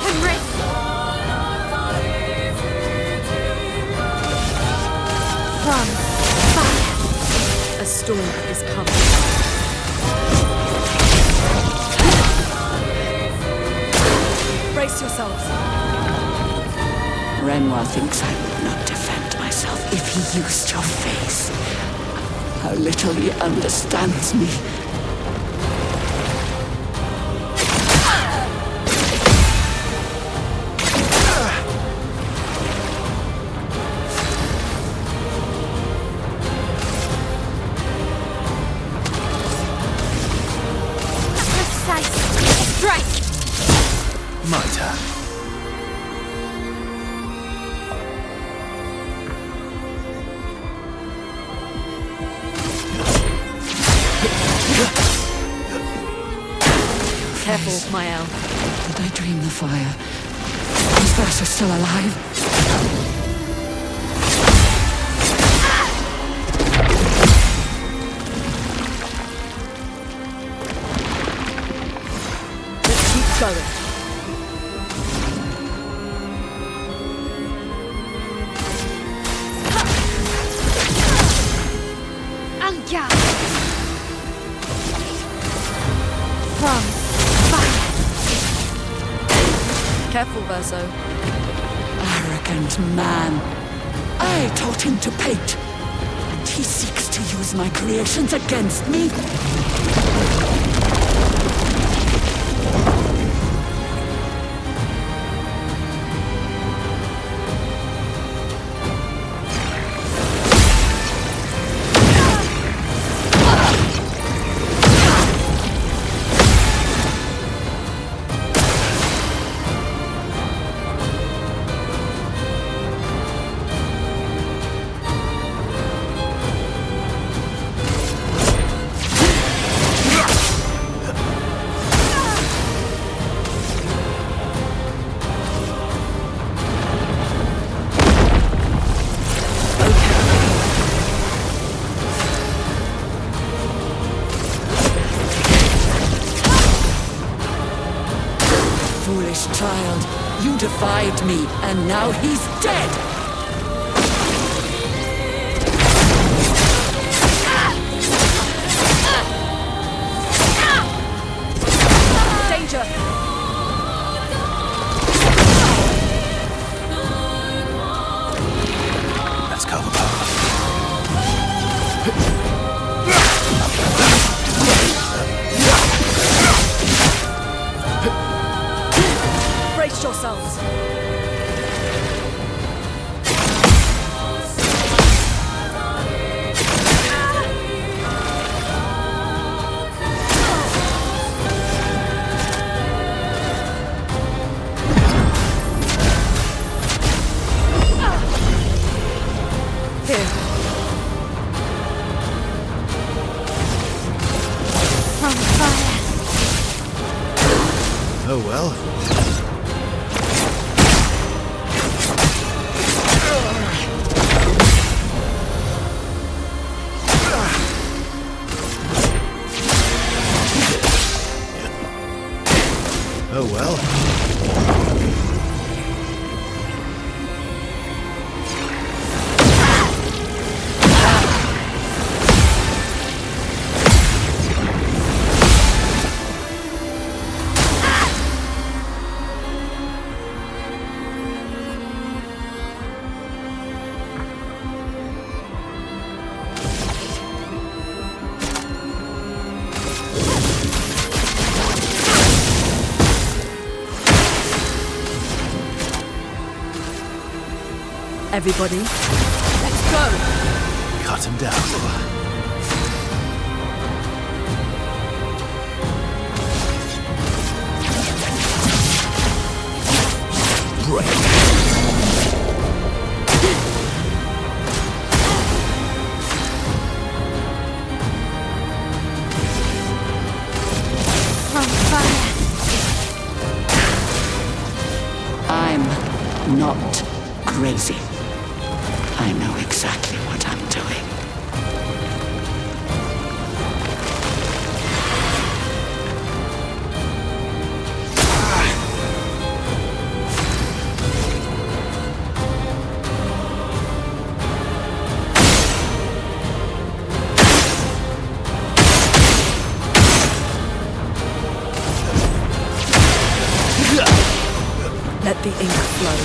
Henry! From fire! A storm is coming. Brace yourselves. Renoir thinks I would not defend myself if he used your face. How little he understands me. Strike! My turn. Careful, Mael. Did I dream the fire? Is Versa still alive? Let's keep going. Anga! From fire! Careful, Verso. Arrogant man. I taught him to paint. And he seeks to use my creations against me? Foolish child, you defied me, and now he's dead! Danger! Let's cover path. Brace yourselves. Here. From fire! Oh well. Oh well. Everybody, let's go! Cut him down. From fire! I'm not crazy. I know exactly what I'm doing. Let the ink flow.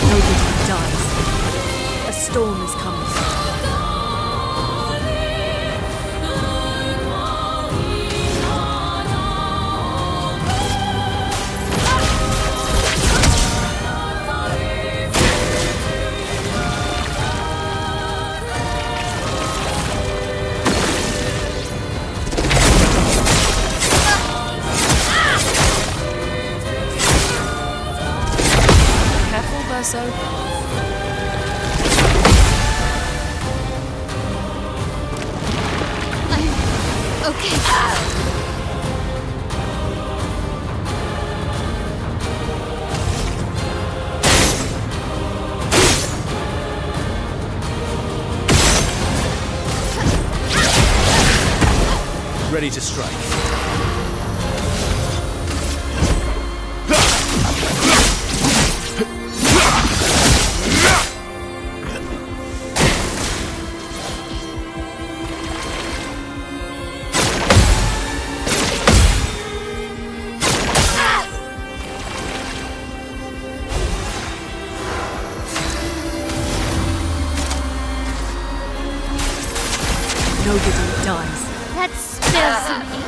Nobody dies. A storm is coming. Ready to strike. Nobody dies. That spills ink.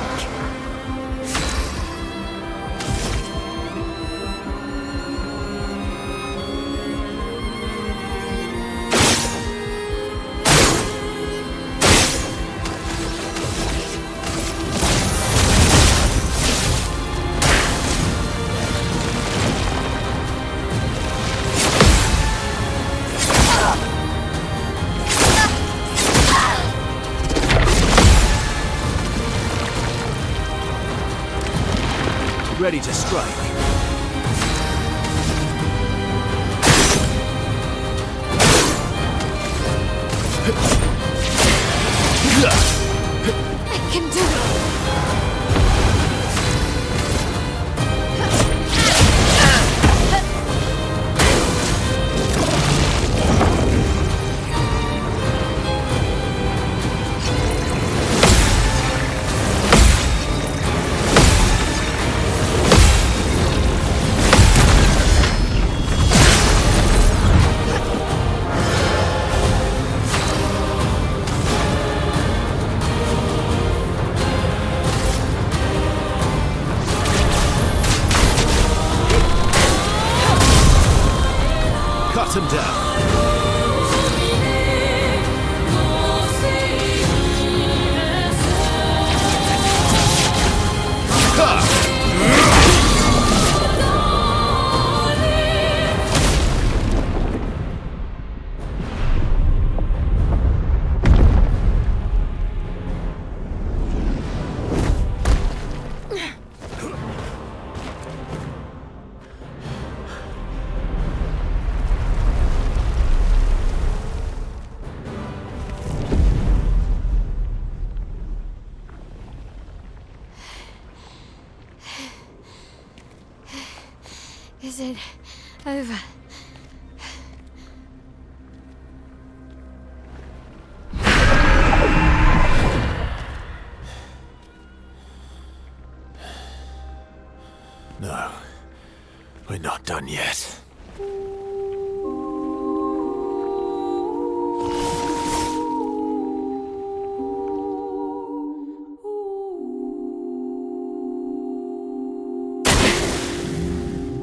Ready to strike. I can do it. Cut him down. Is it over? No, we're not done yet.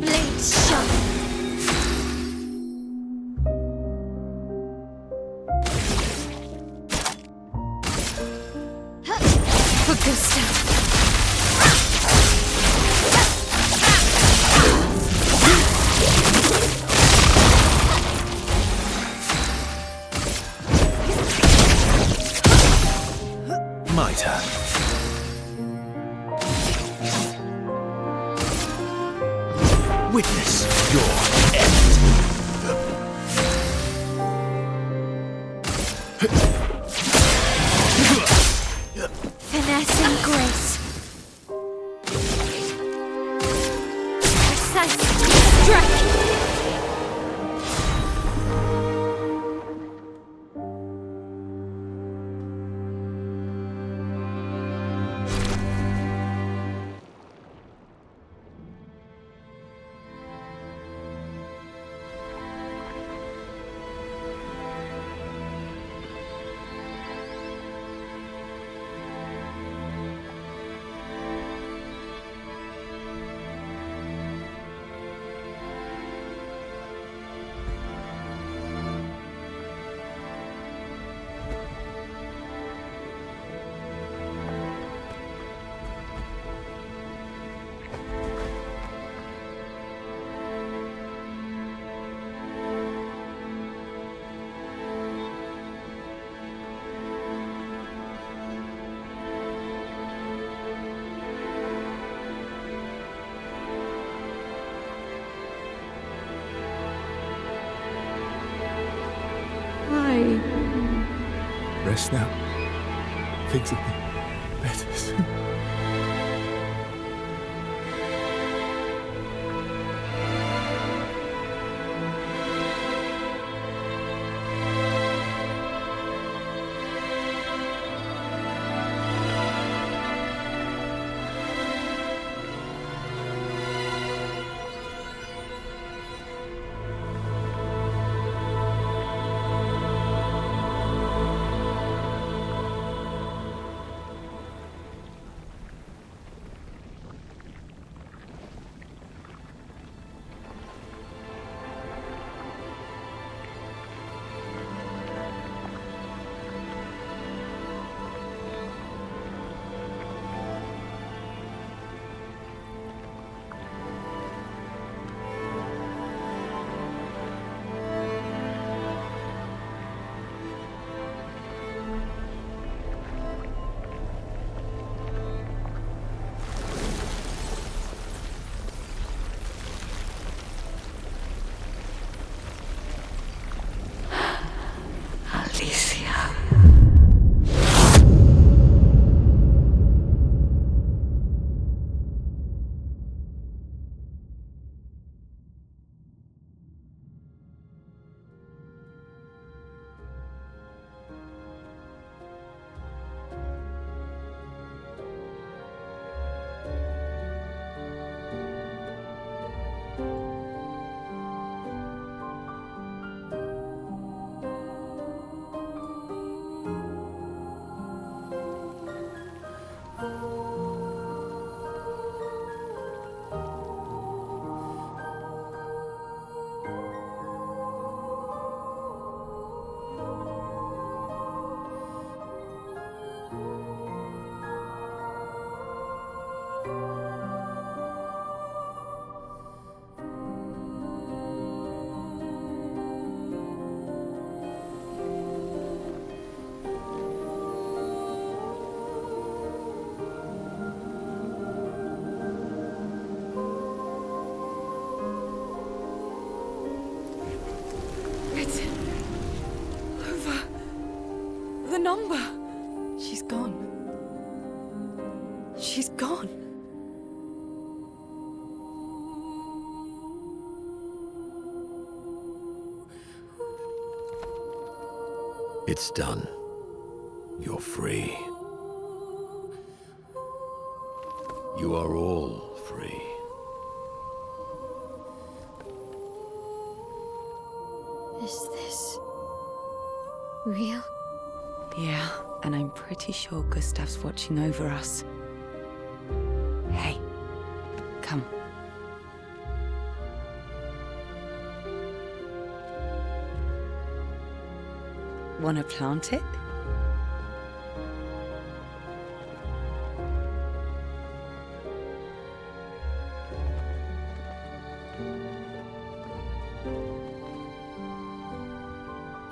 Blades sharp. For Gustav. My turn. Witness your end. Finesse and grace. Precise strike. promise now. Things will be better soon. Number. She's gone. She's gone. It's done. You're free. You are all free. Is this real? Yeah, and I'm pretty sure Gustav's watching over us. Hey, come. Wanna plant it?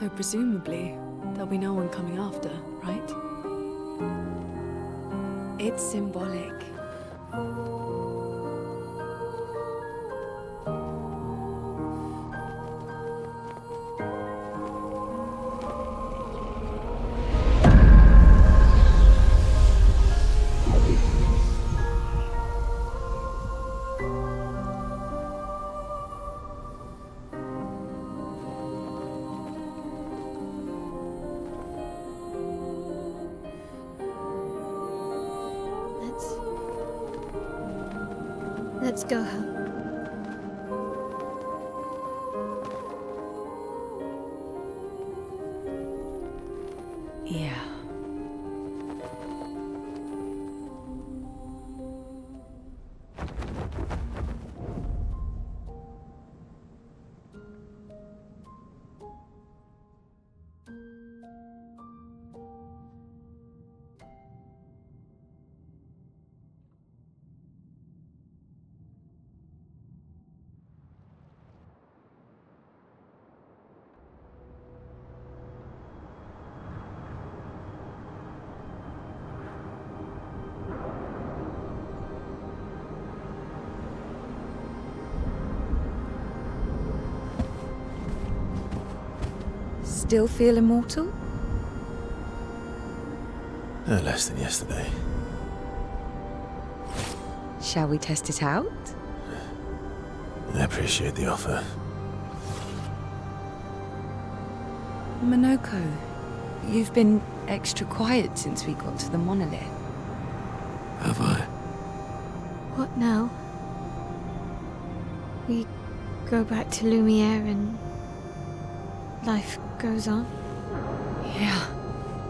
Though presumably, there'll be no one coming after, right? It's symbolic. Let's go home. Yeah. Still feel immortal? No less than yesterday. Shall we test it out? I appreciate the offer. Monoko, you've been extra quiet since we got to the monolith. Have I? What now? We go back to Lumiere and life goes on? Yeah.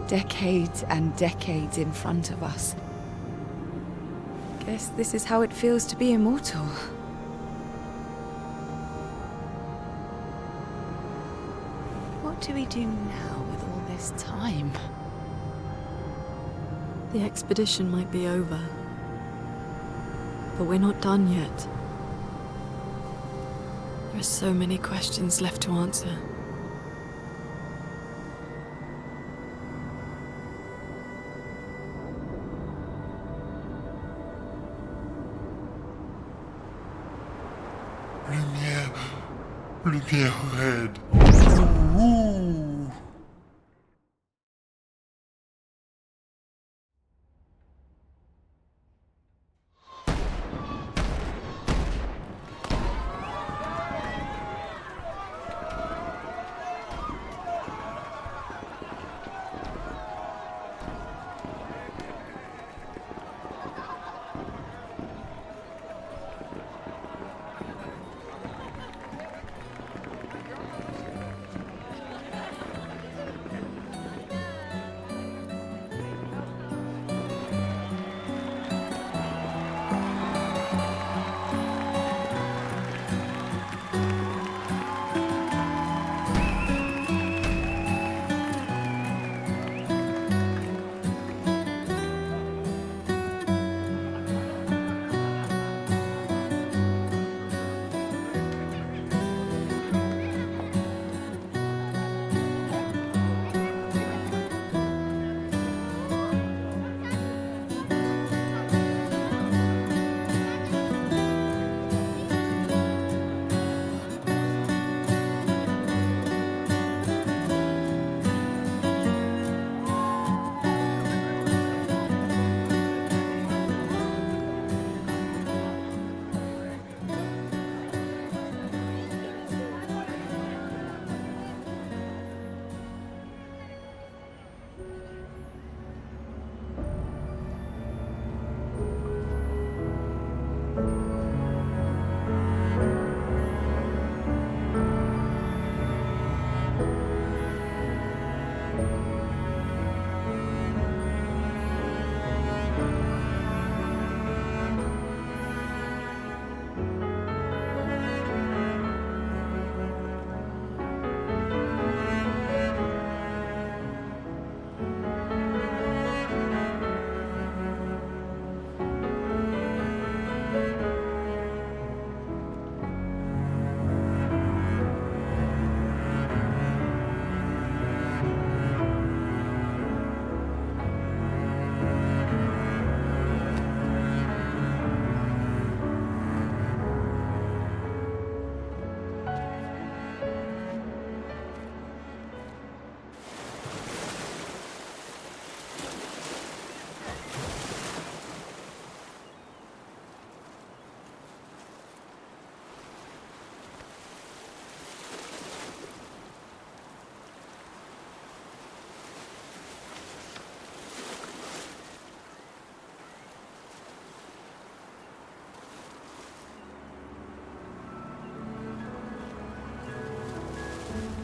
Decades and decades in front of us. Guess this is how it feels to be immortal. What do we do now with all this time? The expedition might be over, but we're not done yet. There are so many questions left to answer. Lumière red. Ooh.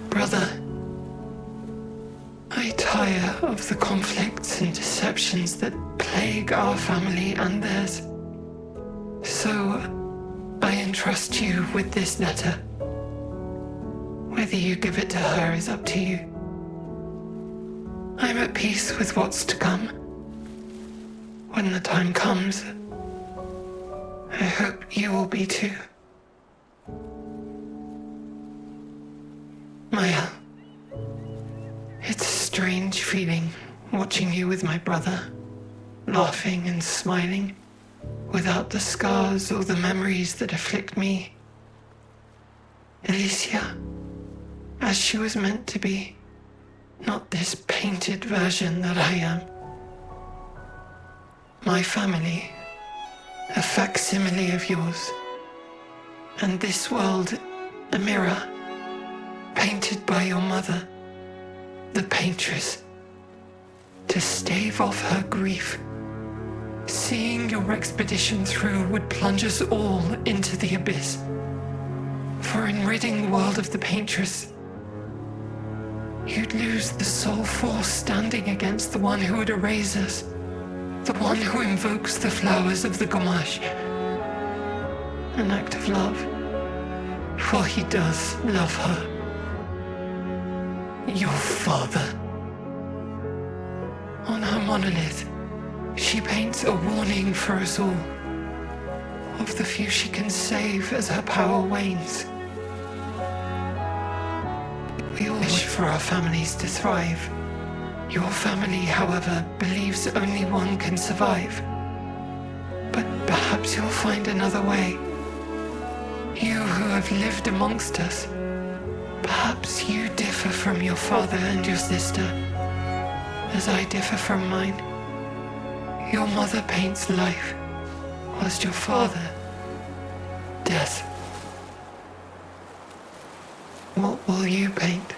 Brother, I tire of the conflicts and deceptions that plague our family and theirs. So, I entrust you with this letter. Whether you give it to her is up to you. I'm at peace with what's to come. When the time comes, I hope you will be too. Maya, it's a strange feeling watching you with my brother, laughing and smiling, without the scars or the memories that afflict me. Alicia, as she was meant to be, not this painted version that I am. My family, a facsimile of yours, and this world, a mirror, painted by your mother, the paintress, to stave off her grief. Seeing your expedition through would plunge us all into the abyss. For in ridding the world of the paintress, you'd lose the sole force standing against the one who would erase us, the one who invokes the flowers of the Gamash. An act of love, for he does love her. Your father. On her monolith, she paints a warning for us all, of the few she can save as her power wanes. We all wish for our families to thrive. Your family, however, believes only one can survive. But perhaps you'll find another way. You who have lived amongst us, perhaps you differ from your father and your sister, as I differ from mine. Your mother paints life, whilst your father, death. What will you paint?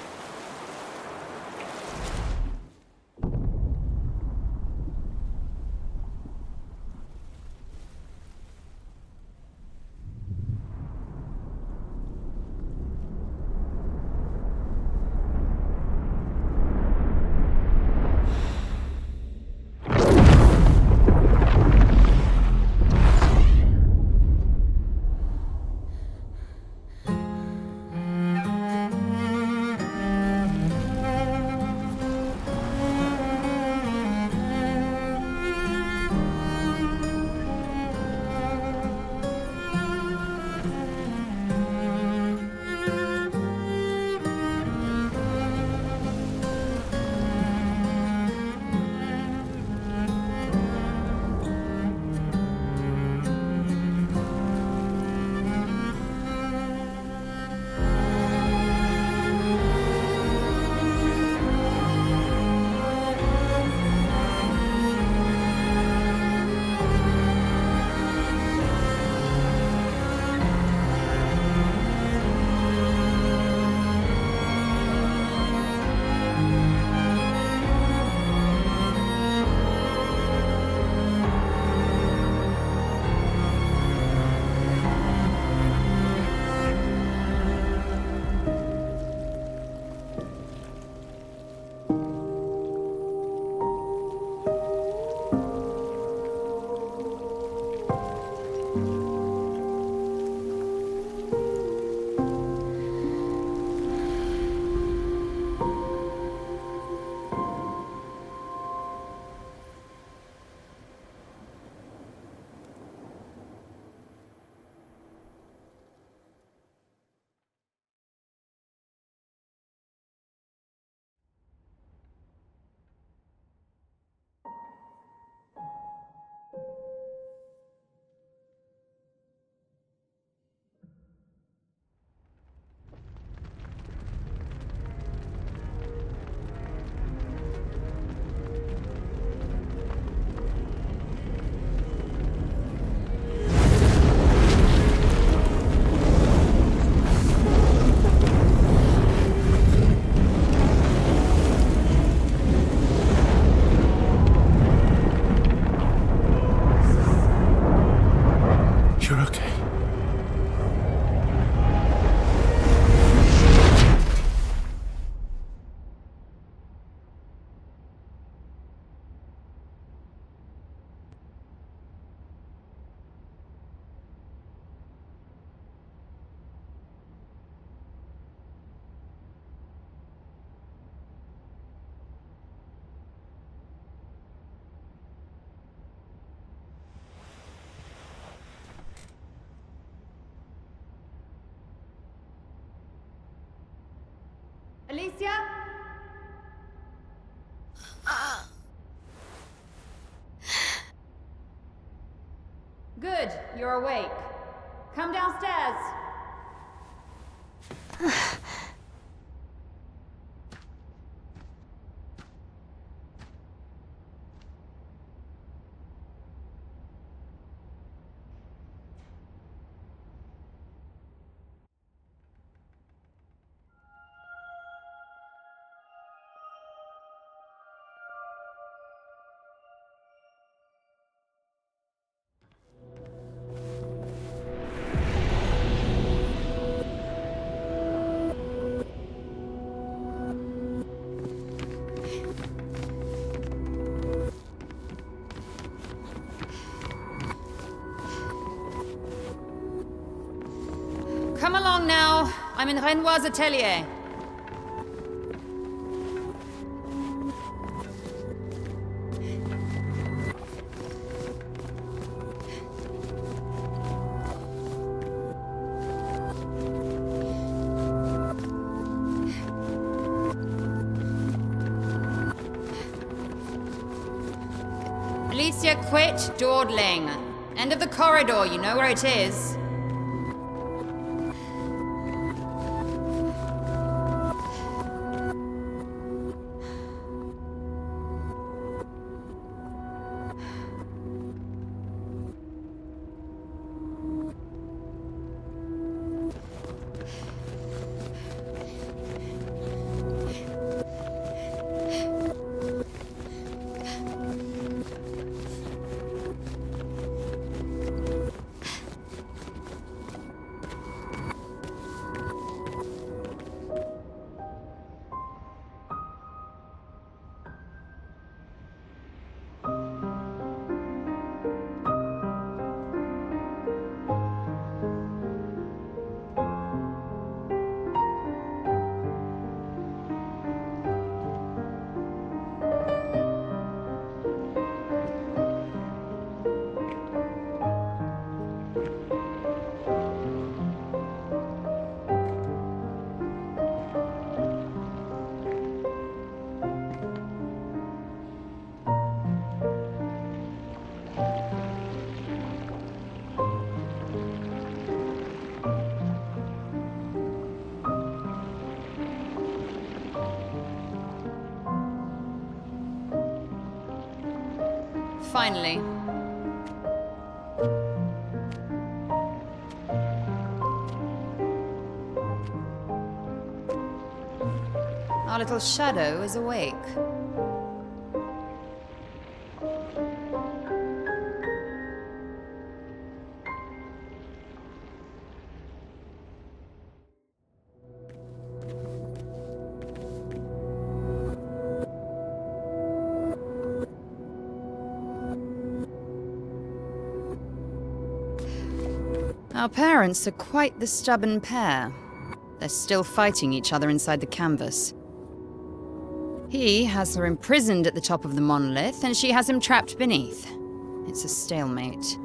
Alicia? Good, you're awake. Come downstairs. come along now. I'm in Renoir's atelier. Alicia, quit dawdling. End of the corridor, you know where it is. Finally. Our little shadow is awake. Our parents are quite the stubborn pair. They're still fighting each other inside the canvas. He has her imprisoned at the top of the monolith, and she has him trapped beneath. It's a stalemate.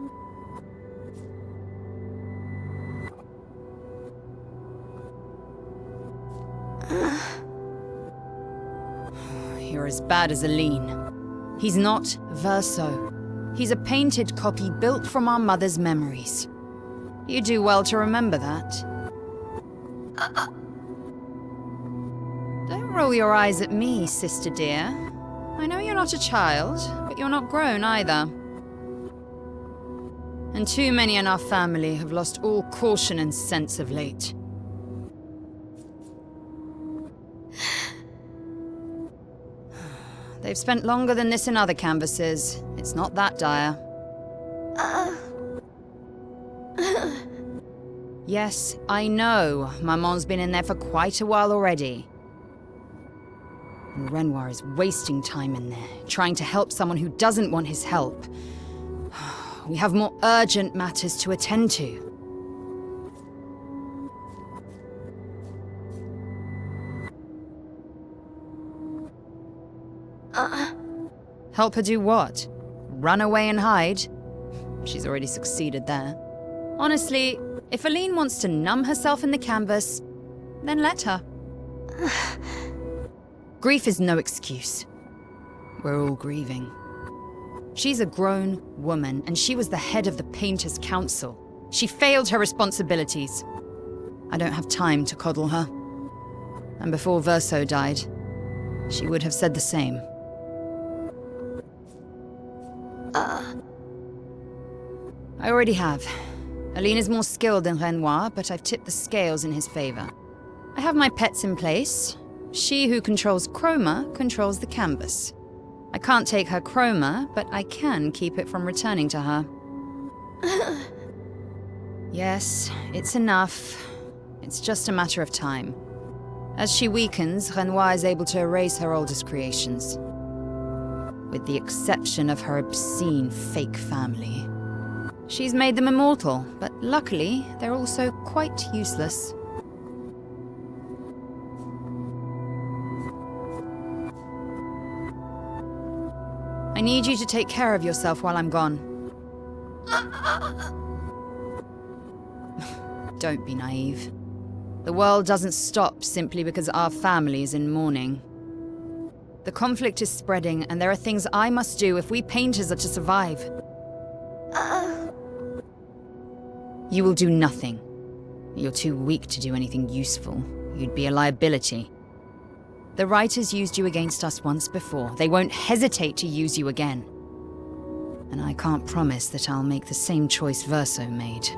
You're as bad as Aline. He's not Verso. He's a painted copy built from our mother's memories. You do well to remember that. Don't roll your eyes at me, sister dear. I know you're not a child, but you're not grown either. And too many in our family have lost all caution and sense of late. They've spent longer than this in other canvases. It's not that dire. Yes, I know. Maman's been in there for quite a while already. And Renoir is wasting time in there, trying to help someone who doesn't want his help. We have more urgent matters to attend to. Help her do what? Run away and hide? She's already succeeded there. Honestly, if Aline wants to numb herself in the canvas, then let her. Grief is no excuse. We're all grieving. She's a grown woman, and she was the head of the Painters' Council. She failed her responsibilities. I don't have time to coddle her. And before Verso died, she would have said the same. I already have. Aline is more skilled than Renoir, but I've tipped the scales in his favor. I have my pets in place. She who controls chroma controls the canvas. I can't take her chroma, but I can keep it from returning to her. Yes, it's enough. It's just a matter of time. As she weakens, Renoir is able to erase her oldest creations. With the exception of her obscene fake family. She's made them immortal, but luckily, they're also quite useless. I need you to take care of yourself while I'm gone. Don't be naive. The world doesn't stop simply because our family is in mourning. The conflict is spreading, and there are things I must do if we painters are to survive. You will do nothing. You're too weak to do anything useful. You'd be a liability. The writers used you against us once before. They won't hesitate to use you again. And I can't promise that I'll make the same choice Verso made.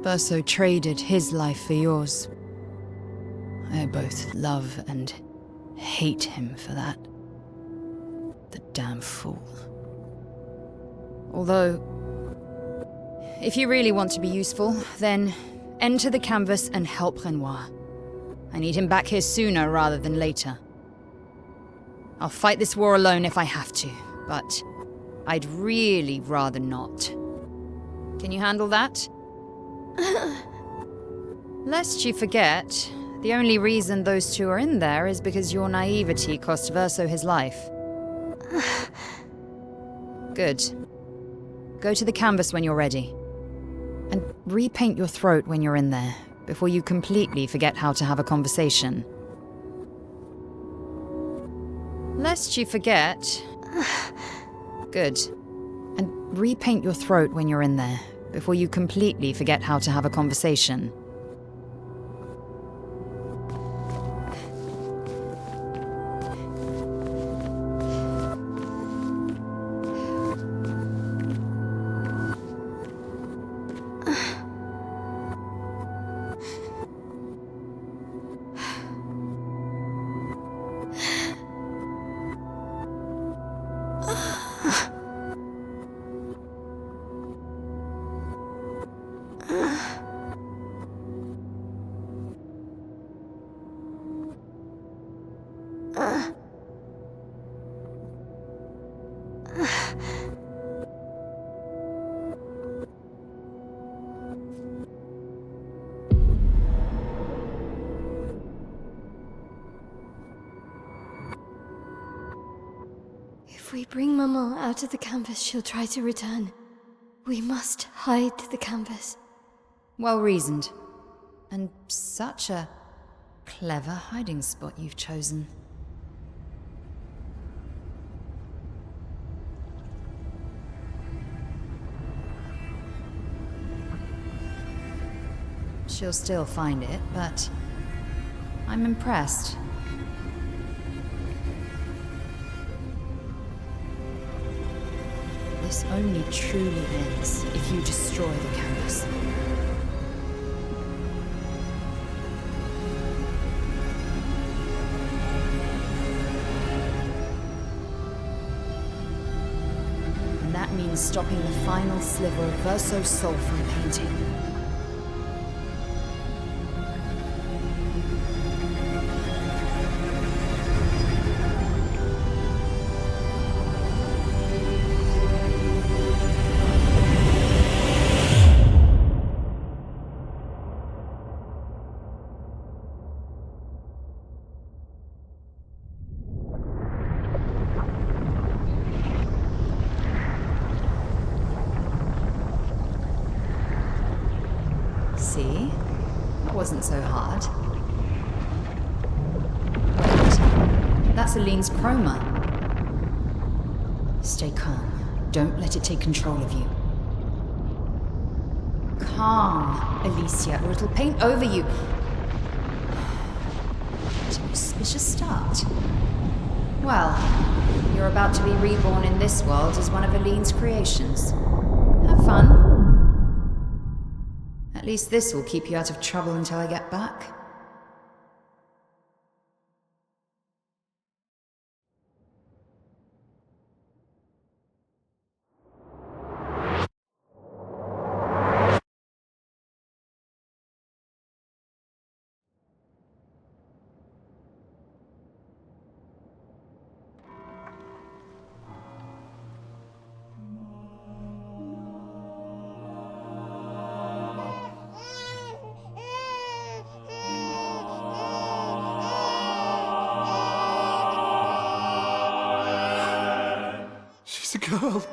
Verso traded his life for yours. I both love and hate him for that. The damn fool. Although, if you really want to be useful, then enter the canvas and help Renoir. I need him back here sooner rather than later. I'll fight this war alone if I have to, but I'd really rather not. Can you handle that? Lest you forget, the only reason those two are in there is because your naivety cost Verso his life. Good. Go to the canvas when you're ready. And repaint your throat when you're in there, before you completely forget how to have a conversation. Lest you forget... Good. And repaint your throat when you're in there, before you completely forget how to have a conversation. If we bring Maman out of the canvas, she'll try to return. We must hide the canvas. Well reasoned. And such a clever hiding spot you've chosen. She'll still find it, but I'm impressed. This only truly ends if you destroy the canvas. And that means stopping the final sliver of Verso's soul from painting. See? That wasn't so hard. Wait, that's Aline's chroma. Stay calm. Don't let it take control of you. Calm, Alicia, or it'll paint over you. What an auspicious start. Well, you're about to be reborn in this world as one of Aline's creations. Have fun. At least this will keep you out of trouble until I get back. girl.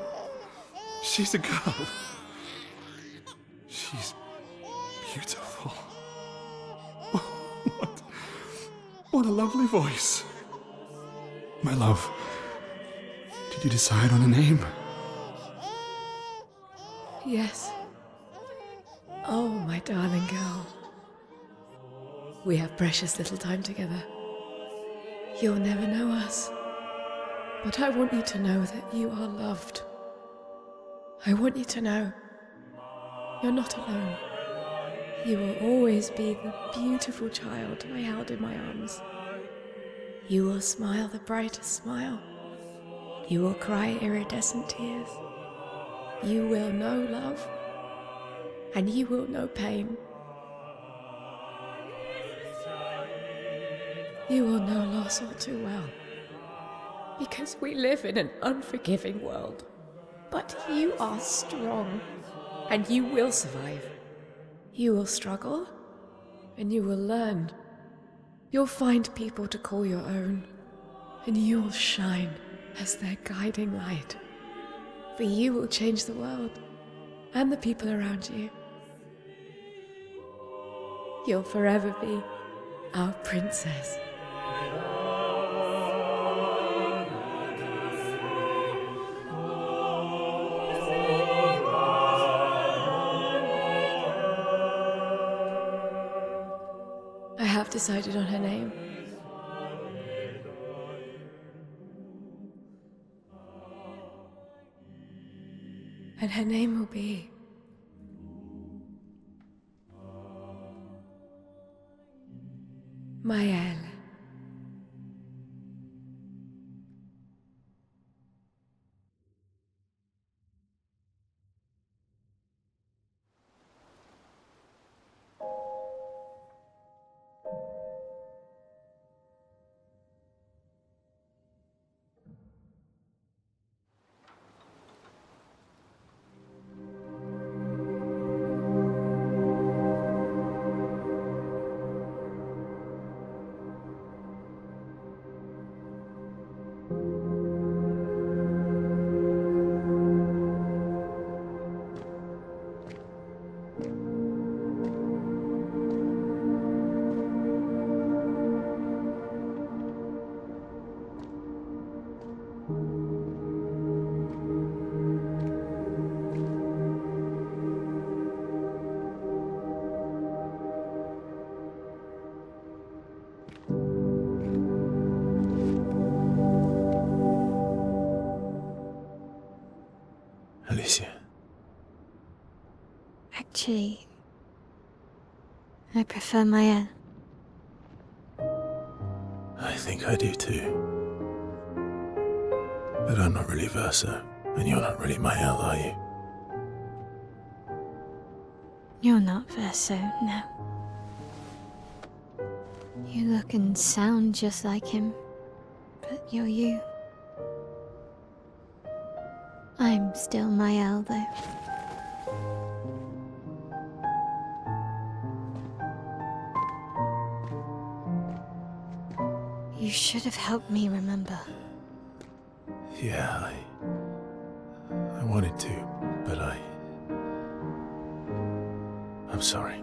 She's a girl. She's beautiful. What a lovely voice. My love, did you decide on a name? Yes. Oh, my darling girl. We have precious little time together. You'll never know us. But I want you to know that you are loved. I want you to know you're not alone. You will always be the beautiful child I held in my arms. You will smile the brightest smile. You will cry iridescent tears. You will know love, and you will know pain. You will know loss all too well, because we live in an unforgiving world. But you are strong, and you will survive. You will struggle, and you will learn. You'll find people to call your own, and you will shine as their guiding light. For you will change the world, and the people around you. You'll forever be our princess. I have decided on her name. And her name will be Maëlle. Alicia. Actually, I prefer Maëlle. I think I do too. But I'm not really Verso, and you're not really Maëlle, are you? You're not Verso, no. You look and sound just like him, but you're you. I'm still Maëlle, though. You should have helped me remember. Yeah, I wanted to, but I'm sorry.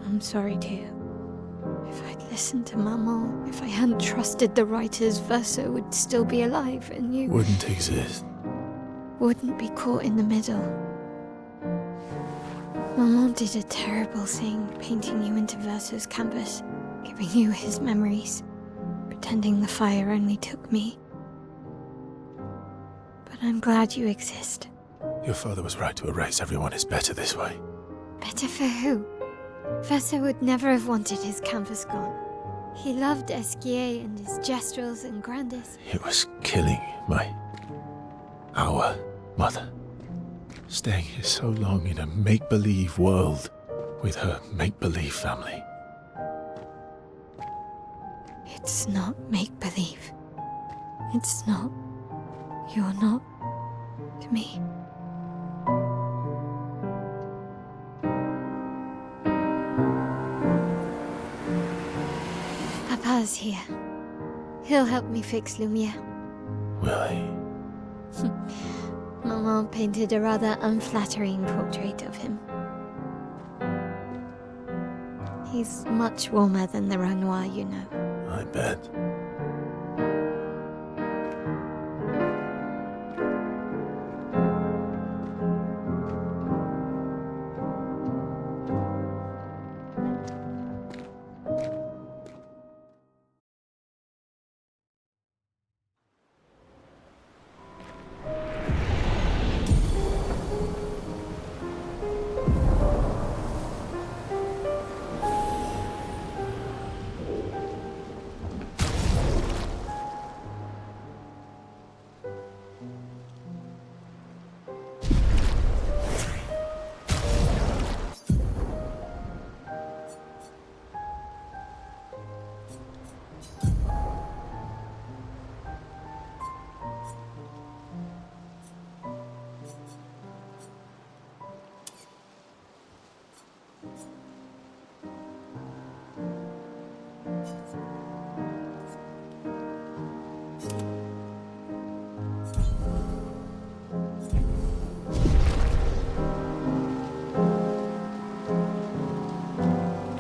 I'm sorry too. If I'd listened to Maman, if I hadn't trusted the writers, Verso would still be alive and you Wouldn't exist. wouldn't be caught in the middle. Maman did a terrible thing, painting you into Verso's canvas, giving you his memories, pretending the fire only took me. But I'm glad you exist. Your father was right to erase everyone. It's better this way. Better for who? Verso would never have wanted his canvas gone. He loved Esquier and his gestrels and grandes. It was killing our mother. Staying here so long in a make-believe world with her make-believe family. It's not make-believe. It's not. You're not to me. Papa's here. He'll help me fix Lumiere. Will he? Maman painted a rather unflattering portrait of him. He's much warmer than the Renoir, you know. I bet.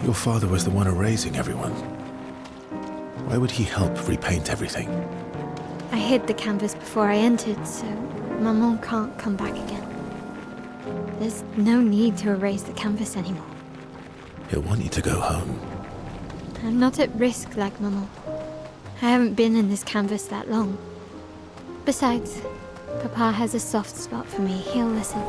Your father was the one erasing everyone. Why would he help repaint everything? I hid the canvas before I entered, so Maman can't come back again. There's no need to erase the canvas anymore. He'll want you to go home. I'm not at risk like Maman. I haven't been in this canvas that long. Besides, Papa has a soft spot for me. He'll listen.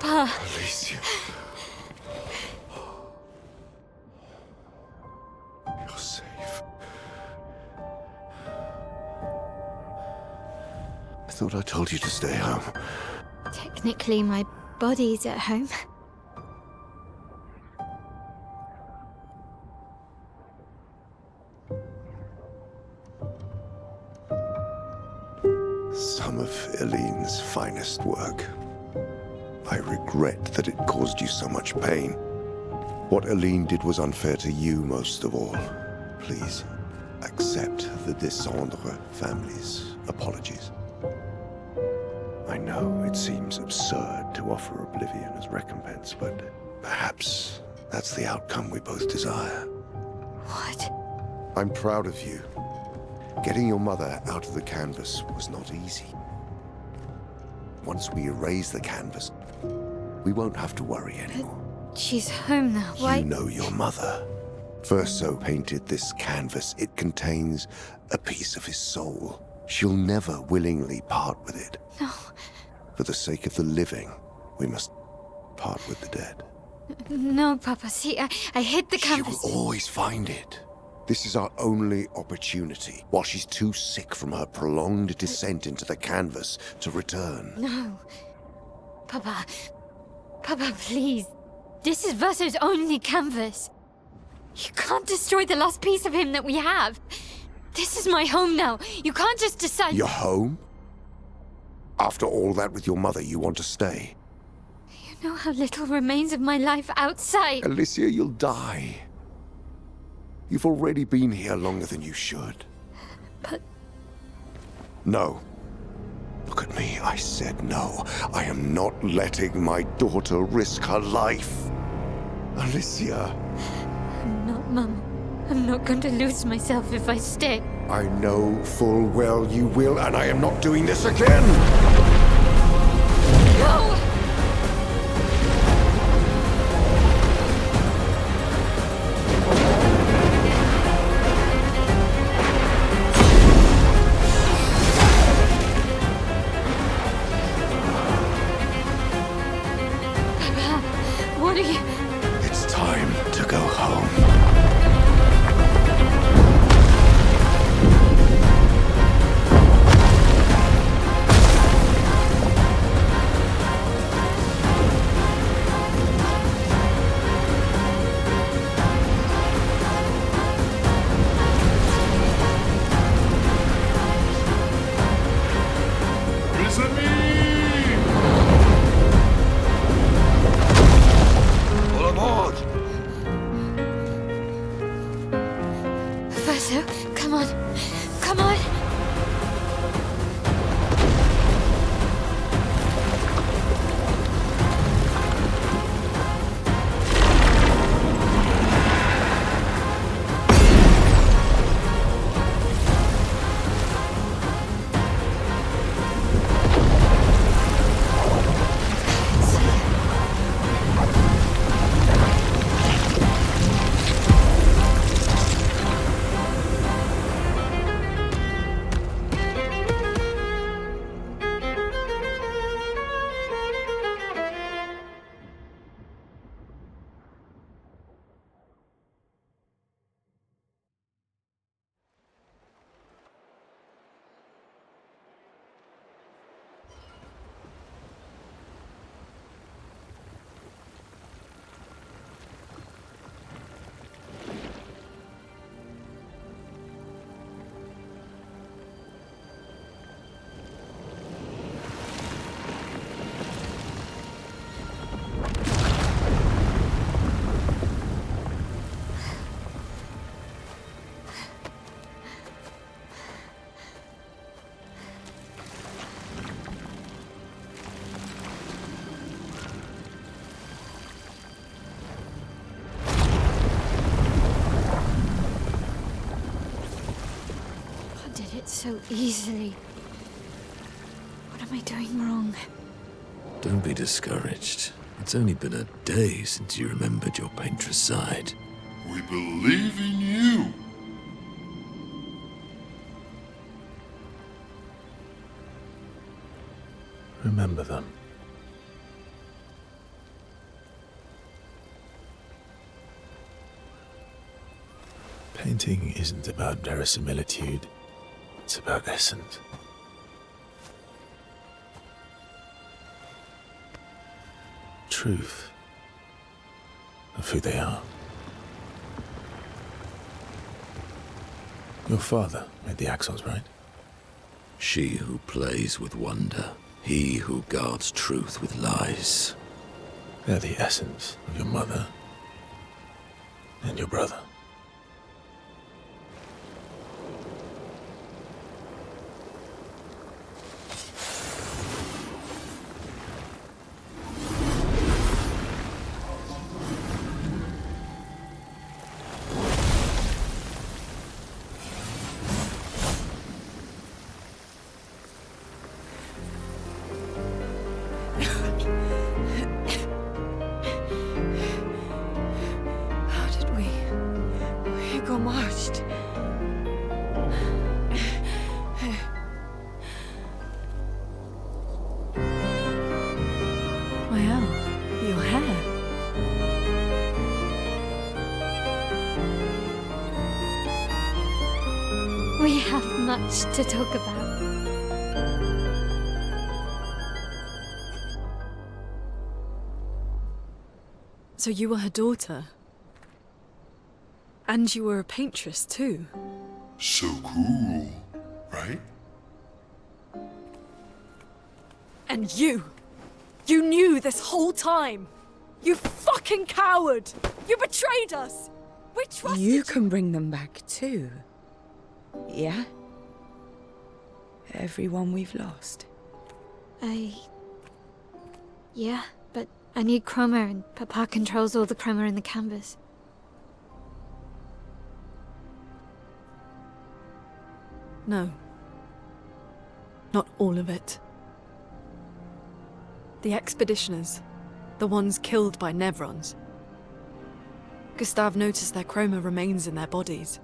Papa. Alicia. You're safe. I thought I told you to stay home. Technically, my body's at home. Some of Eline's finest work. I regret that it caused you so much pain. What Eline did was unfair to you most of all. Please, accept the Descendre family's apologies. I know it seems absurd to offer oblivion as recompense, but perhaps that's the outcome we both desire. What? I'm proud of you. Getting your mother out of the canvas was not easy. Once we erase the canvas, we won't have to worry anymore. She's home now. Why? You know your mother. Verso painted this canvas. It contains a piece of his soul. She'll never willingly part with it. No. For the sake of the living, we must part with the dead. No, Papa. See, I hid the canvas. She will always find it. This is our only opportunity, while she's too sick from her prolonged descent into the canvas to return. No. Papa. Papa, please. This is Verso's only canvas. You can't destroy the last piece of him that we have. This is my home now. You can't just decide... Your home? After all that with your mother, you want to stay? You know how little remains of my life outside. Alicia, you'll die. You've already been here longer than you should. But... No. Look at me, I said no. I am not letting my daughter risk her life. Alicia. I'm not, Mum. I'm not going to lose myself if I stay. I know full well you will, and I am not doing this again! No! What are you... It's time to go home. Verso, come on. Come on. So easily. What am I doing wrong? Don't be discouraged. It's only been a day since you remembered your paintress side. We believe in you. Remember them. Painting isn't about verisimilitude. It's about essence. Truth of who they are. Your father made the axles, right? She who plays with wonder, he who guards truth with lies. They're the essence of your mother and your brother. We have much to talk about. So you were her daughter? And you were a paintress too? So cool, right? And you knew this whole time! You fucking coward! You betrayed us! We trusted you! You can bring them back too. Yeah? Everyone we've lost. Yeah, but I need chroma and Papa controls all the chroma in the canvas. No. Not all of it. The expeditioners, the ones killed by Nevrons. Gustave noticed their chroma remains in their bodies.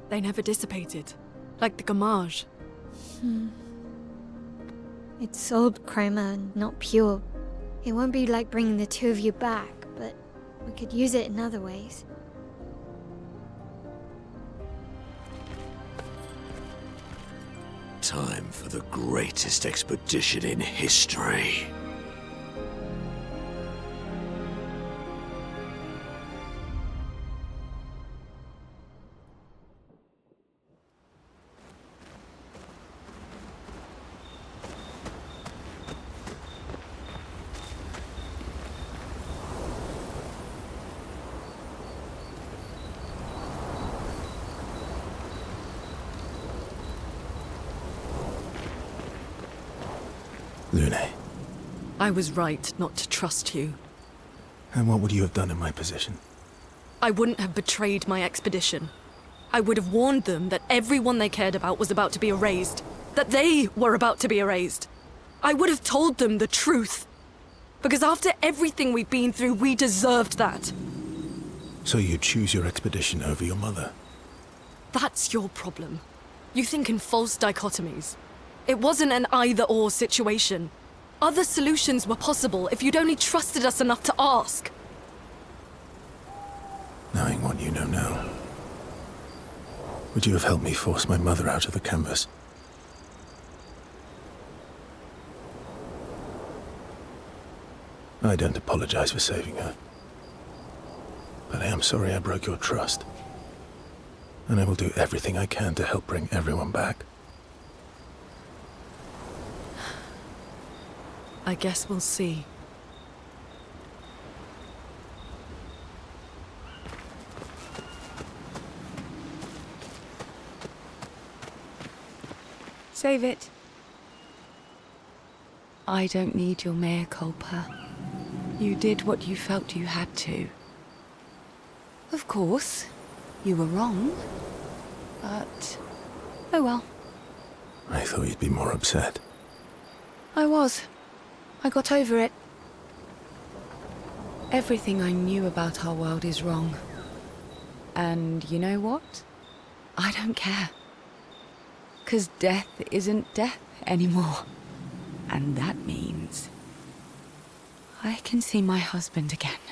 They never dissipated, like the Gamage. It's old chroma, not pure. It won't be like bringing the two of you back, but we could use it in other ways. Time for the greatest expedition in history. Lune, I was right not to trust you. and what would you have done in my position? I wouldn't have betrayed my expedition. I would have warned them that everyone they cared about was about to be erased. That they were about to be erased. I would have told them the truth. Because after everything we've been through, we deserved that. So you choose your expedition over your mother? That's your problem. You think in false dichotomies. It wasn't an either-or situation. Other solutions were possible if you'd only trusted us enough to ask. Knowing what you know now, would you have helped me force my mother out of the canvas? I don't apologize for saving her. But I am sorry I broke your trust. And I will do everything I can to help bring everyone back. I guess we'll see. Save it. I don't need your mea culpa. You did what you felt you had to. Of course, you were wrong. But, oh well. I thought you'd be more upset. I was. I got over it. Everything I knew about our world is wrong. And you know what? I don't care. 'Cause death isn't death anymore. And that means I can see my husband again.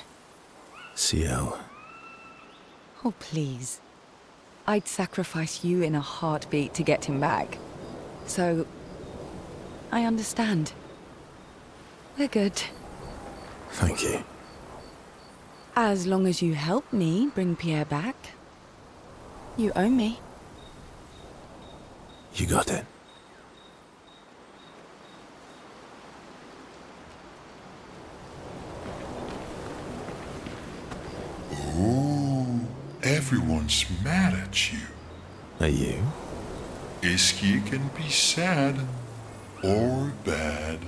CL. Oh, please. I'd sacrifice you in a heartbeat to get him back. So, I understand. We're good. Thank you. As long as you help me bring Pierre back. You owe me. You got it. Oh, everyone's mad at you. Are you? Iskia can be sad, or bad,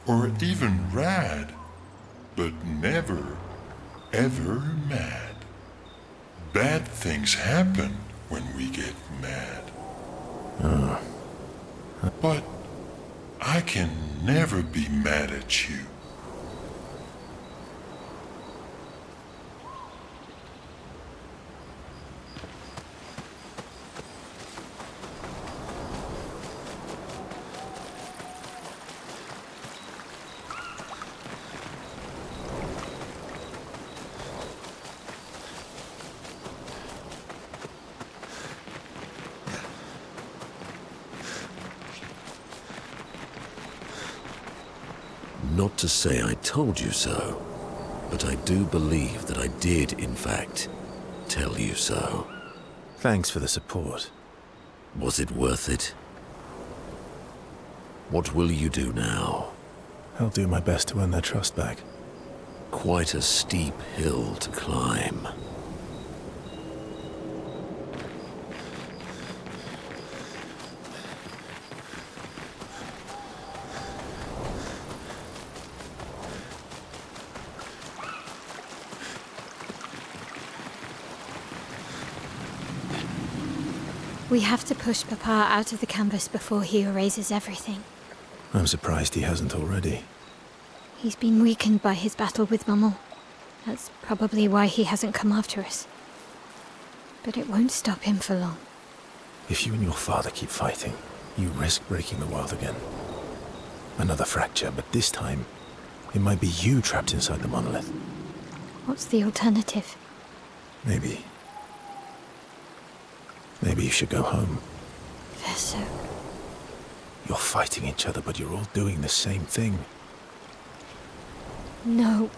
or even rad, but never, ever mad. Bad things happen when we get mad. But I can never be mad at you. Not to say I told you so, but I do believe that I did, in fact, tell you so. Thanks for the support. Was it worth it? What will you do now? I'll do my best to earn their trust back. Quite a steep hill to climb. We have to push Papa out of the canvas before he erases everything. I'm surprised he hasn't already. He's been weakened by his battle with Maman. That's probably why he hasn't come after us. But it won't stop him for long. If you and your father keep fighting, you risk breaking the world again. Another fracture, but this time, it might be you trapped inside the monolith. What's the alternative? Maybe you should go home. Verso. You're fighting each other, but you're all doing the same thing. No.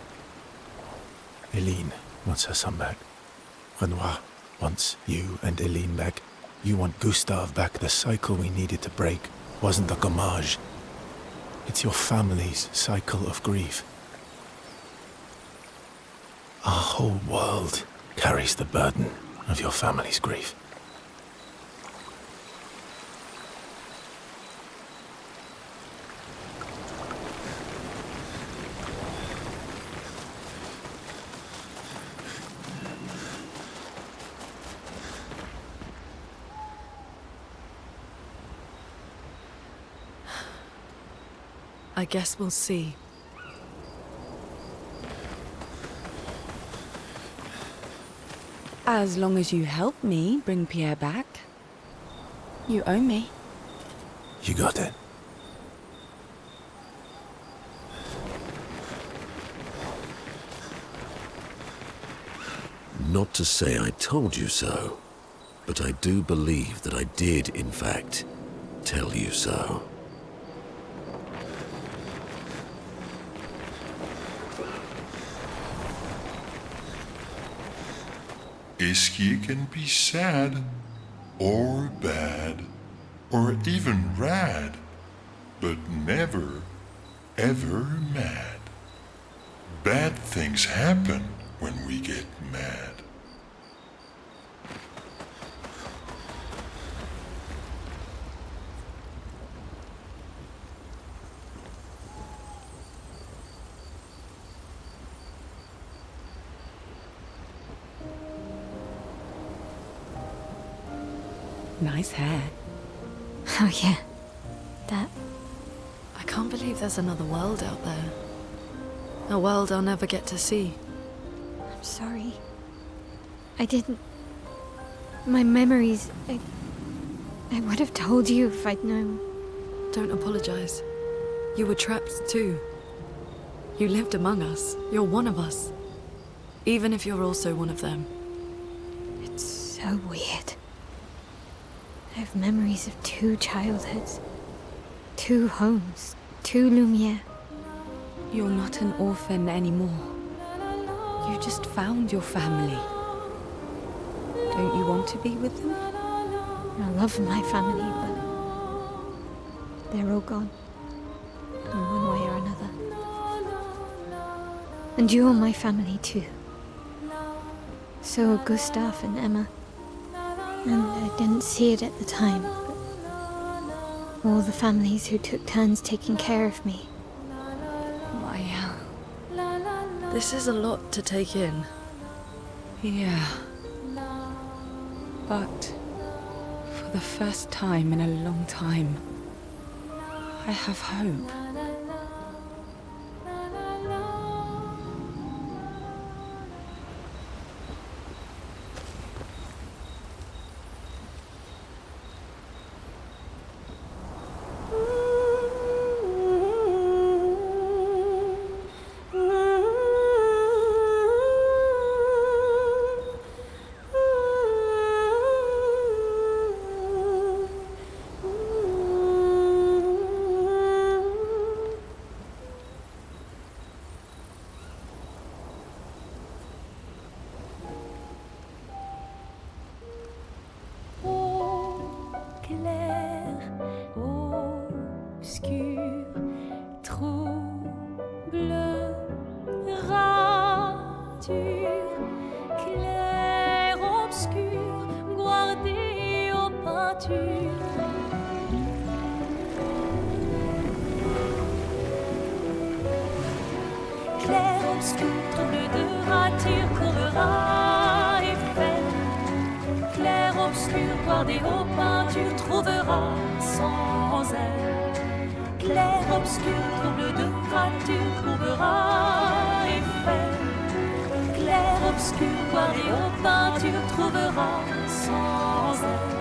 Eileen wants her son back. Renoir wants you and Eileen back. You want Gustave back. The cycle we needed to break wasn't the gommage. It's your family's cycle of grief. Our whole world carries the burden of your family's grief. I guess we'll see. As long as you help me bring Pierre back. You owe me. You got it. Not to say I told you so, but I do believe that I did, in fact, tell you so. Iskia can be sad, or bad, or even rad, but never, ever mad. Bad things happen when we get mad. Nice hair. Oh yeah, that. I can't believe there's another world out there. A world I'll never get to see. I'm sorry. I didn't. My memories. I would have told you if I'd known. Don't apologize. You were trapped too. You lived among us. You're one of us. Even if you're also one of them. It's so weird. I have memories of 2 childhoods, 2 homes, 2 Lumiere. You're not an orphan anymore. You just found your family. Don't you want to be with them? I love my family, but they're all gone. In one way or another. And you're my family too. So are Gustave and Emma. And I didn't see it at the time, but all the families who took turns taking care of me. Maya. This is a lot to take in. Yeah. But for the first time in a long time, I have hope. Clair-obscur, trouble de rature, courera et fait Clair-obscur, bordé aux peintures, trouveras sans elle. Clair-obscur, trouble de rature, trouvera effet. Clair-obscur, bordé aux peintures, trouveras sans elle.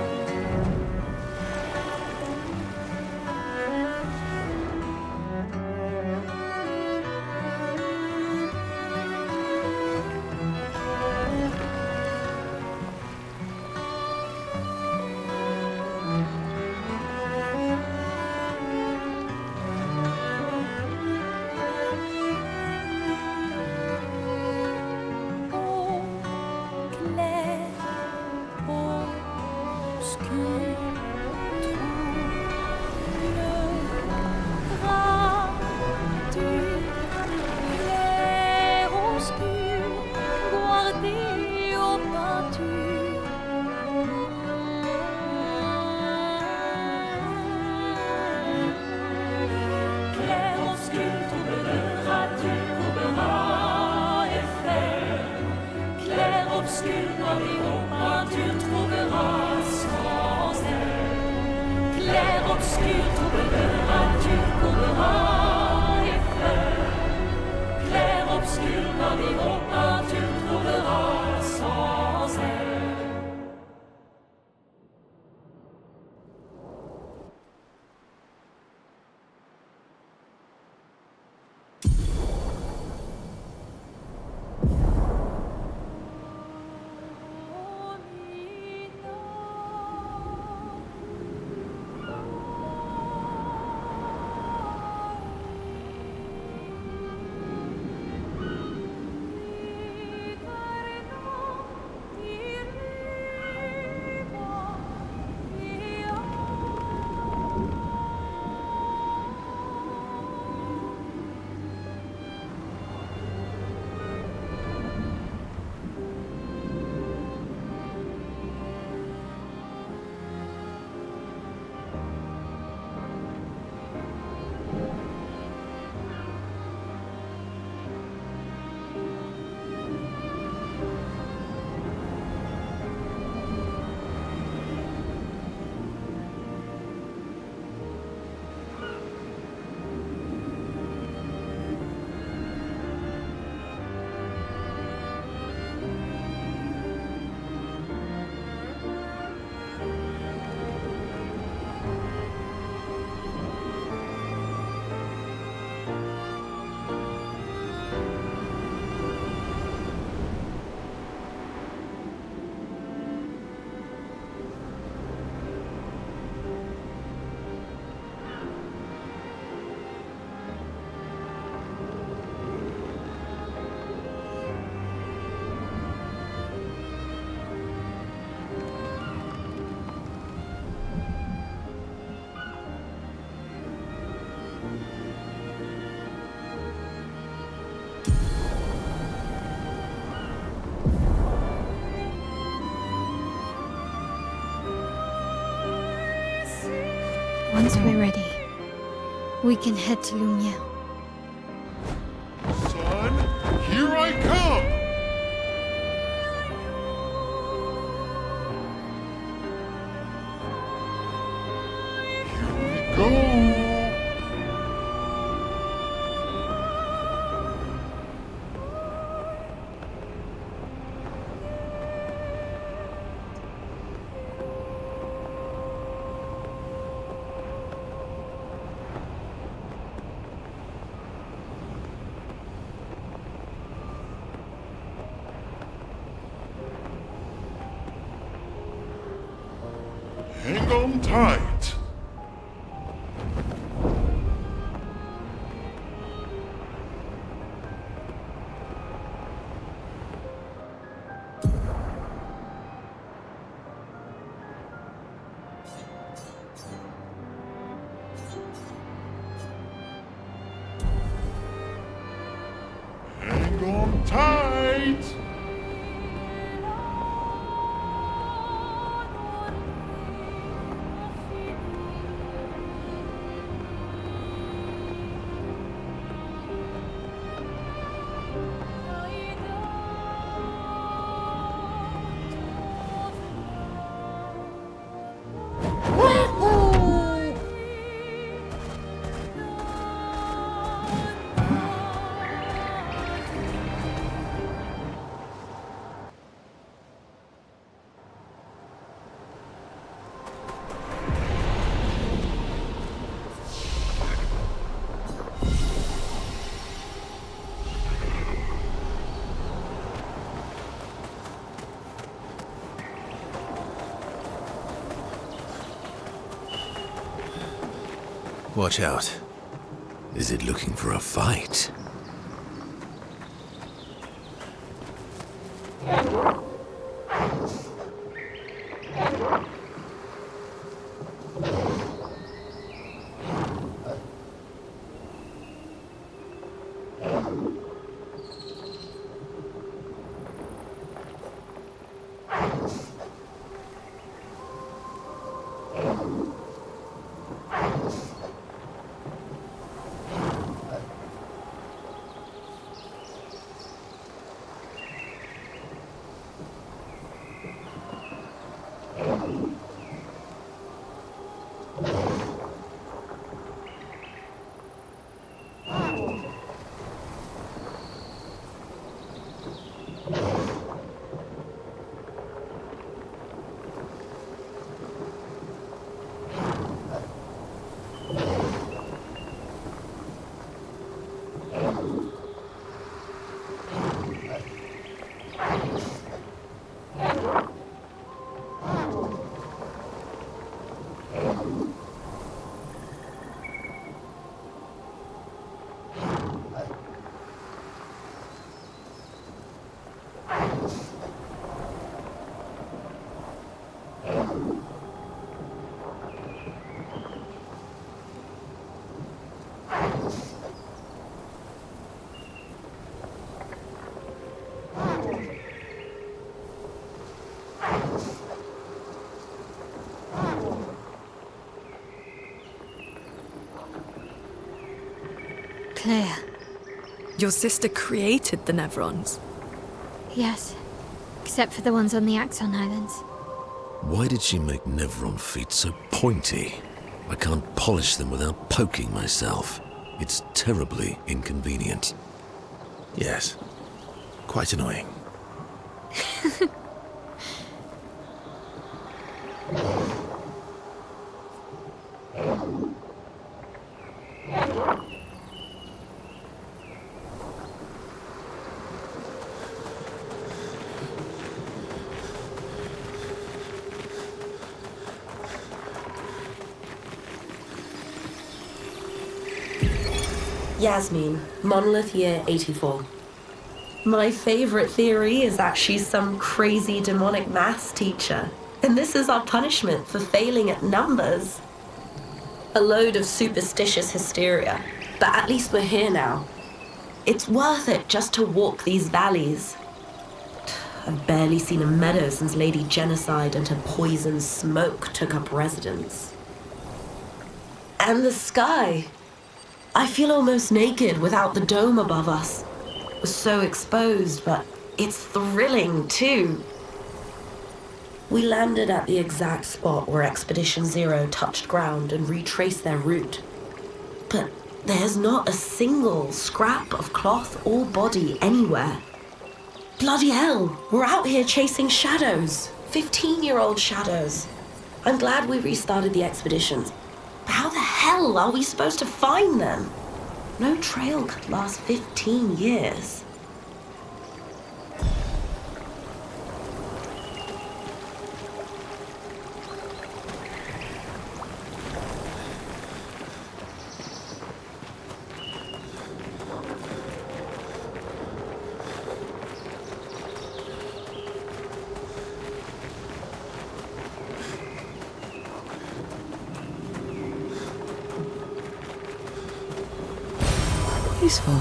Once we're ready, we can head to Lumiere. Son, here I come! Here we go! Hang on tight. Hang on tight. Watch out. Is it looking for a fight? Claire. Your sister created the Nevrons? Yes. Except for the ones on the Axon Islands. Why did she make Nevron feet so pointy? I can't polish them without poking myself. It's terribly inconvenient. Yes. Quite annoying. Yasmin, Monolith Year 84. My favorite theory is that she's some crazy demonic maths teacher, and this is our punishment for failing at numbers. A load of superstitious hysteria, but at least we're here now. It's worth it just to walk these valleys. I've barely seen a meadow since Lady Genocide and her poison smoke took up residence. And the sky. I feel almost naked without the dome above us. We're so exposed, but it's thrilling too. We landed at the exact spot where Expedition Zero touched ground and retraced their route. But there's not a single scrap of cloth or body anywhere. Bloody hell, we're out here chasing shadows. 15-year-old shadows. I'm glad we restarted the expeditions. But how the hell are we supposed to find them? No trail could last 15 years. Useful.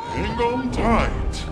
Hang on tight.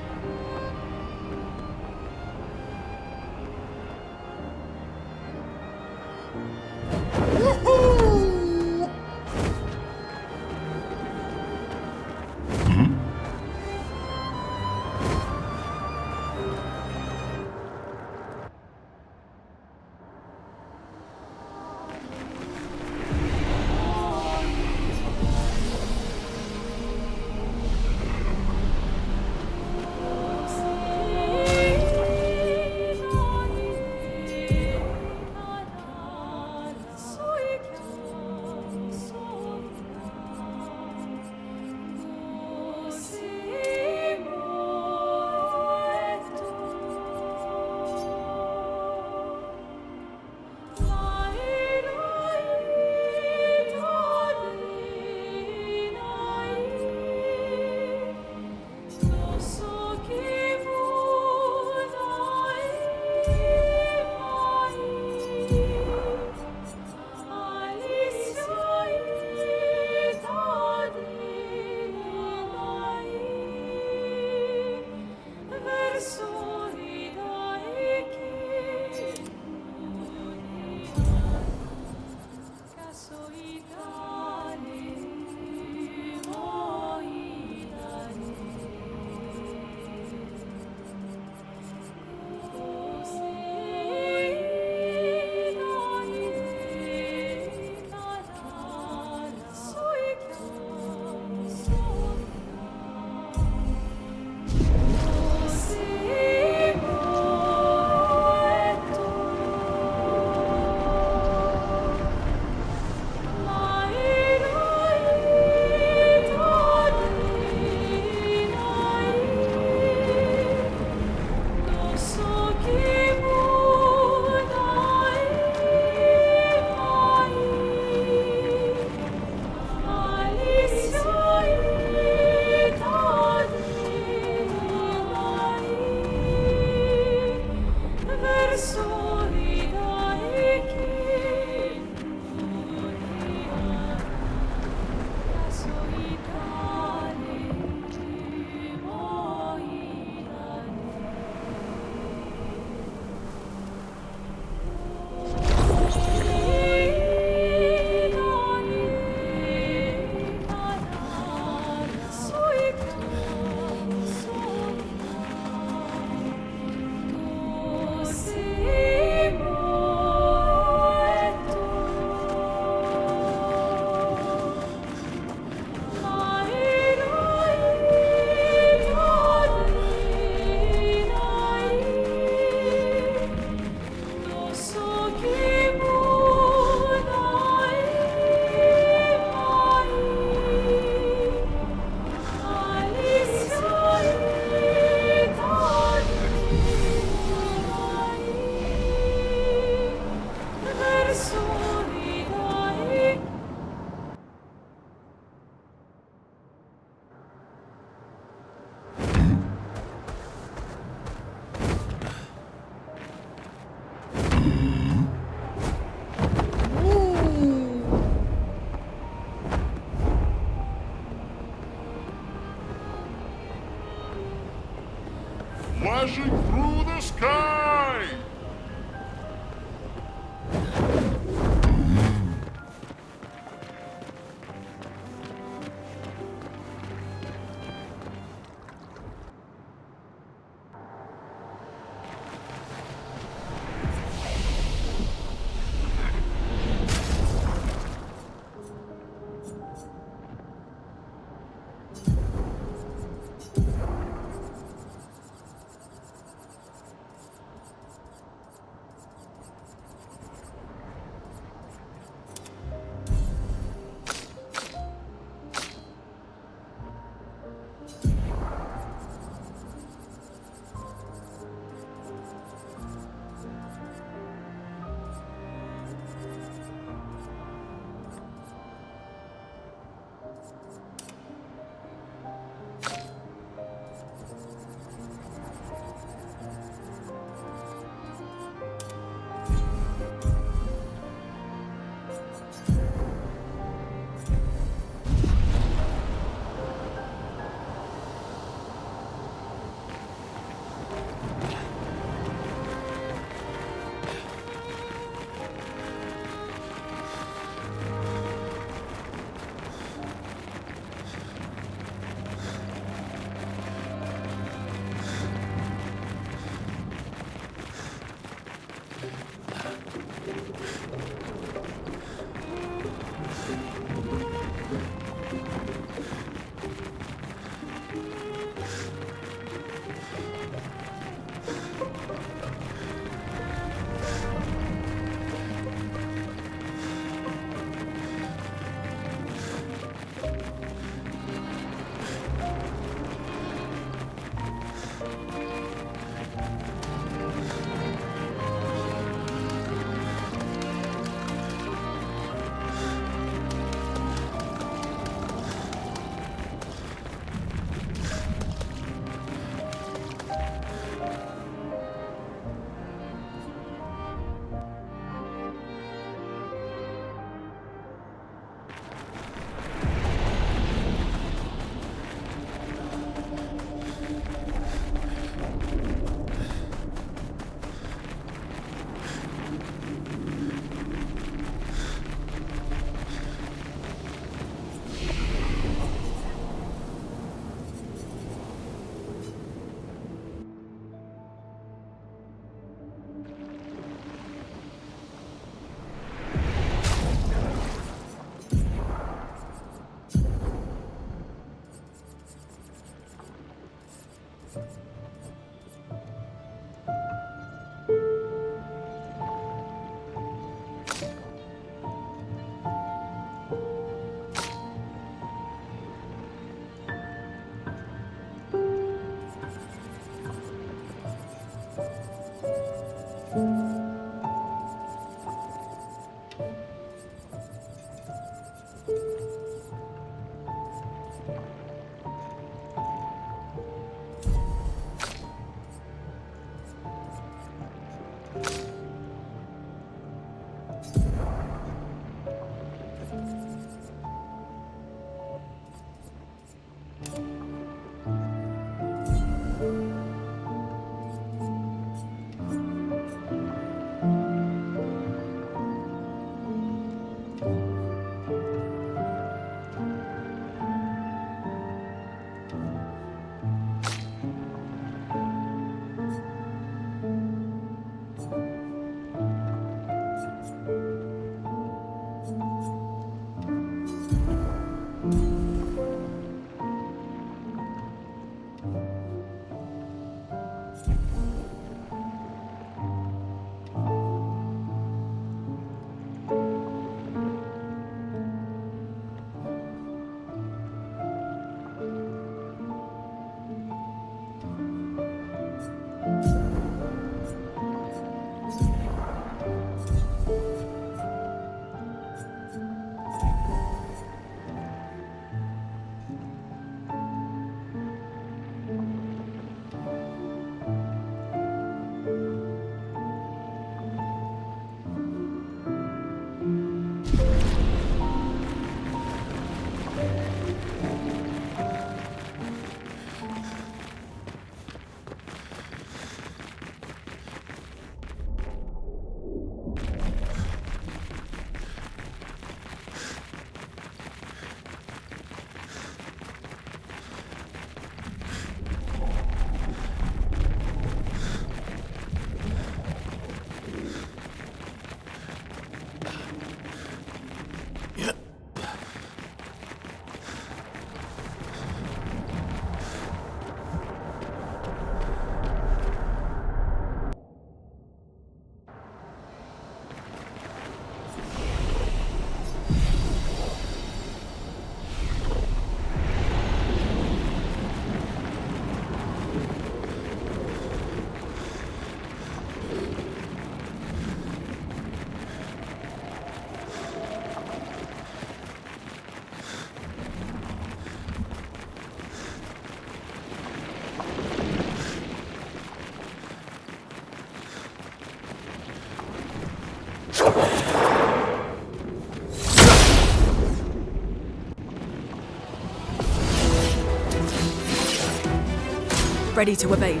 ready to evade.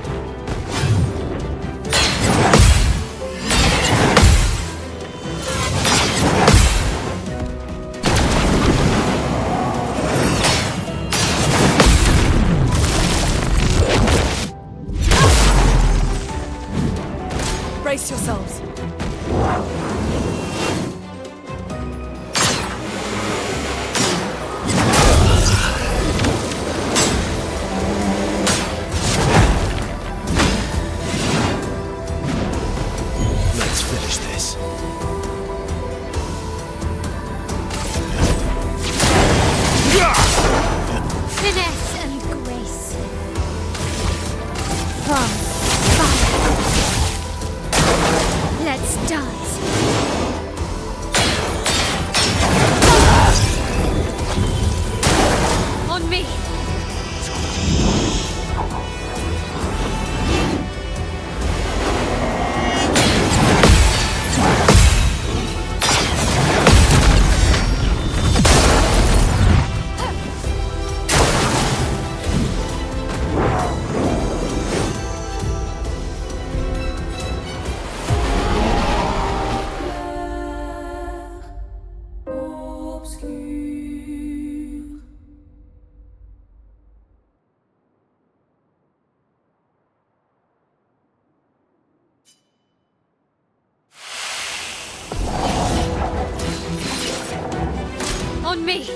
Brace yourselves. Let's finish this. Finesse and grace. From fire. Let's dance. On me. On me.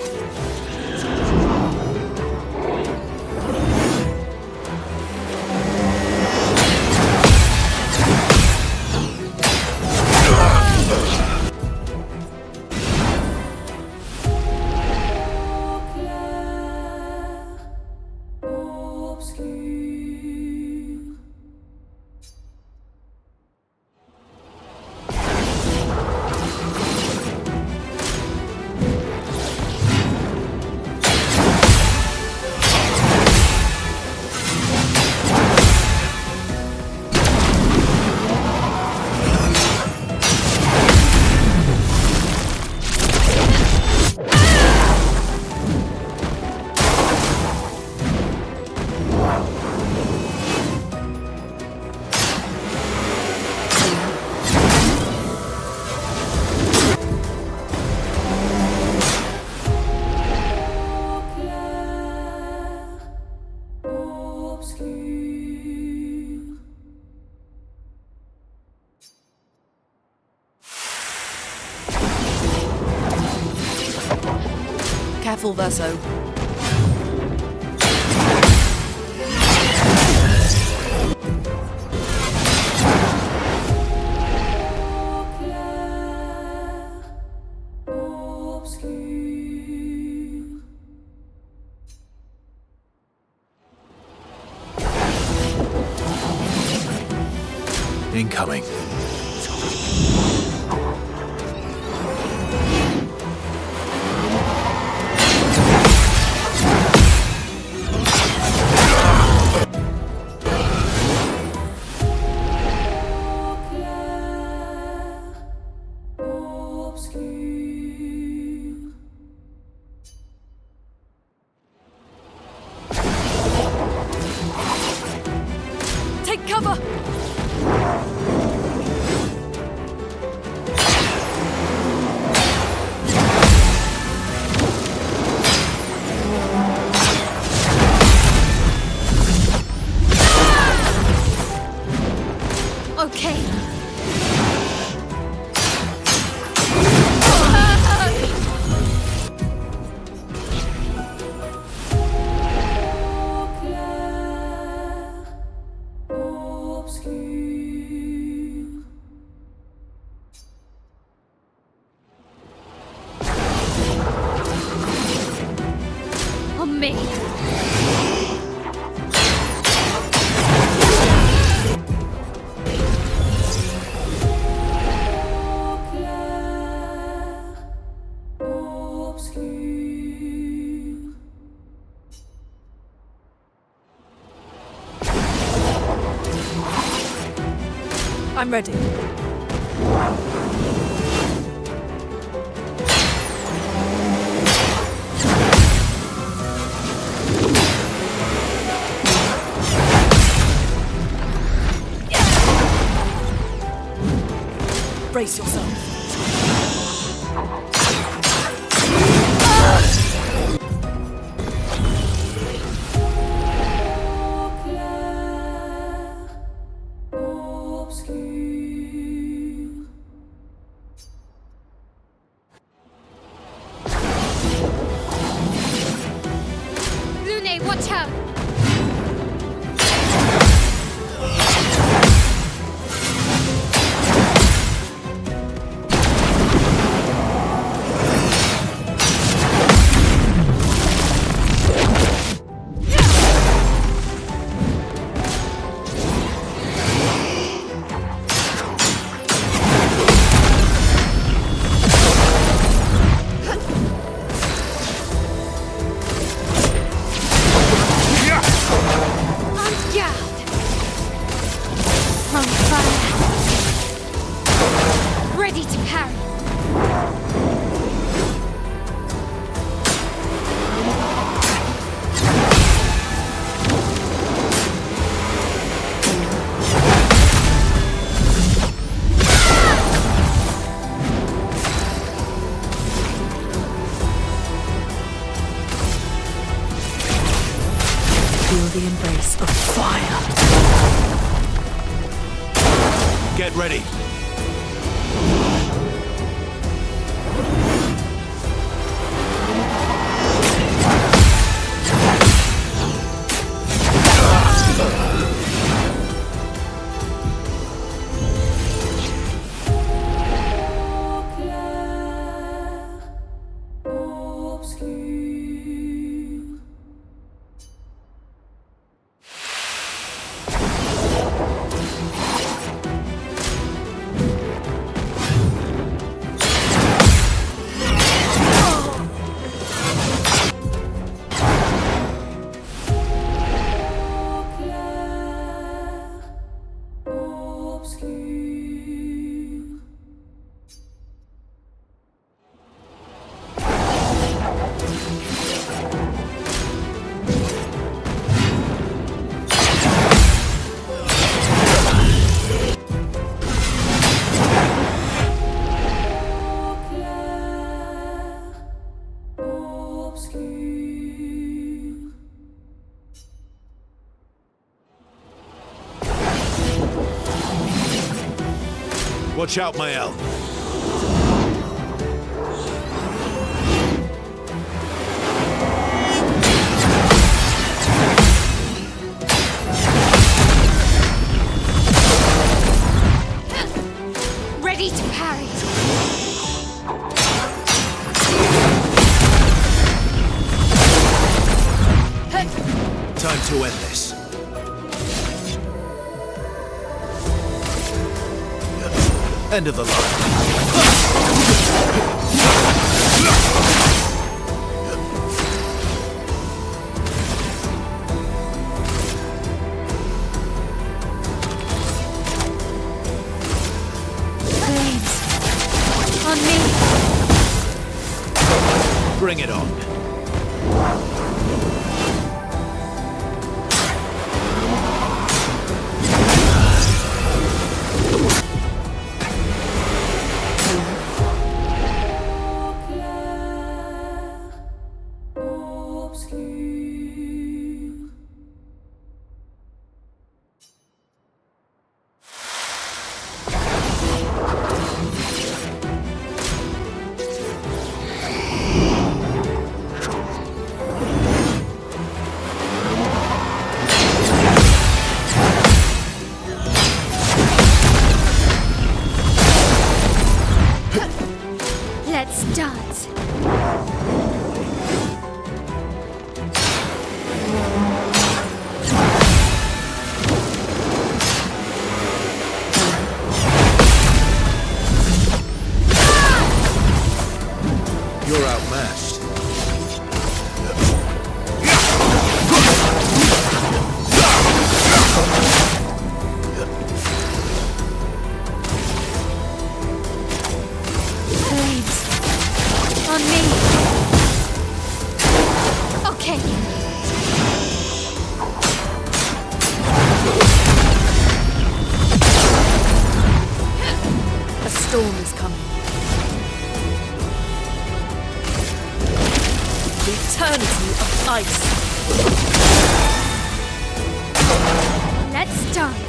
Careful, Verso. Incoming. Take cover! Okay. On me. I'm ready. Brace yourself. Lune, watch out! On fire. Ready to parry. Feel the embrace of fire. Get ready. Watch out, Mael. Ready to parry. Time to end this. End of the Flames. On me. Bring it on. storm is coming. The eternity of ice. Let's dance.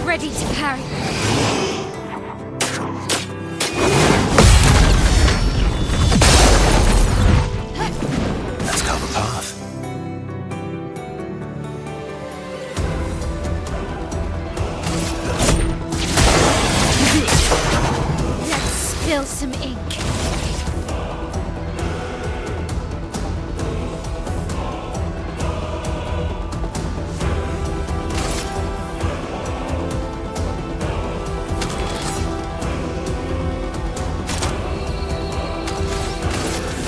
Ready to parry. Let's carve a path. Let's spill some ink.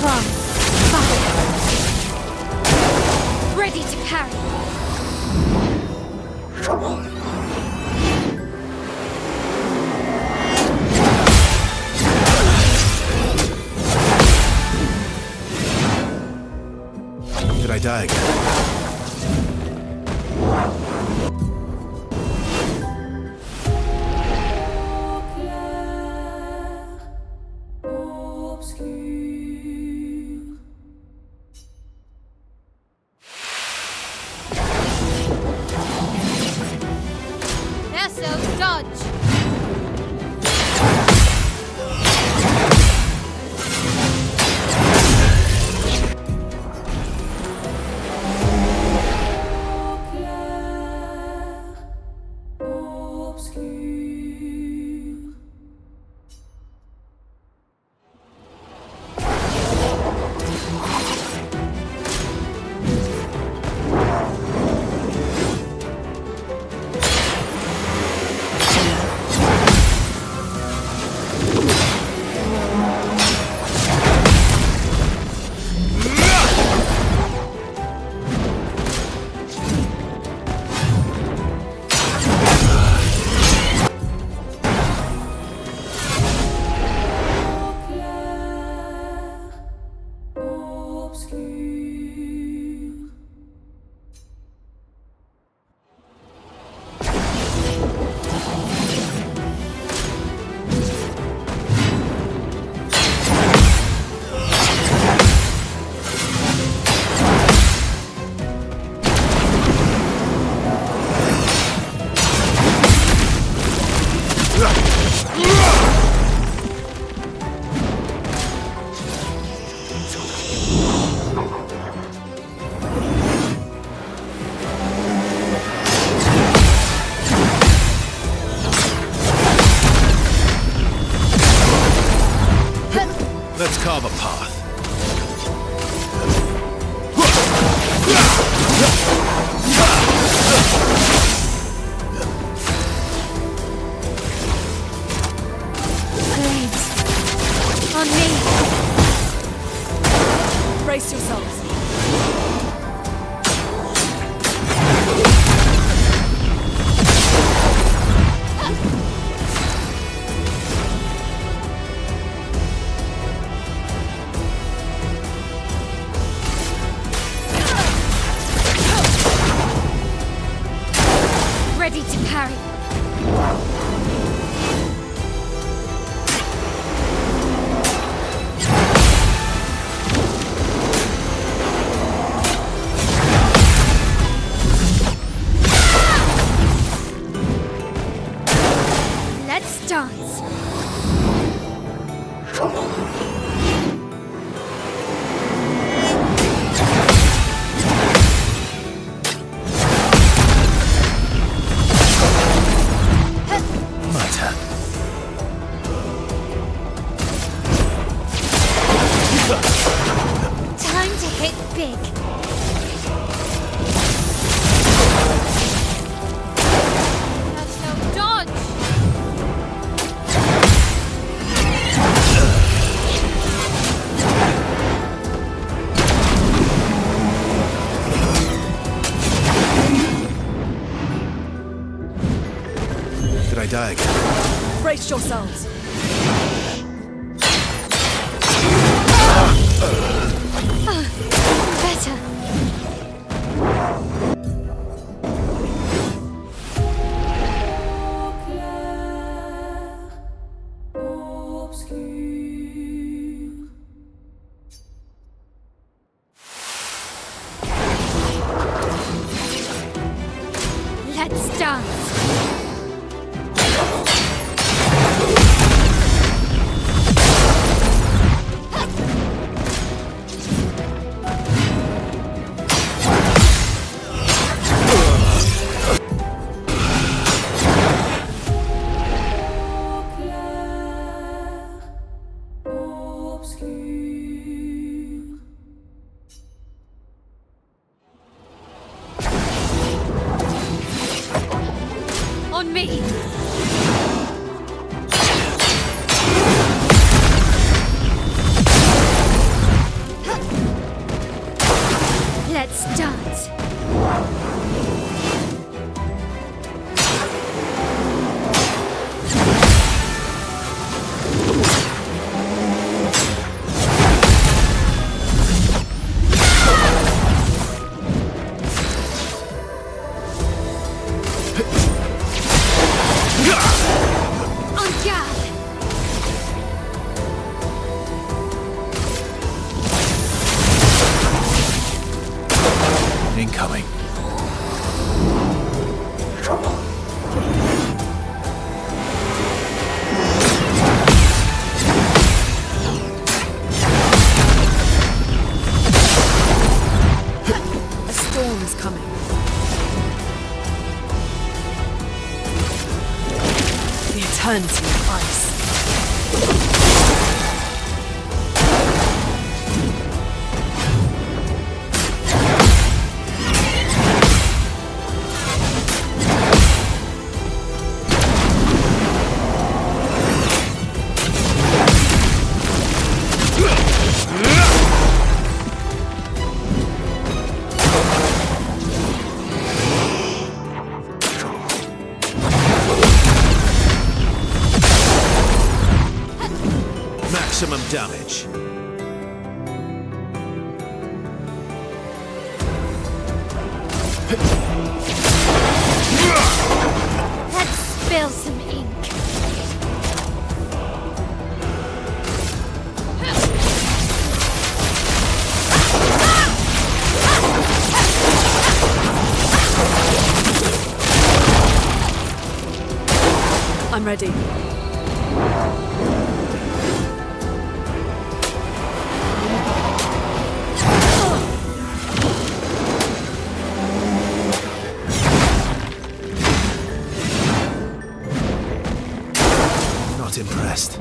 From fire. Ready to parry. Did I die again? Nessos, dodge. Let's carve a path. Blades. On me. Brace yourselves. Ready to parry. Let's dance. My turn. Time to hit big. That's no dodge. Could I die again? Brace yourselves. Better. Let's dance. On me! Let's dance. En garde! Incoming. A storm is coming. The eternity of ice. Maximum damage. Let's spill some ink. I'm ready. Not impressed.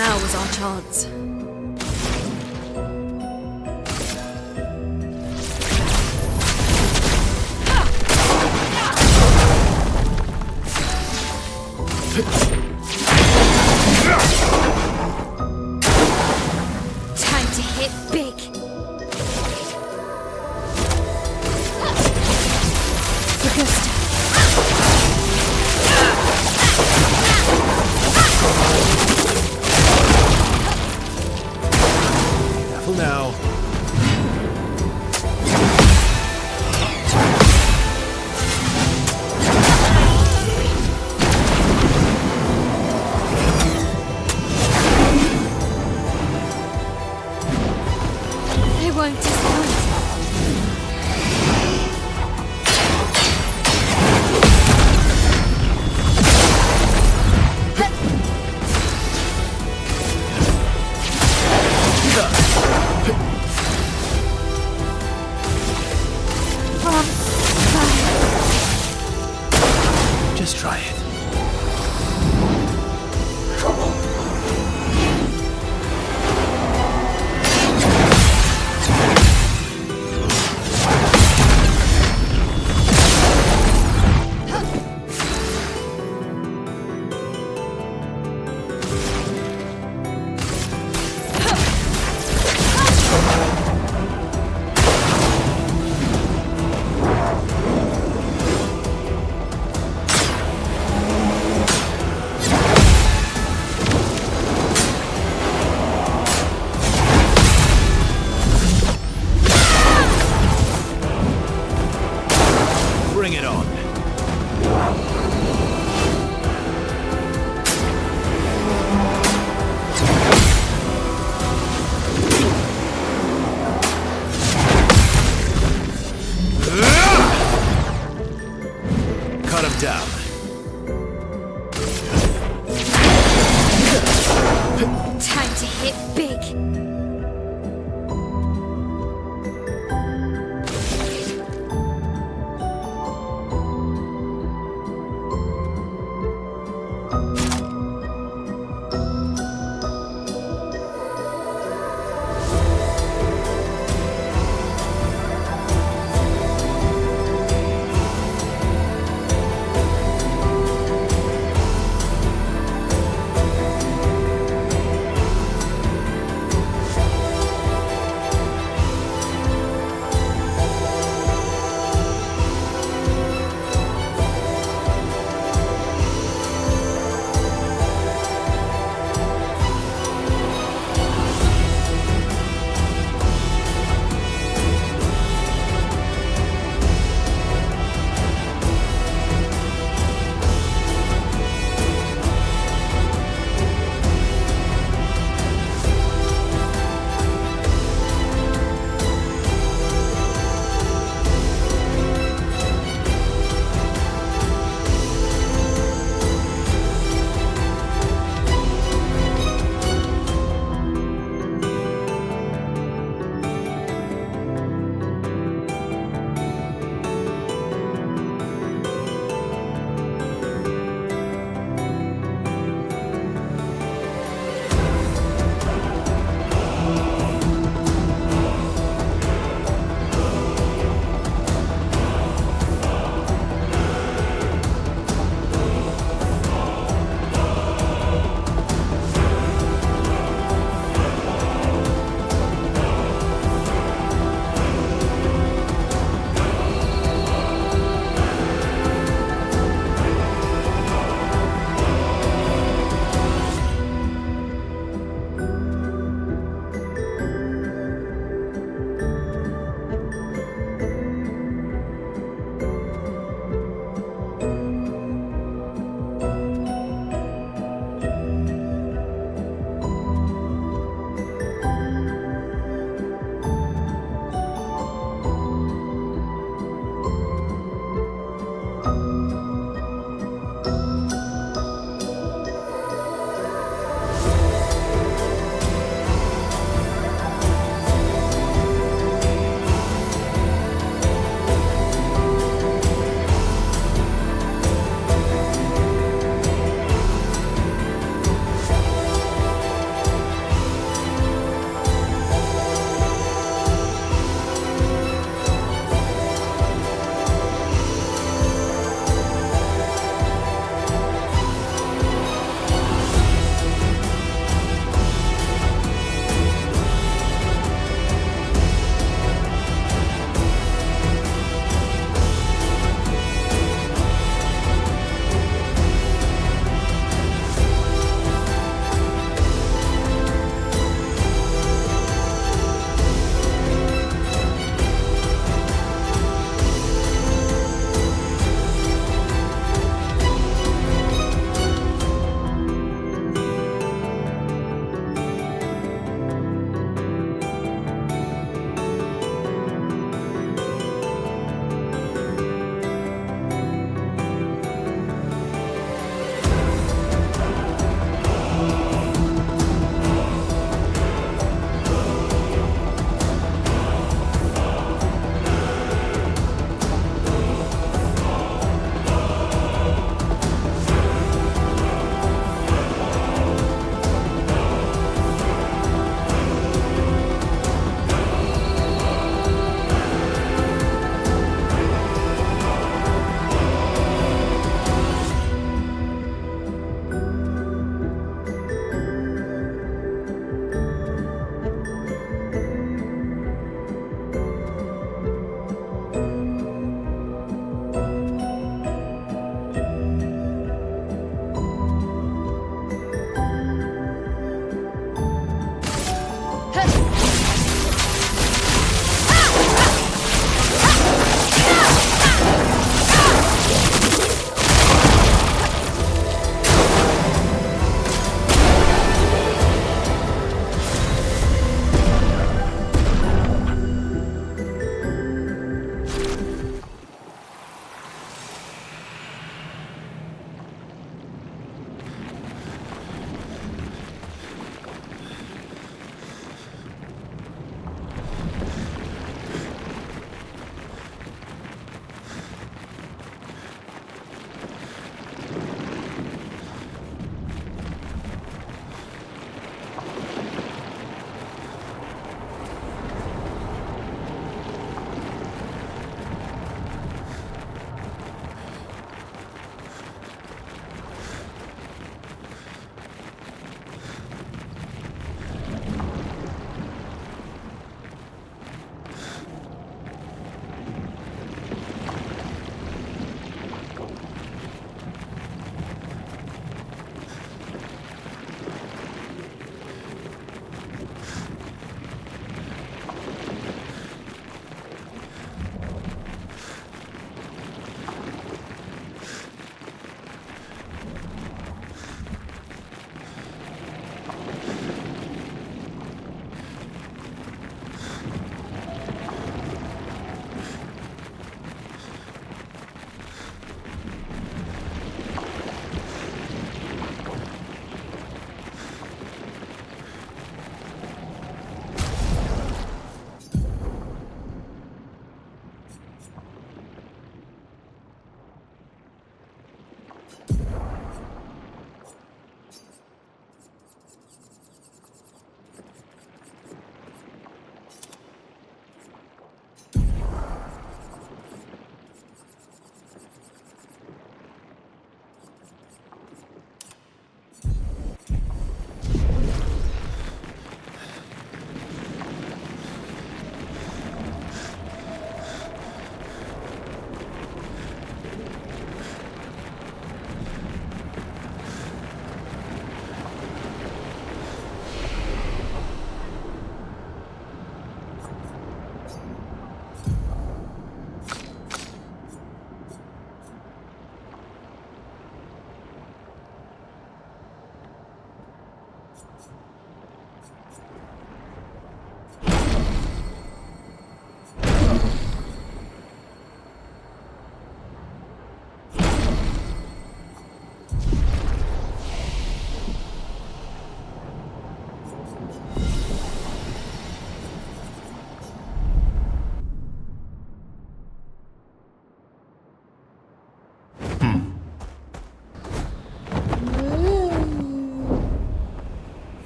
Now was our chance. Time to hit big. For Gustav.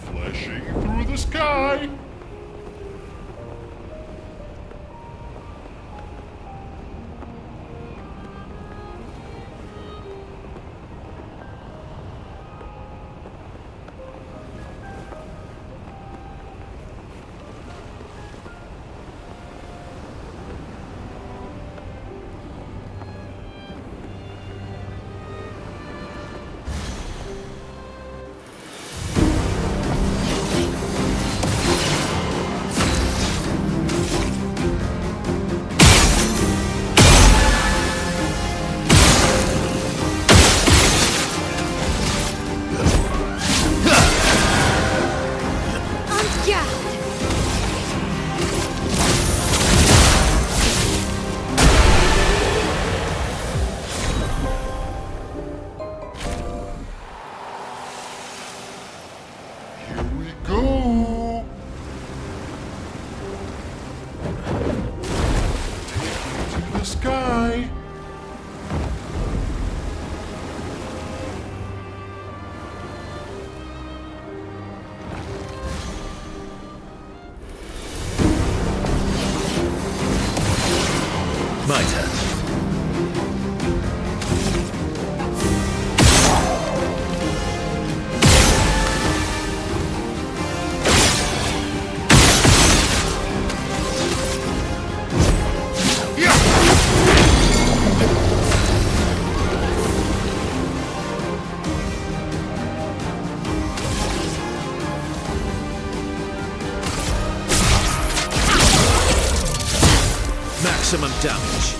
Flashing through the sky. Here we go. Taking to the sky. My turn. Maximum damage.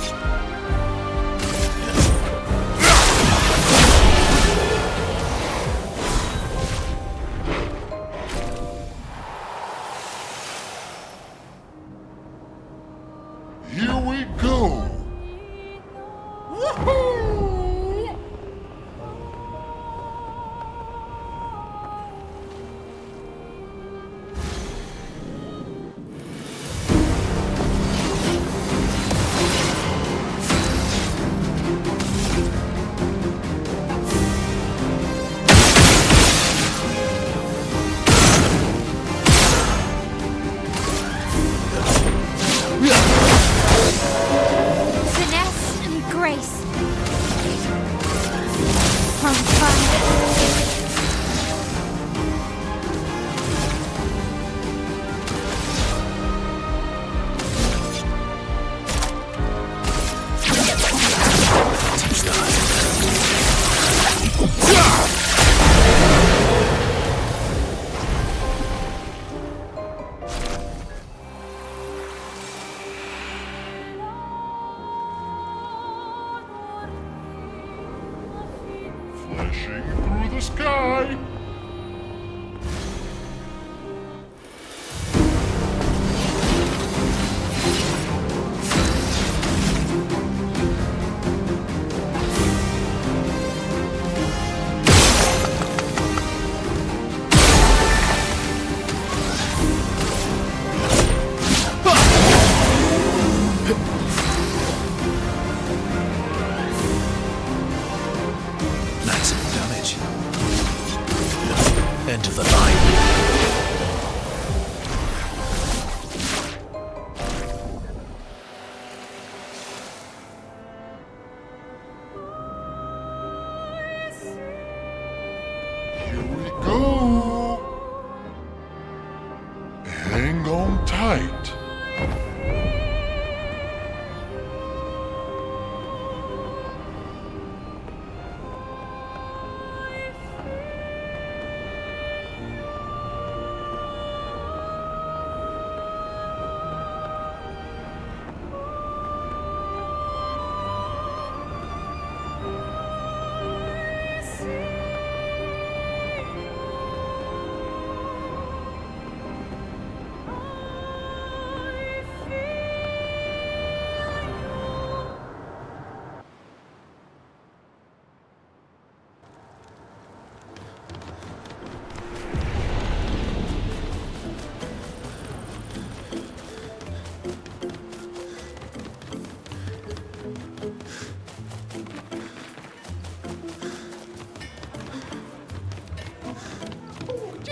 Here we go. Woohoo! Finesse and grace. From fun. Flashing through the sky. Maximum damage. End of the line. Here we go. Hang on tight.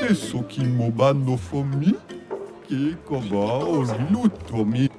Adesso che mo bando fammi, che cosa ho sluttomi.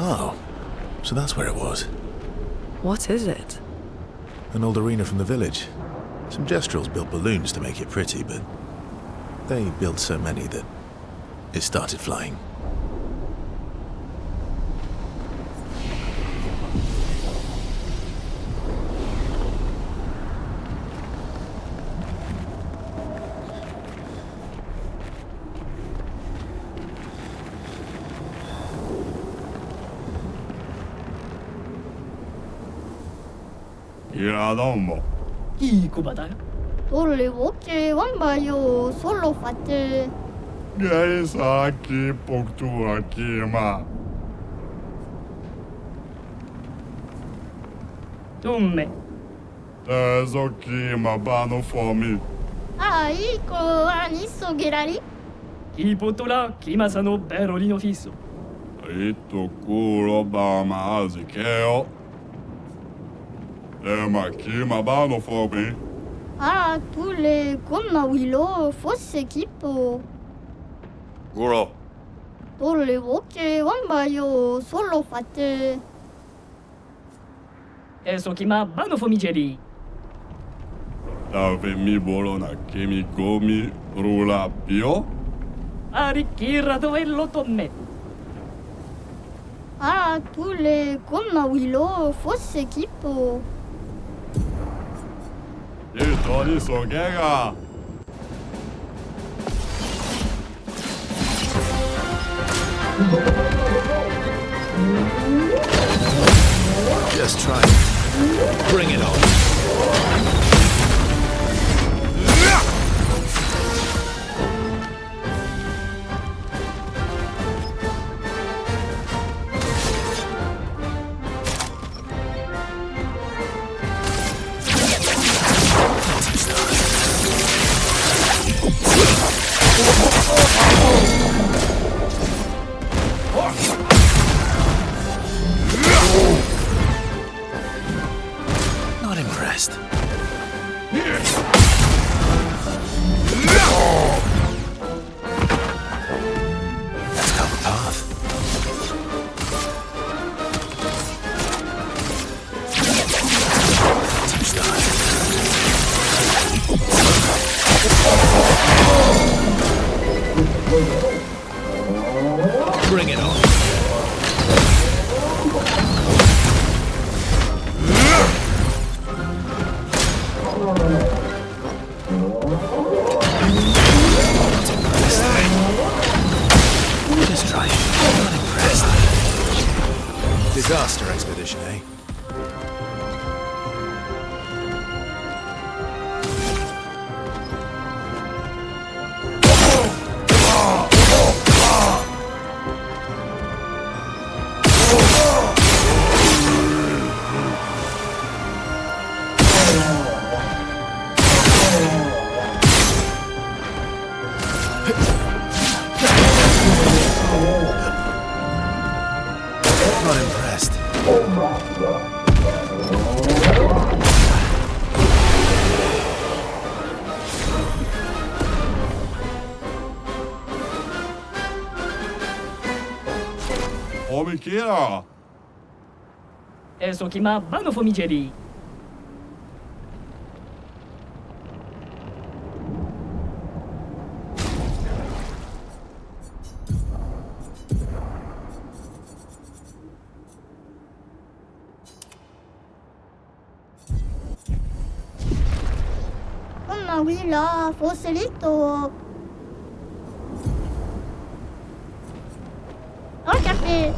Oh, so that's where it was. What is it? An old arena from the village. Some Jestrels built balloons to make it pretty, but they built so many that it started flying. Ja, då må. いい子ばだよ。 Volevo 와봐요. 솔로 파트. Gaisaki poktua kima. 運命。 Teso kima bano for me. 이거 아니소 게라리? I potola kimasa no berolino fisso. Ito kuro bama azikeo. Ema kima bano for me. Tule gomma willo fosse kipo. Kuro. Volevo 와봐요. 솔로 파트. Eso kima bano fomigeri. Dave mi bolona kimi gomi rula pio. Arricchirra dove lo tomme. Tule gomma willo fosse kipo. Ito ni sogega. Just try it. Bring it on. Not impressed. Let's go the path. Touch that. Bring it on. Just try it. Not impressed. Disaster expedition, eh? Not impressed. Omikira. Eso kima bano fomigeri. Willa fosse litto. Caffè.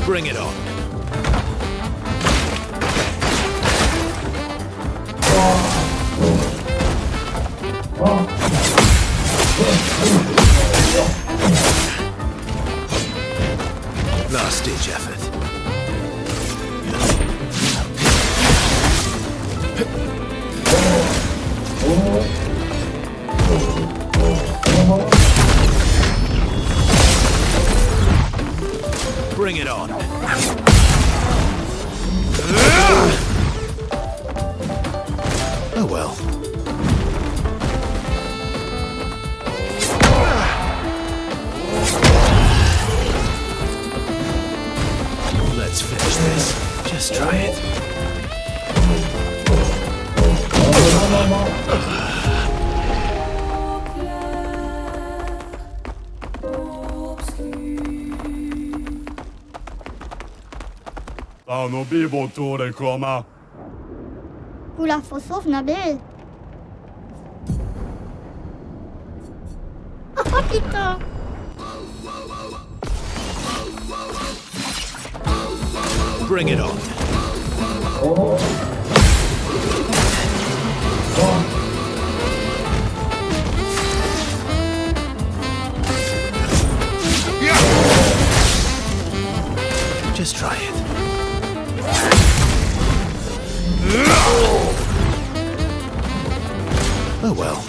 Bring it on. it. Stanno vivo tu reclama. Kula fosov na be. Ah, putain. Bring it on. Just try it. Oh well.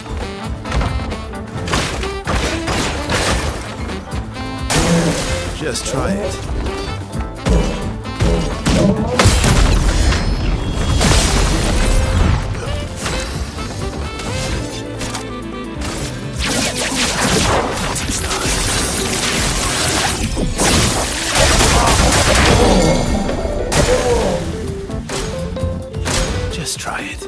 Just try it. Just try it.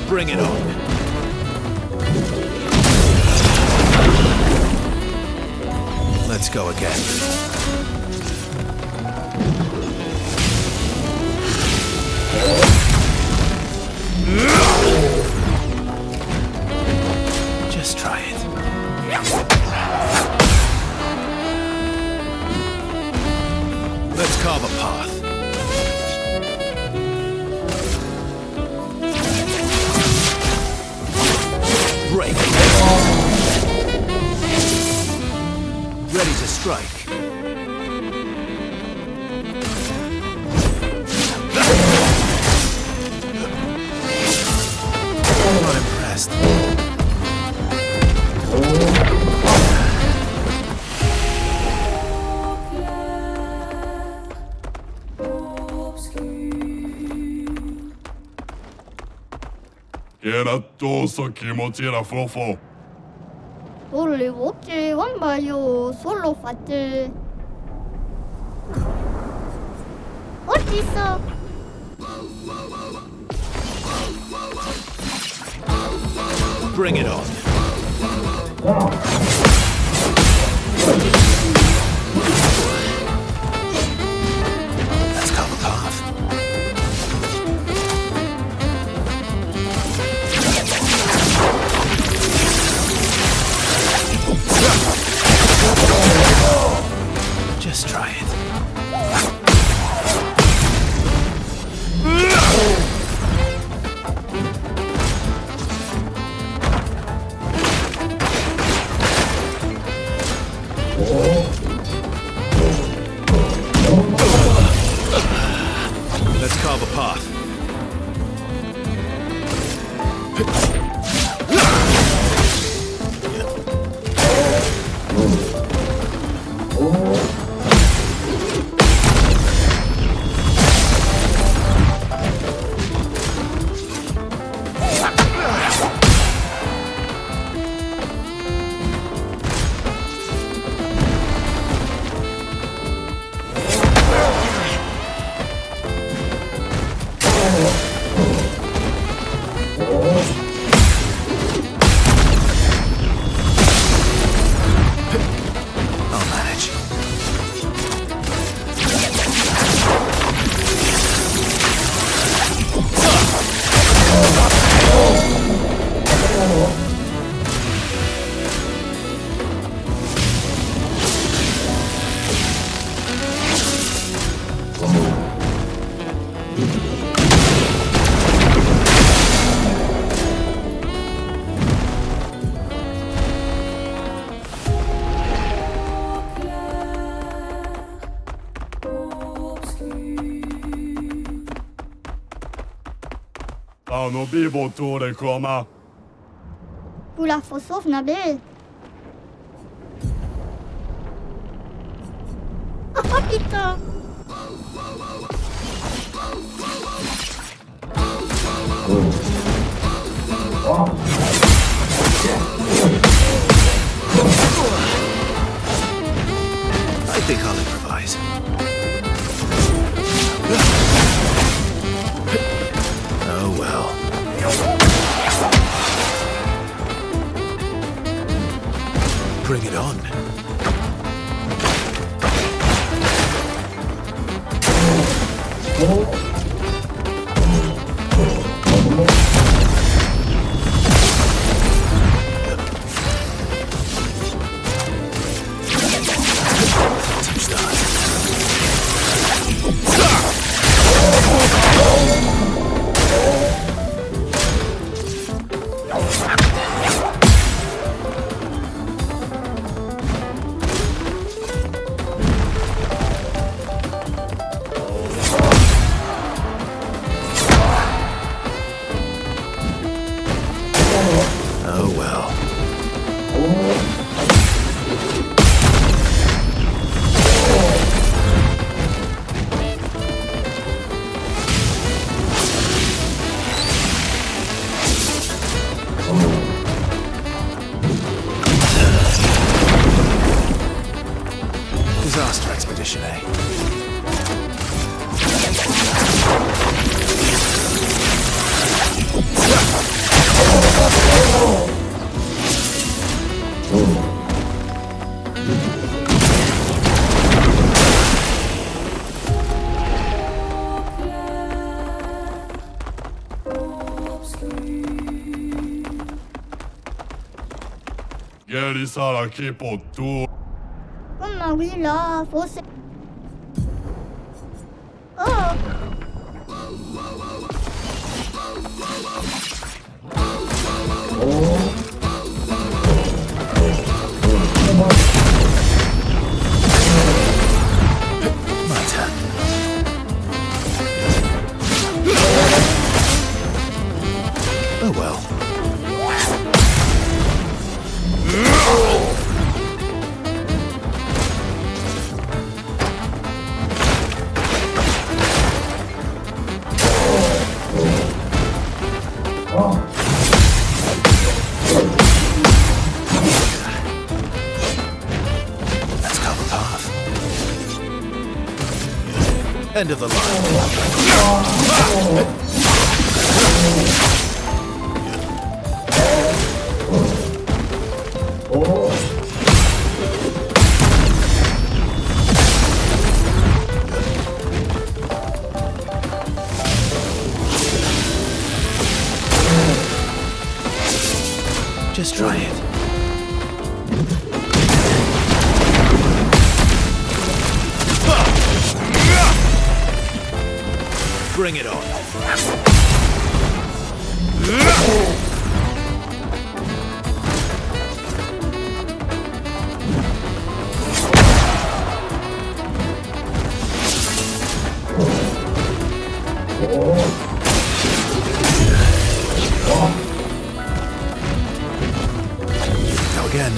Bring it on. Let's go again. Just try it. Let's carve a path. Break. Ready to strike. I'm not impressed. Era toso kimochi da fofo. Volle voce wambayo solo fatte. 어딨어? Bring it on. Let's carve a path. Just try it. Hanno bibotore komma. Kula fosov Nabil. Ah putain. I think I'll improvise. Oh well. Bring it on. Oh well. Disaster expedition, eh? Ieri sarà tipo tu. Mamma oui là, forse. Oh. My turn. Oh well. Let's cover path. End of the Just try it. Bring it on. Go again.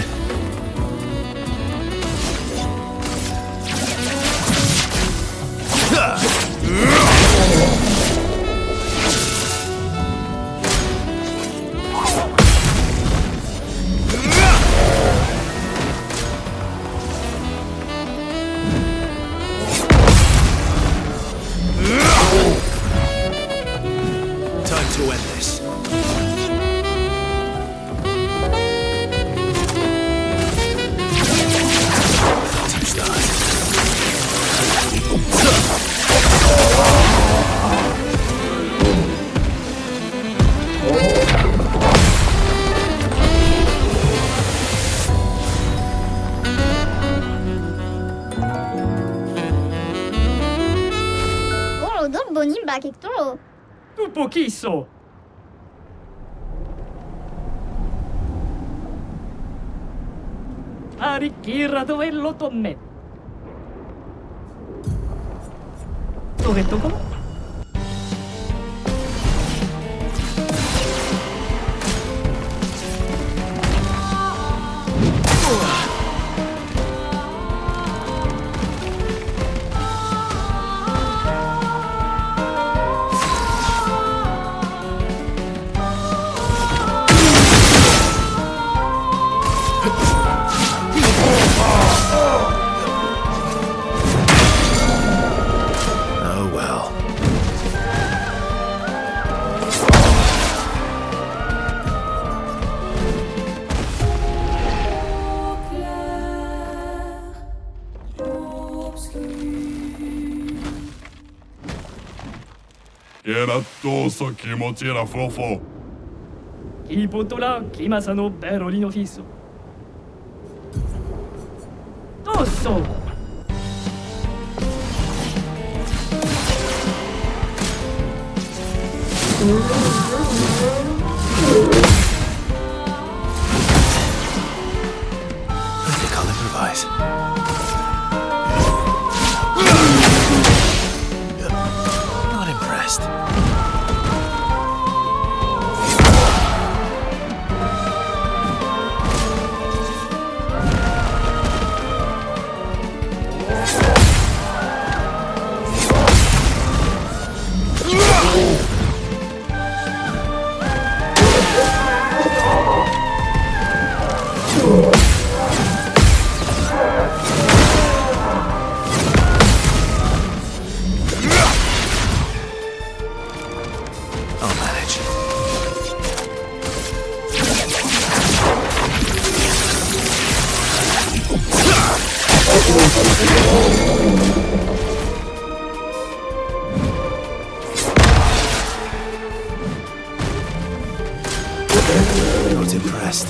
Time to end this. Touch that. Oh, dopo bonim bakik tro. Tu pochissimo. Arricchirra dovello tonne. Dove tocco? えらどうそ気持ちらフォフォ Chi potola chimasano Berolino fisso. Tosso! I think I'll improvise. Not impressed. I'll manage. Not impressed.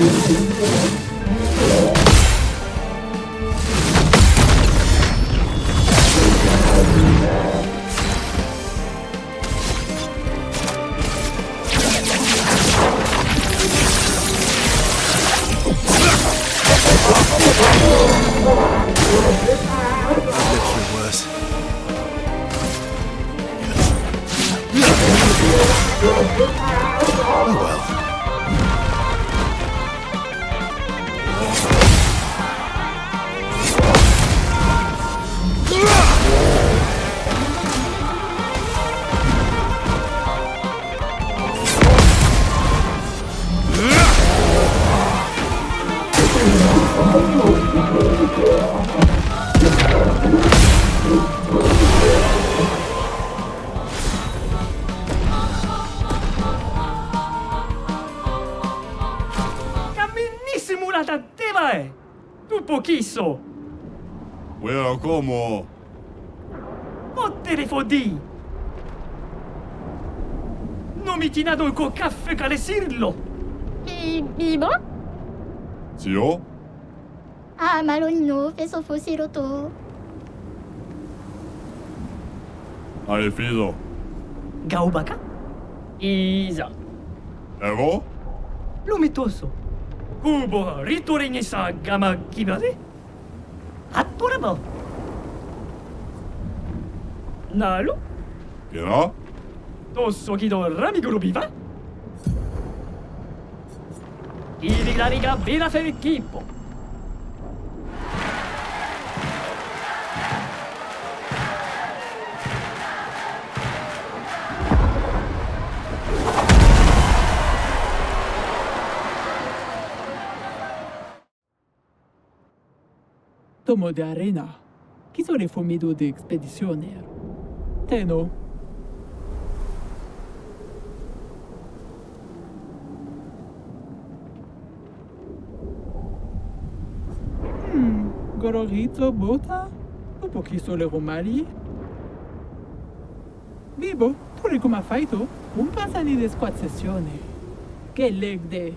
Literally worse. Oh well. Camminissimo la tanteva! Tu pochisso! Well, como? Pottere fodì! Non mi tinado il caffè calesirlo! Bibo? Zio? Ah, Marolino, fez fossiroto. Hai fido. Gaubaka? Isa. Evo? Lumitoso. Kubo ritorenisa gama kibare? Attorabo. Nalu? Kira? Tosso kido ramiguro biva? Irilariga vera fer equipo. Tomo de arena. Quiso reformido de expediciones. Teno. Gororito bota? Un poquito le romari? Vivo, pure come faito, un passani de squad sessione. Che leg de.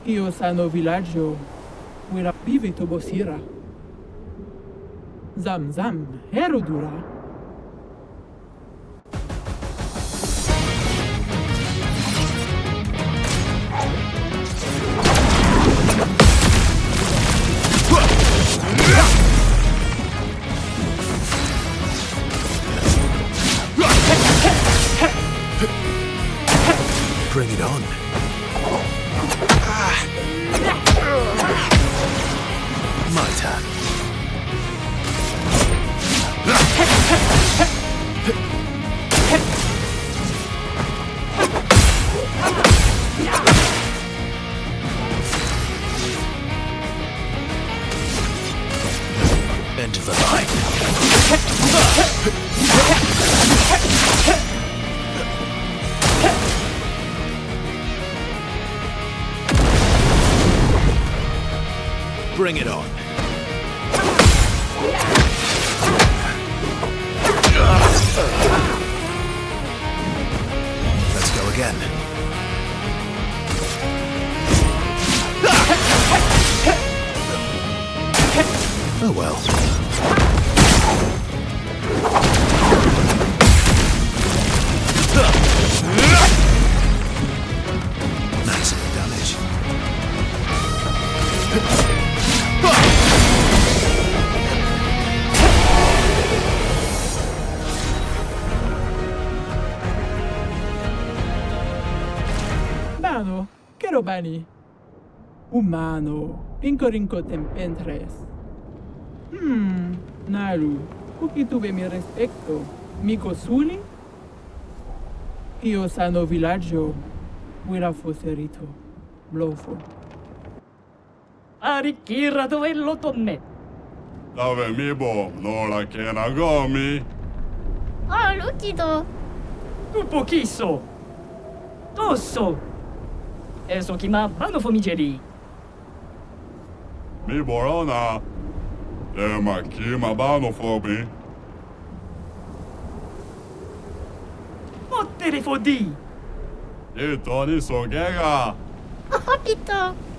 Io sano villaggio. Uera pive to bosira. Zam zam, ero dura. Bring it on. My turn. End of the line. Bring it on. Let's go again. Oh well. Maximum damage. Mano, che roba lì? Umano, pinco tempentres. Nalu, cookie tuve mi rispetto. Mico suli? Io sano villaggio. Guira foserito. Blofo. Arricchirra dove lo tonne. Dove mi bo, Nora Kenagomi. Ah, Lukido. Tu pochisso. Tosso. Eso kima bano fomigeri. Mi borona. Ema kima bano fobi. Mottere fodi. Ito ni sogega. Hopito.